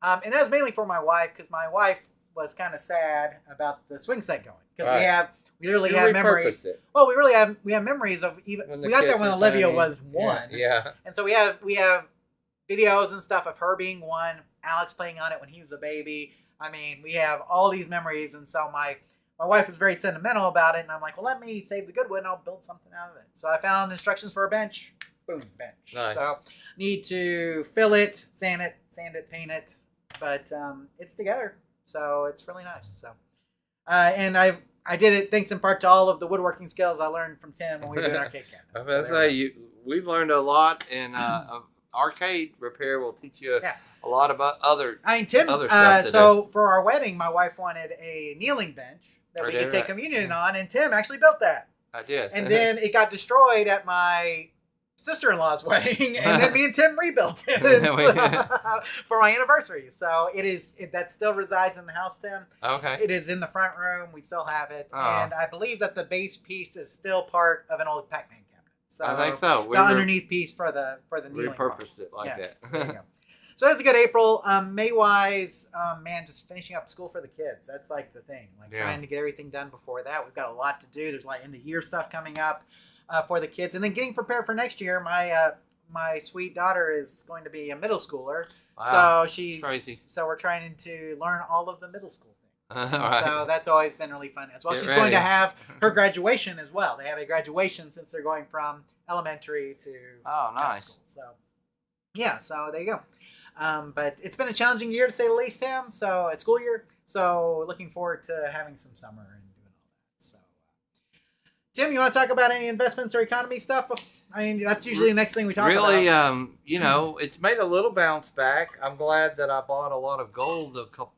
And that was mainly for my wife, because my wife was kind of sad about the swing set going. Because we literally have memories. Well, we have memories of even we got there when Olivia was 1. Yeah. And so we have videos and stuff of her being 1, Alex playing on it when he was a baby. I mean, we have all these memories, and so my wife was very sentimental about it, and I'm like, well, let me save the good wood, and I'll build something out of it. So I found instructions for a bench. Boom, bench. Nice. So need to fill it, sand it, paint it, but it's together, so it's really nice. So, and I did it thanks in part to all of the woodworking skills I learned from Tim when we were doing arcade cabinets. I was going to say, we've learned a lot in arcade repair. Will teach you a lot about other stuff. So for our wedding, my wife wanted a kneeling bench that we could take communion on, and Tim actually built that. I did. And then it got destroyed at my sister-in-law's wedding, and then me and Tim rebuilt it for my anniversary. So that still resides in the house, Tim. Okay. It is in the front room. We still have it, and I believe that the base piece is still part of an old Pac-Man cabinet. So I think so. The underneath piece for the kneeling. Repurposed it like that. So there you go. So it's a good April. May-wise, just finishing up school for the kids. That's like the thing. Trying to get everything done before that. We've got a lot to do. There's a lot end-of-year stuff coming up for the kids. And then getting prepared for next year. My sweet daughter is going to be a middle schooler. Wow. So she's crazy. So we're trying to learn all of the middle school things. Right. So that's always been really fun as well. She's going to have her graduation as well. They have a graduation since they're going from elementary to nice school. So yeah, so there you go. But it's been a challenging year to say the least, Tim. So it's school year. So looking forward to having some summer and doing all that. So Tim, you want to talk about any investments or economy stuff I mean, that's usually the next thing we talk really, about. you know, it's made a little bounce back. I'm glad that I bought a lot of gold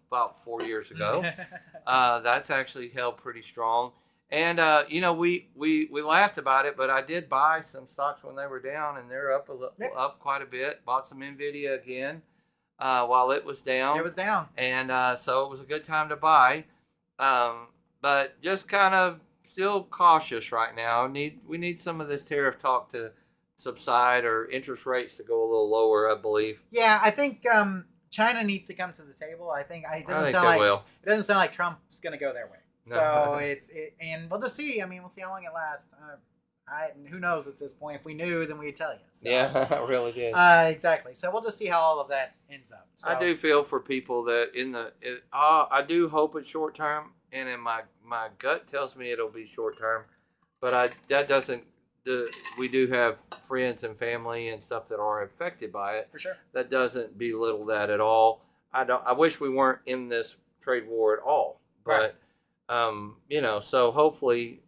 about 4 years ago. That's actually held pretty strong. And you know, we laughed about it, but I did buy some stocks when they were down, and they're up up quite a bit. Bought some Nvidia again while it was down. It was down, and so it was a good time to buy. But just kind of still cautious right now. We need some of this tariff talk to subside, or interest rates to go a little lower, I believe. Yeah, I think China needs to come to the table. I think it doesn't sound like Trump's going to go their way. No. So and we'll just see. I mean, we'll see how long it lasts. Who knows at this point? If we knew, then we'd tell you. So, Yeah, I really did. Exactly. So we'll just see how all of that ends up. So, I do feel for people that I do hope it's short term, and in my gut tells me it'll be short term, but that doesn't. We do have friends and family and stuff that are affected by it. For sure. That doesn't belittle that at all. I wish we weren't in this trade war at all, but. Right. You know, so hopefully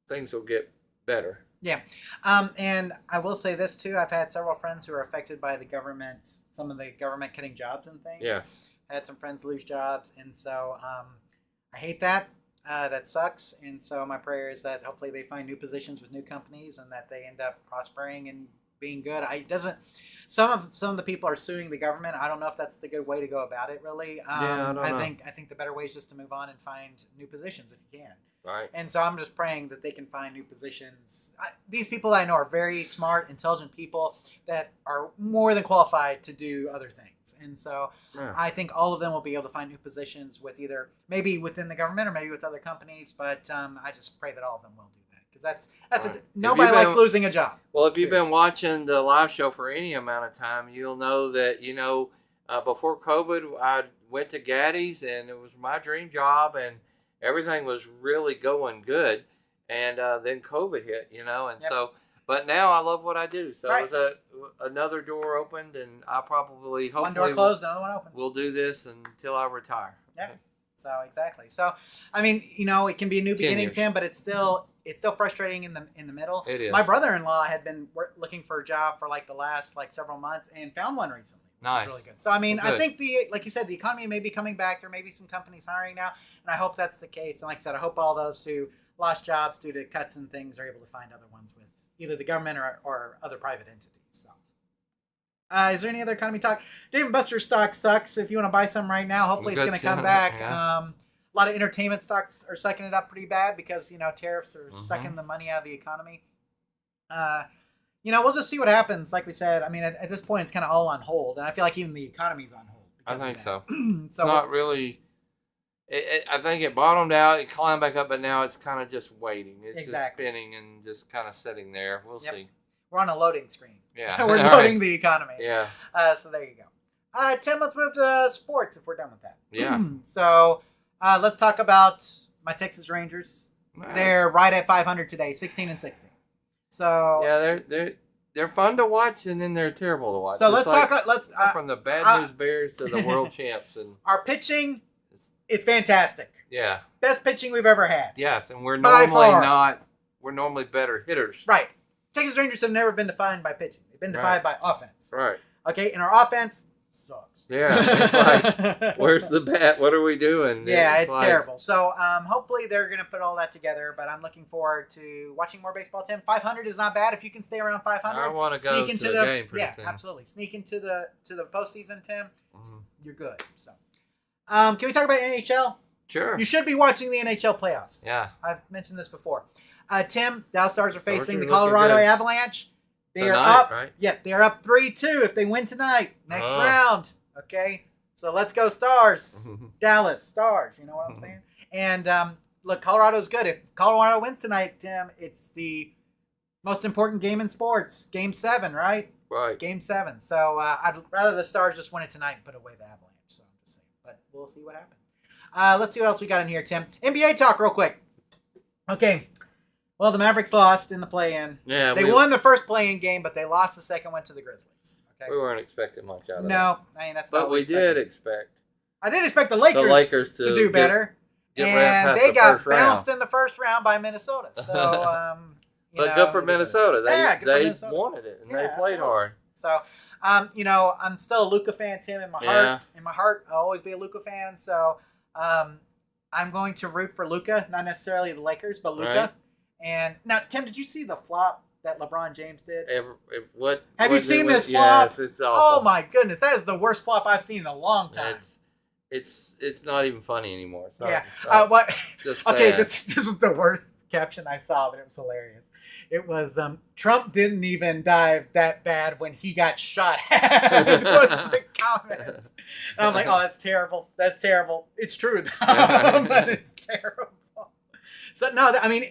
things will get better. Yeah. And I will say this too. I've had several friends who are affected by the government, some of the government cutting jobs and things. Yeah. I had some friends lose jobs. And so I hate that. That sucks. And so my prayer is that hopefully they find new positions with new companies and that they end up prospering and being good. Some of the people are suing the government. I don't know if that's the good way to go about it, really. I don't know. I think the better way is just to move on and find new positions if you can. Right. And so I'm just praying that they can find new positions. These people I know are very smart, intelligent people that are more than qualified to do other things. And so I think all of them will be able to find new positions with either maybe within the government or maybe with other companies. But I just pray that all of them will do that. Because that's nobody likes losing a job. Well, if you've been watching the live show for any amount of time, you'll know that, you know, before COVID, I went to Gaddy's, and it was my dream job, and everything was really going good. And then COVID hit, you know, and so, but now I love what I do. So it was another door opened, and I hopefully one door closed, another one open. We'll do this until I retire. Yeah. So exactly. So I mean, you know, it can be a new beginning, Tim, but it's still frustrating in the middle. It is. My brother-in-law had been looking for a job for like the last several months and found one recently, which is really good. So I mean, I think like you said, the economy may be coming back. There may be some companies hiring now, and I hope that's the case. And like I said, I hope all those who lost jobs due to cuts and things are able to find other ones with either the government or other private entities. So. Is there any other economy talk? Dave & Buster's stock sucks. If you want to buy some right now, hopefully it's going to come back. Yeah. A lot of entertainment stocks are sucking it up pretty bad because, you know, tariffs are sucking the money out of the economy. You know, we'll just see what happens. Like we said, I mean, at this point, it's kind of all on hold. And I feel like even the economy's on hold. I think so. So it's not really... I think it bottomed out, it climbed back up, but now it's kind of just waiting. It's just spinning and just kind of sitting there. We'll see. We're on a loading screen. Yeah. We're loading the economy. Yeah. So there you go. Tim, let's move to sports if we're done with that. Yeah. So let's talk about my Texas Rangers. They're right at 500 today, 16-16. So yeah, they're fun to watch, and then they're terrible to watch. So let's talk. From the bad news Bears to the world champs, and our pitching is fantastic. Yeah, best pitching we've ever had. Yes, and we're normally better hitters. Right. Texas Rangers have never been defined by pitching. They've been defined by offense. Right. Okay, and our offense sucks. Yeah. It's like, where's the bat? What are we doing? Yeah, it's terrible. So hopefully they're going to put all that together, but I'm looking forward to watching more baseball, Tim. 500 is not bad if you can stay around 500. I want to go to the game pretty soon. Yeah, absolutely. Sneak into the postseason, Tim. Mm-hmm. You're good. So, can we talk about NHL? Sure. You should be watching the NHL playoffs. Yeah. I've mentioned this before. Tim, Dallas Stars are facing the Colorado Avalanche. They are up. Right? Yeah, they are up 3-2 if they win tonight. Next round. Okay, so let's go Stars. Dallas Stars. You know what I'm saying? And look, Colorado's good. If Colorado wins tonight, Tim, it's the most important game in sports. Game 7, right? Right. Game 7. So I'd rather the Stars just win it tonight and put away the Avalanche. So I'm just saying. But we'll see what happens. Let's see what else we got in here, Tim. NBA talk real quick. Okay. Well, the Mavericks lost in the play-in. Yeah, they won the first play-in game, but they lost the second one to the Grizzlies. Okay. We weren't expecting much out of it. No, I mean that's. But we did expect. I did expect the Lakers to do better, and they got bounced in the first round by Minnesota. So, But good for Minnesota. Good for They Minnesota. wanted it and Yeah, they played absolutely. hard. So, I'm still a Luka fan, Tim. In my heart, I'll always be a Luka fan. So, I'm going to root for Luka, not necessarily the Lakers, but Luka. Right. And now, Tim, did you see the flop that LeBron James did? Have you seen this flop? Yes, it's awful. Oh my goodness, that is the worst flop I've seen in a long time. It's not even funny anymore. Yeah. So, What? just Okay, sad. this was the worst caption I saw, but it was hilarious. It was Trump didn't even dive that bad when he got shot at. It was the comment. And I'm like, oh, that's terrible. That's terrible. It's true, but it's terrible. So no, I mean,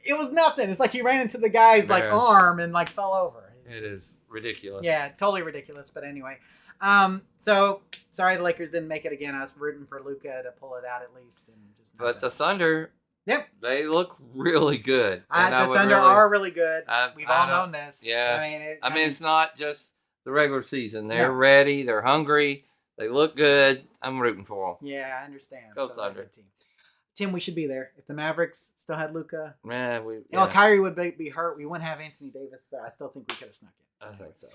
it was nothing. It's like he ran into the guy's like arm and like fell over. It is ridiculous. Yeah, totally ridiculous. But anyway, so sorry the Lakers didn't make it again. I was rooting for Luka to pull it out at least, and just. But the Thunder. Yep. They look really good. The Thunder are really good. We've all known this. Yes. I mean, it's not just the regular season. They're ready. They're hungry. They look good. I'm rooting for them. Yeah, I understand. Go Thunder. Tim, we should be there. If the Mavericks still had Luka. Man, Kyrie would be hurt. We wouldn't have Anthony Davis. So I still think we could have snuck it. I think so.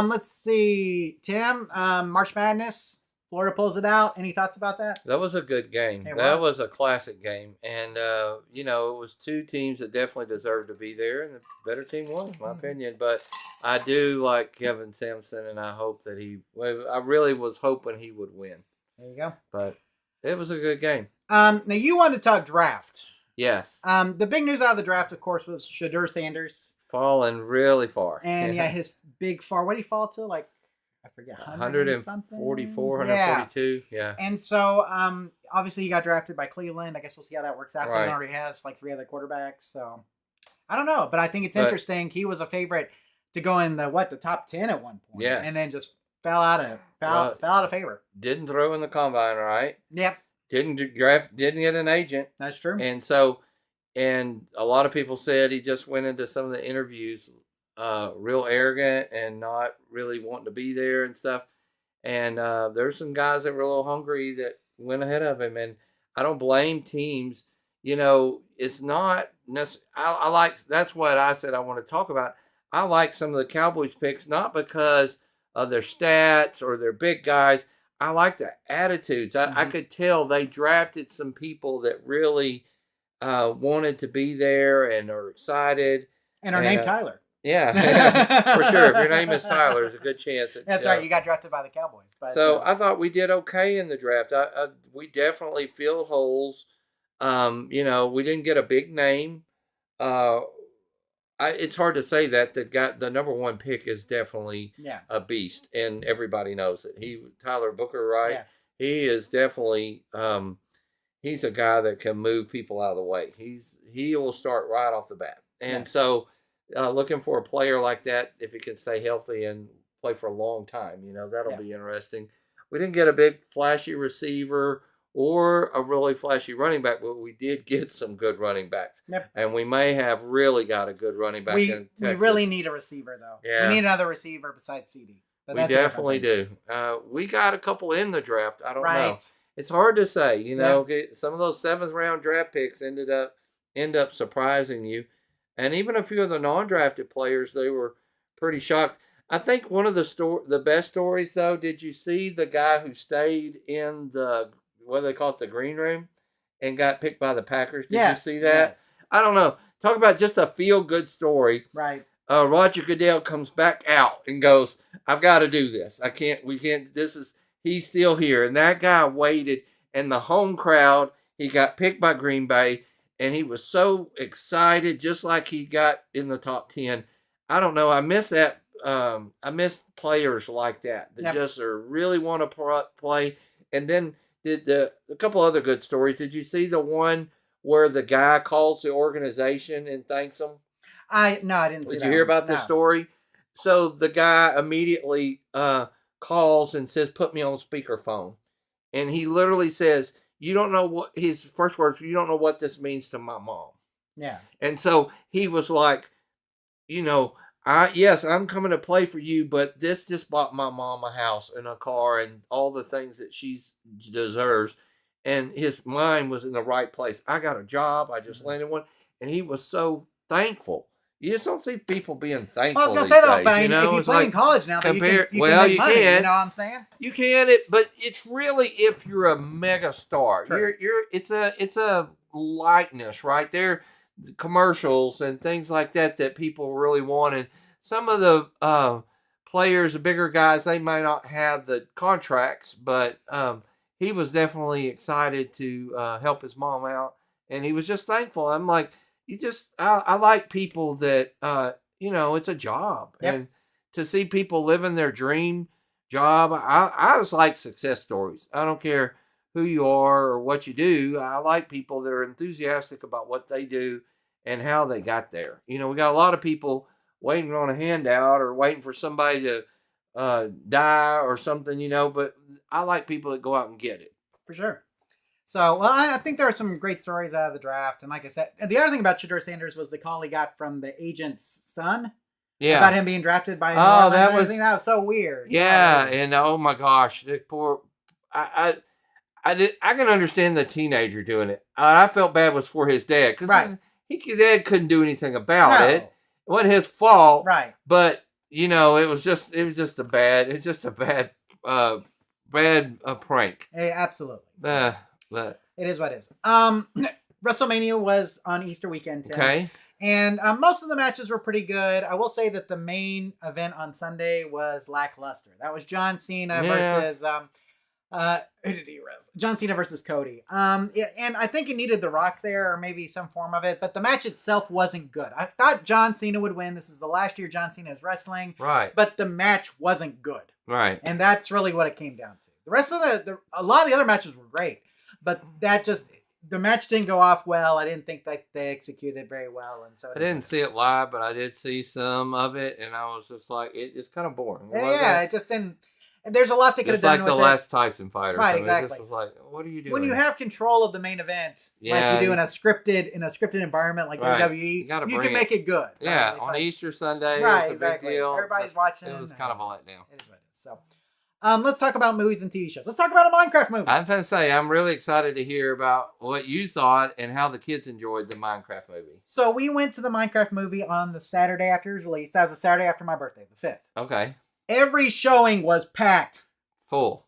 Let's see. Tim, March Madness. Florida pulls it out. Any thoughts about that? That was a good game. That was a classic game. And, it was two teams that definitely deserved to be there. And the better team won, in my opinion. But I do like Kevin Sampson, and I hope that I really was hoping he would win. There you go. But it was a good game. Now, you wanted to talk draft. Yes. The big news out of the draft, of course, was Shadur Sanders. Falling really far. And, his big far. What did he fall to? Like, I forget, 144, 142. Yeah. And so, obviously, he got drafted by Cleveland. I guess we'll see how that works out. Right. Cleveland already has like 3 other quarterbers. So, I don't know. But I think it's interesting. He was a favorite to go in the top 10 at one point. Yes. And then just fell out of favor. Didn't throw in the combine, right? Yep. Didn't get an agent. That's true. And so, and a lot of people said he just went into some of the interviews real arrogant and not really wanting to be there and stuff. And there's some guys that were a little hungry that went ahead of him. And I don't blame teams. It's not necessarily. That's what I said I want to talk about. I like some of the Cowboys picks, not because of their stats or their big guys. I like the attitudes. I could tell they drafted some people that really wanted to be there and are excited. And are named Tyler. Yeah, for sure. If your name is Tyler, there's a good chance. That's right. You got drafted by the Cowboys. But, so I thought we did okay in the draft. We definitely filled holes. We didn't get a big name. It's hard to say that the number one pick is definitely a beast, and everybody knows it. Tyler Booker, right? Yeah. He is definitely he's a guy that can move people out of the way. He will start right off the bat, and so. Looking for a player like that, if he can stay healthy and play for a long time, that'll be interesting. We didn't get a big flashy receiver or a really flashy running back, but we did get some good running backs. Yep. And we may have really got a good running back in Texas. We really need a receiver, though. Yeah. We need another receiver besides CD. We definitely do. We got a couple in the draft. I don't know. It's hard to say. Some of those 7th round draft picks end up surprising you. And even a few of the non-drafted players, they were pretty shocked. I think one of the best stories, though, did you see the guy who stayed in the, what do they call it, the green room, and got picked by the Packers? Did you see that? Yes. I don't know. Talk about just a feel-good story. Right. Roger Goodell comes back out and goes, I've got to do this. He's still here. And that guy waited, and the home crowd, he got picked by Green Bay. And he was so excited, just like he got in the top 10. I don't know. I miss that. I miss players like that just really want to play. And then a couple other good stories. Did you see the one where the guy calls the organization and thanks them? No, I didn't see that. Did you hear about this story? So the guy immediately calls and says, "Put me on speakerphone," and he literally says. You don't know what his first words. You don't know what this means to my mom. Yeah. And so he was like, yes, I'm coming to play for you, but this just bought my mom a house and a car and all the things that she deserves. And his mind was in the right place. I got a job. I just landed one. And he was so thankful, You just don't see people being thankful. Well, I was gonna these say though, days, but I mean, you know? if you It's play like, in college now, then you can make money. can. You know what I'm saying? You can, but it's really if you're a mega star. True. It's a likeness, right? There, commercials and things like that people really want. And some of the players, the bigger guys, they might not have the contracts, but he was definitely excited to help his mom out, and he was just thankful. I'm like, I like people that it's a job, Yep. and to see people living their dream job. I just like success stories. I don't care who you are or what you do. I like people that are enthusiastic about what they do and how they got there. We got a lot of people waiting on a handout or waiting for somebody to die or something, but I like people that go out and get it. For sure. So, well, I think there are some great stories out of the draft. And like I said, the other thing about Shedeur Sanders was the call he got from the agent's son. Yeah. About him being drafted by that was so weird. Yeah, and oh my gosh, the poor. I can understand the teenager doing it. I felt bad was for his dad because his dad couldn't do anything about it. It wasn't his fault. Right. But it was just a bad prank. Hey, absolutely. But it is what it is. WrestleMania was on Easter weekend, Tim. Okay. And most of the matches were pretty good. I will say that the main event on Sunday was lackluster. That was John Cena versus who did he wrestle? John Cena versus Cody. And I think it needed The Rock there or maybe some form of it, but the match itself wasn't good. I thought John Cena would win. This is the last year John Cena is wrestling. Right. But the match wasn't good. Right. And that's really what it came down to. The rest of a lot of the other matches were great, but the match didn't go off well. I didn't think that they executed very well, and so I didn't see it live, but I did see some of it, and I was just like, it's kind of boring. Yeah, it just didn't. There's a lot they could have done with it. It's like the last Tyson fight or something. Exactly. It just was like, what are you doing? When you have control of the main event, like you do in a scripted environment like WWE, you can make it good. Yeah, right? on Easter Sunday, right, it's a big deal. Everybody's watching. It was kind of a letdown. It is what it is. So, let's talk about movies and TV shows. Let's talk about a Minecraft movie. I'm going to say, I'm really excited to hear about what you thought and how the kids enjoyed the Minecraft movie. So we went to the Minecraft movie on the Saturday after it was released. That was the Saturday after my birthday, the 5th. Okay. Every showing was packed. Full.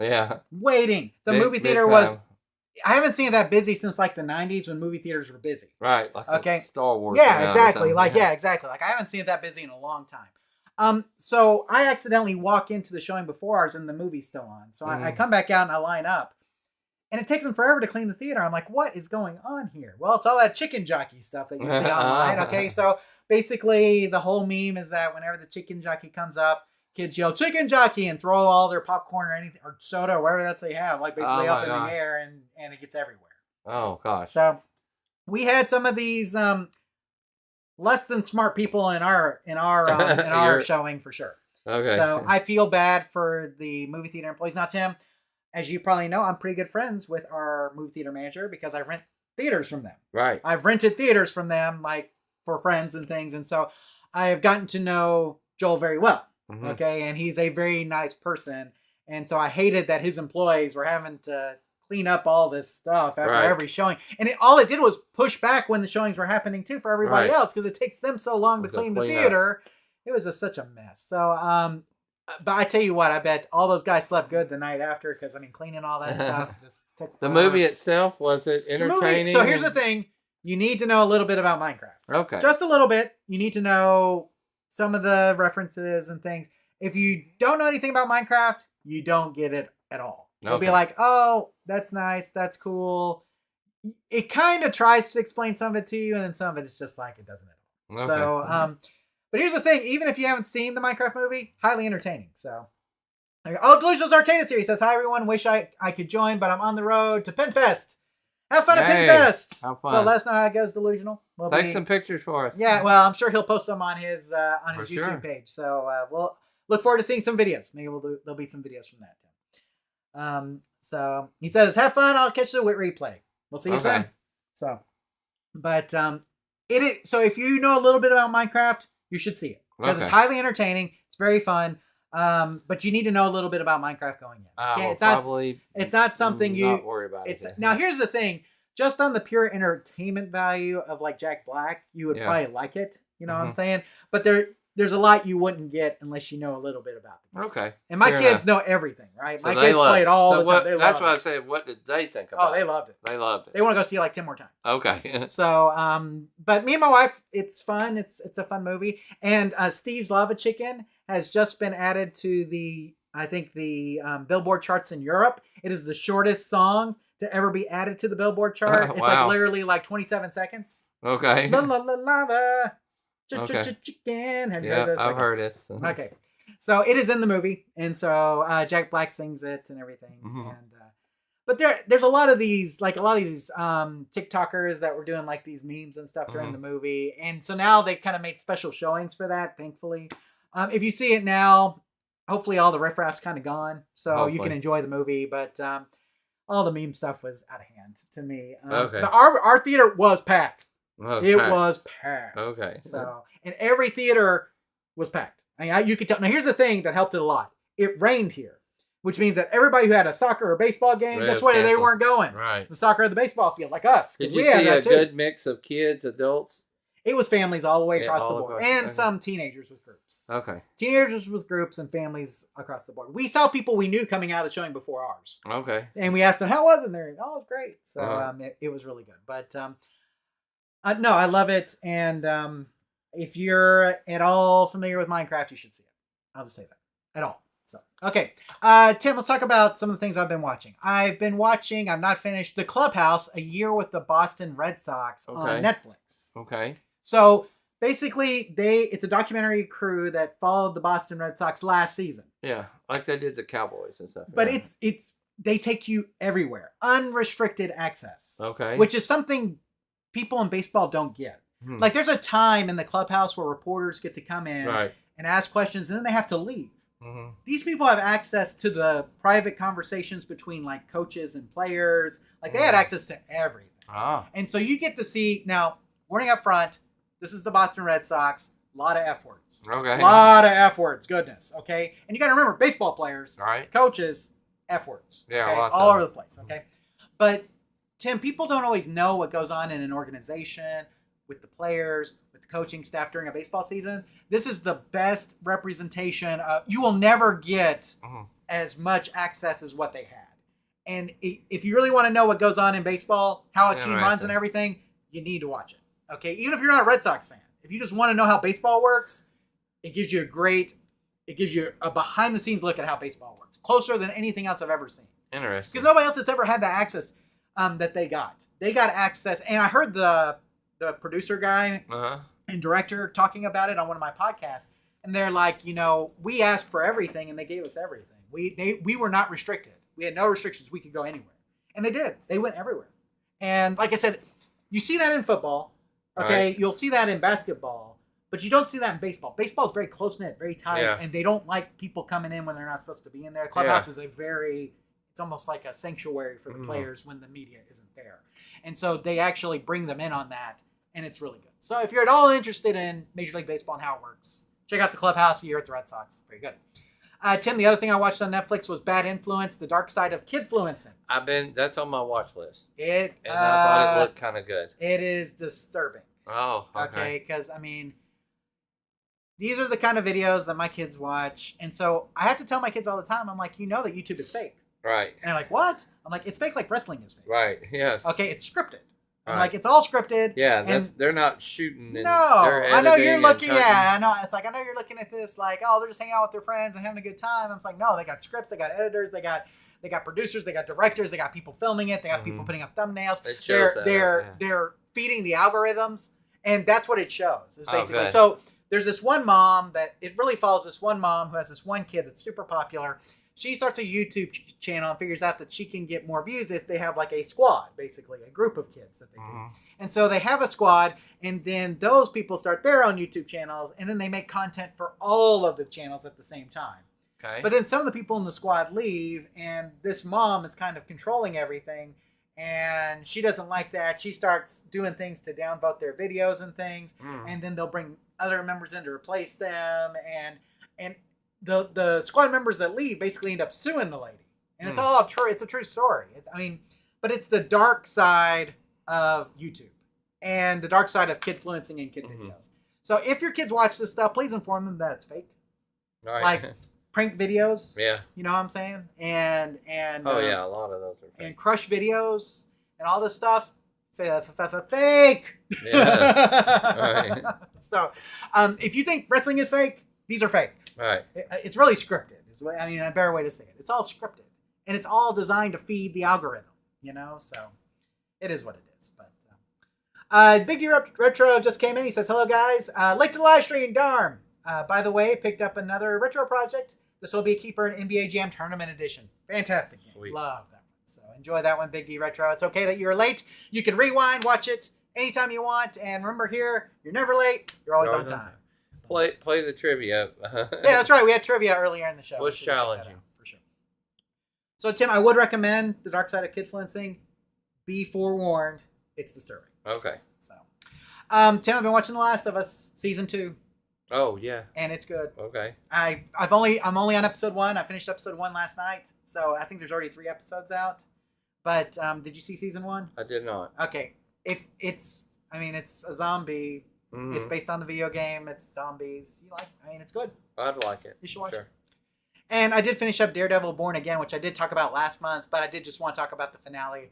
Yeah. Waiting. The movie theater was... I haven't seen it that busy since like the 90s when movie theaters were busy. Right. Like Star Wars. Yeah, exactly. Exactly. Like I haven't seen it that busy in a long time. So I accidentally walk into the showing before ours and the movie's still on. So I come back out and I line up. And it takes them forever to clean the theater. I'm like, what is going on here? Well, it's all that chicken jockey stuff that you see online. Okay, so basically the whole meme is that whenever the chicken jockey comes up, kids yell chicken jockey and throw all their popcorn or anything or soda or whatever else they have, like basically up in the air and it gets everywhere. Oh gosh. So we had some of these less than smart people in our showing for sure. Okay. So I feel bad for the movie theater employees. Now, Tim, as you probably know, I'm pretty good friends with our movie theater manager because I rent theaters from them. Right. I've rented theaters from them, like for friends and things, and so I have gotten to know Joel very well. Mm-hmm. Okay, and he's a very nice person, and so I hated that his employees were having to clean up all this stuff after every showing, and all it did was push back when the showings were happening too for everybody else because it takes them so long to clean the theater. It was just such a mess. So, but I tell you what, I bet all those guys slept good the night after because I mean, cleaning all that stuff just took the movie itself. Was it entertaining? So here's the thing: you need to know a little bit about Minecraft. Okay, just a little bit. You need to know some of the references and things. If you don't know anything about Minecraft, you don't get it at all. You'll be like, oh, that's nice. That's cool. It kind of tries to explain some of it to you, and then some of it is just like, it doesn't at all. Okay. So, but here's the thing. Even if you haven't seen the Minecraft movie, highly entertaining. So, Delusional's Arcade Series says, hi, everyone. Wish I could join, but I'm on the road to Pinfest. Have fun at Pinfest. Have fun. So let us know how it goes, Delusional. Take some pictures for us. Yeah, well, I'm sure he'll post them on his YouTube page. So we'll look forward to seeing some videos. Maybe there'll be some videos from that too. So he says, have fun. I'll catch the replay. We'll see you soon. So, but it is. So if you know a little bit about Minecraft, you should see it because it's highly entertaining. It's very fun. But you need to know a little bit about Minecraft going in. Okay? It's not something you not worry about it. Now here's the thing. just on the pure entertainment value of like Jack Black, you would probably like it. You know what I'm saying? But there's a lot you wouldn't get unless you know a little bit about them. Okay. And my kids know everything, right? So my kids play it all the time. That's what I said. What did they think about it? Oh, they loved it. They loved it. They want to go see it like 10 more times. Okay. So, but me and my wife, it's fun. It's a fun movie. And Steve's Lava Chicken has just been added to the Billboard charts in Europe. It is the shortest song to ever be added to the Billboard chart. It's like literally like 27 seconds. Okay. La la la lava. Okay. Chicken. Have you heard this? I've heard it. Okay. So it is in the movie. And so Jack Black sings it and everything. And but there's a lot of these TikTokers that were doing like these memes and stuff during the movie. And so now they kind of made special showings for that, thankfully. If you see it now, hopefully all the riffraff's kind of gone. So you can enjoy the movie. But all the meme stuff was out of hand to me. Okay. But our theater was packed. Oh, it was packed. Okay. So, and every theater was packed. I mean, you could tell. Now, here's the thing that helped it a lot. It rained here, which means that everybody who had a soccer or baseball game, guess what? They weren't going. Right. The soccer or the baseball field, like us. Did you see a good mix of kids, adults? It was families all the way across the board. Across. And some teenagers with groups. Okay. Teenagers with groups and families across the board. We saw people we knew coming out of the showing before ours. Okay. And we asked them, how was it there? Oh, it was great. So it was really good. But no, I love it. And if you're at all familiar with Minecraft, you should see it. I'll just say that. At all. So, okay. Tim, let's talk about some of the things I've been watching. I've not finished The Clubhouse, A Year with the Boston Red Sox on Netflix. Okay. So basically, it's a documentary crew that followed the Boston Red Sox last season. Yeah, like they did the Cowboys and stuff. But they take you everywhere. Unrestricted access. Okay. Which is something people in baseball don't get. Like there's a time in the clubhouse where reporters get to come in and ask questions and then they have to leave. These people have access to the private conversations between like coaches and players. Like they had access to everything. And so you get to see, now, warning up front, this is the Boston Red Sox. A lot of F words. Okay. A lot of F words. Goodness. Okay. And you got to remember, baseball players, coaches, F words. Yeah. Okay? All over the place. Okay. But Tim, people don't always know what goes on in an organization with the players, with the coaching staff during a baseball season. This is the best representation of, you will never get as much access as what they had. And if you really want to know what goes on in baseball, how a team runs and everything, you need to watch it. Okay. Even if you're not a Red Sox fan, if you just want to know how baseball works, it gives you a behind the scenes look at how baseball works. Closer than anything else I've ever seen. Interesting. Because nobody else has ever had the access that they got. They got access. And I heard the producer guy and director talking about it on one of my podcasts. And they're like, we asked for everything and they gave us everything. We were not restricted. We had no restrictions. We could go anywhere. And they did. They went everywhere. And like I said, you see that in football. Okay. You'll see that in basketball. But you don't see that in baseball. Baseball is very close-knit, very tight. And they don't like people coming in when they're not supposed to be in there. Clubhouse is it's almost like a sanctuary for the players when the media isn't there. And so they actually bring them in on that. And it's really good. So if you're at all interested in Major League Baseball and how it works, check out The Clubhouse, A Year with the Red Sox. Very good. Tim, the other thing I watched on Netflix was Bad Influence, The Dark Side of Kidfluencing. That's on my watch list. And I thought it looked kind of good. It is disturbing. Oh, okay. Because, these are the kind of videos that my kids watch. And so I have to tell my kids all the time, I'm like, that YouTube is fake. Right. And they're like, what? I'm like, it's fake like wrestling is fake. Right, yes. Okay, it's scripted. I'm like, it's all scripted. Yeah, they're not shooting. No, I know you're looking at. I know you're looking at this like, oh, they're just hanging out with their friends and having a good time. I'm just like, no, they got scripts, they got editors, they got producers, they got directors, they got people filming it, they got people putting up thumbnails. They're feeding the algorithms, and that's what it shows. Is basically so. There's this one mom that it really follows. This one mom who has this one kid that's super popular. She starts a YouTube channel and figures out that she can get more views if they have like a squad, basically a group of kids that they do. And so they have a squad, and then those people start their own YouTube channels, and then they make content for all of the channels at the same time. Okay. But then some of the people in the squad leave, and this mom is kind of controlling everything, and she doesn't like that. She starts doing things to downvote their videos and things, and then they'll bring other members in to replace them, and the squad members that leave basically end up suing the lady. And it's all true. It's a true story. But it's the dark side of YouTube and the dark side of kidfluencing and kid videos. So if your kids watch this stuff, please inform them that it's fake. Right. Like prank videos. Yeah. You know what I'm saying? And oh yeah, a lot of those are fake. And crush videos and all this stuff. Fake. Yeah. Right. So, if you think wrestling is fake, these are fake. Right. It's really scripted. I mean, a better way to say it. It's all scripted, and it's all designed to feed the algorithm. You know, so it is what it is. But Big D Retro just came in. He says, "Hello guys, late to the live stream. Darn. By the way, picked up another retro project. This will be a keeper in NBA Jam Tournament Edition. Fantastic game. Sweet. Love that one. So enjoy that one, Big D Retro. It's okay that you're late. You can rewind, watch it anytime you want. And remember here, you're never late. You're always on time. Play the trivia. Yeah, that's right. We had trivia earlier in the show. Was challenging. For sure. So, Tim, I would recommend The Dark Side of Kidfluencing. Be forewarned. It's disturbing. Okay. So, Tim, I've been watching The Last of Us Season 2. Oh, yeah. And it's good. Okay. I'm only on episode 1. I finished episode 1 last night. So, I think there's already 3 episodes out. But did you see Season 1? I did not. Okay. It's a zombie. Mm-hmm. It's based on the video game. It's zombies. It's good. I'd like it. You should watch Sure. it. And I did finish up Daredevil Born Again, which I did talk about last month, but I did just want to talk about the finale.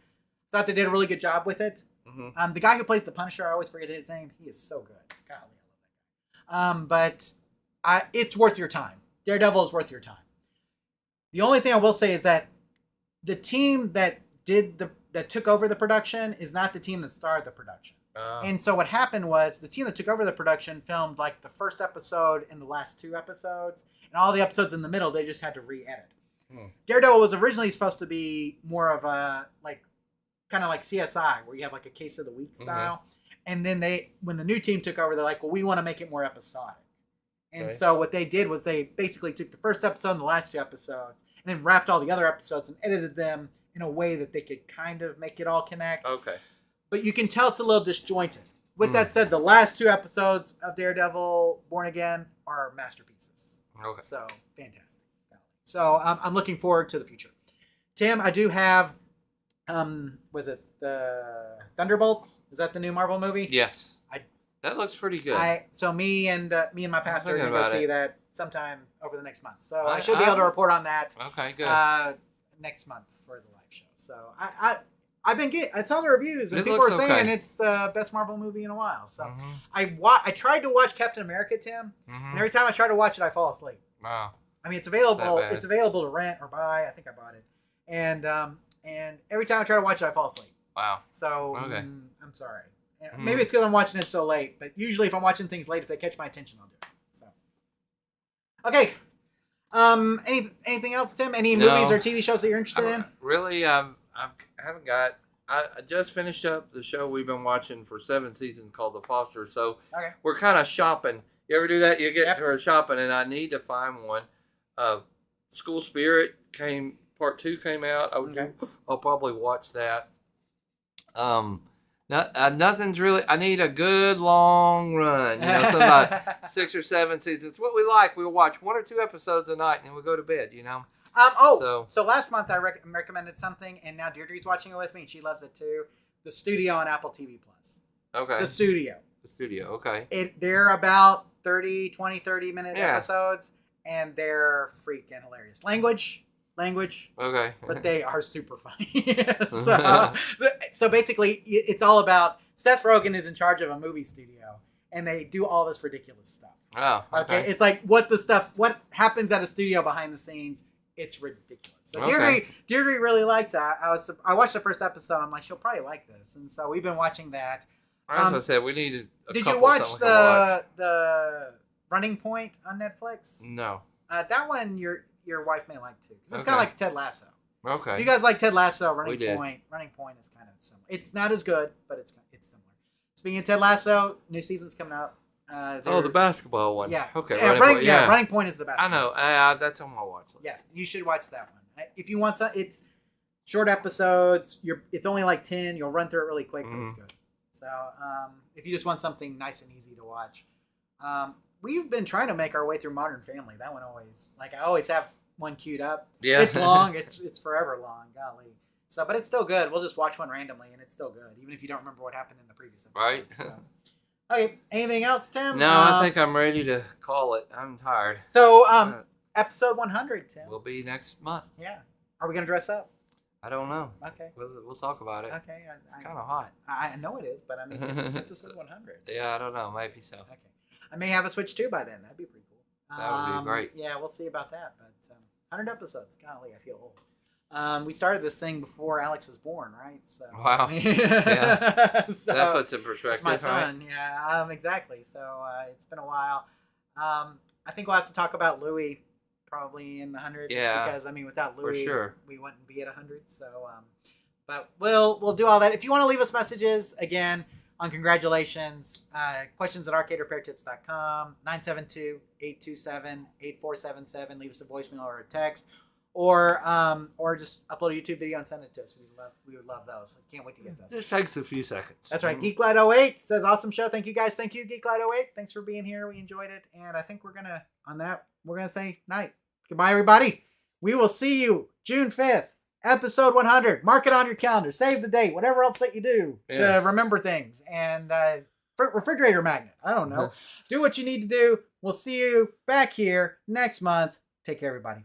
Thought they did a really good job with it. Mm-hmm. The guy who plays the Punisher, I always forget his name. He is so good. Golly, I love that guy. But it's worth your time. Daredevil is worth your time. The only thing I will say is that the team that took over the production is not the team that started the production. And so what happened was the team that took over the production filmed like the first episode and the last 2 episodes, and all the episodes in the middle they just had to re-edit. Daredevil was originally supposed to be more of a kind of like CSI, where you have like a case of the week style. And then when the new team took over, they're like, well, we want to make it more episodic. And so what they did was they basically took the first episode and the last 2 episodes, and then wrapped all the other episodes and edited them in a way that they could kind of make it all connect. Okay. But you can tell it's a little disjointed. With that said, the last 2 episodes of Daredevil Born Again are masterpieces. Okay. So, fantastic. So, I'm looking forward to the future. Tim, I do have, was it the Thunderbolts? Is that the new Marvel movie? Yes. That looks pretty good. So me and my pastor are going to go see that sometime over the next month. So I I- should be able to report on that Okay, good. next month for the live show. So I saw the reviews and It people are looks saying okay. it's the best Marvel movie in a while. So Mhm. I tried to watch Captain America, Tim, and every time I try to watch it, I fall asleep. Wow. I mean, it's available. That bad. It's available to rent or buy. I think I bought it, and every time I try to watch it, I fall asleep. Wow. So Okay. I'm sorry. Maybe it's because I'm watching it so late, but usually if I'm watching things late, if they catch my attention, I'll do it. So, okay. Anything else, Tim? Any movies or TV shows that you're interested in? Really, I haven't got. I just finished up the show we've been watching for 7 seasons called The Fosters. So Okay. we're kind of shopping. You ever do that? You get Yep. to our shopping, and I need to find one. School Spirit part 2 came out. I'll probably watch that. Nothing's really. I need a good long run. You know, something like 6 or 7 seasons. What we like. We'll watch 1 or 2 episodes a night, and then we'll go to bed. You know. So last month I recommended something, and now Deirdre's watching it with me, and she loves it too. The Studio on Apple TV Plus. Okay. The Studio. The Studio. Okay. They're about 30 minute Yeah. episodes, and they're freaking hilarious. Language, Okay. but they are super funny. So basically, it's all about Seth Rogen is in charge of a movie studio, and they do all this ridiculous stuff. Oh. Okay, it's like what happens at a studio behind the scenes. It's ridiculous. So Okay. Deirdre really likes that. I watched the first episode. I'm like, she'll probably like this, and so we've been watching that. As I said, we needed. Did you watch the Running Point on Netflix? No. That one your wife may like too, because it's Okay. kind of like Ted Lasso. Okay. If you guys like Ted Lasso, We Running did. Point is kind of similar. It's not as good, but it's similar. Speaking of Ted Lasso, new season's coming up. The basketball one. Yeah. Okay. Running Point is the best. I know. That's on my watch list. Yeah, you should watch that one. If you want some, it's short episodes. It's only like 10. You'll run through it really quick, but it's good. So if you just want something nice and easy to watch, we've been trying to make our way through Modern Family. That one I always have one queued up. Yeah. It's long. It's forever long. Golly. So, but it's still good. We'll just watch one randomly, and it's still good, even if you don't remember what happened in the previous episode. Right. So. Okay. Anything else, Tim? No, I think I'm ready to call it. I'm tired. So, episode 100, Tim. We'll be next month. Yeah. Are we gonna dress up? I don't know. Okay. We'll talk about it. Okay. It's kind of hot. I know it is, but I mean, it's episode 100. Yeah, I don't know. Maybe so. Okay. I may have a Switch 2 by then. That'd be pretty cool. That would be great. Yeah, we'll see about that. But 100 episodes. Golly, I feel old. We started this thing before Alex was born, right? So Wow. Yeah. So, that puts in perspective. it's my son. Right? Yeah. Exactly. So it's been a while. I think we'll have to talk about Louis probably in the 100. Yeah. Because I mean, without Louis, sure. we wouldn't be at 100. So, but we'll do all that. If you want to leave us messages again on congratulations, questions at arcaderepairtips.com, 972-827-8477. Leave us a voicemail or a text, or just upload a YouTube video and send it to us. We would love those. I can't wait to get those. Just takes a few seconds. That's right. Geeklight08 says awesome show. Thank you guys. Thank you, Geeklight08. Thanks for being here. We enjoyed it, and I think we're gonna say night. Goodbye, everybody. We will see you June 5th. Episode 100. Mark it on your calendar. Save the date. Whatever else that you do to remember things. And refrigerator magnet. I don't know. Do what you need to do. We'll see you back here next month. Take care, everybody.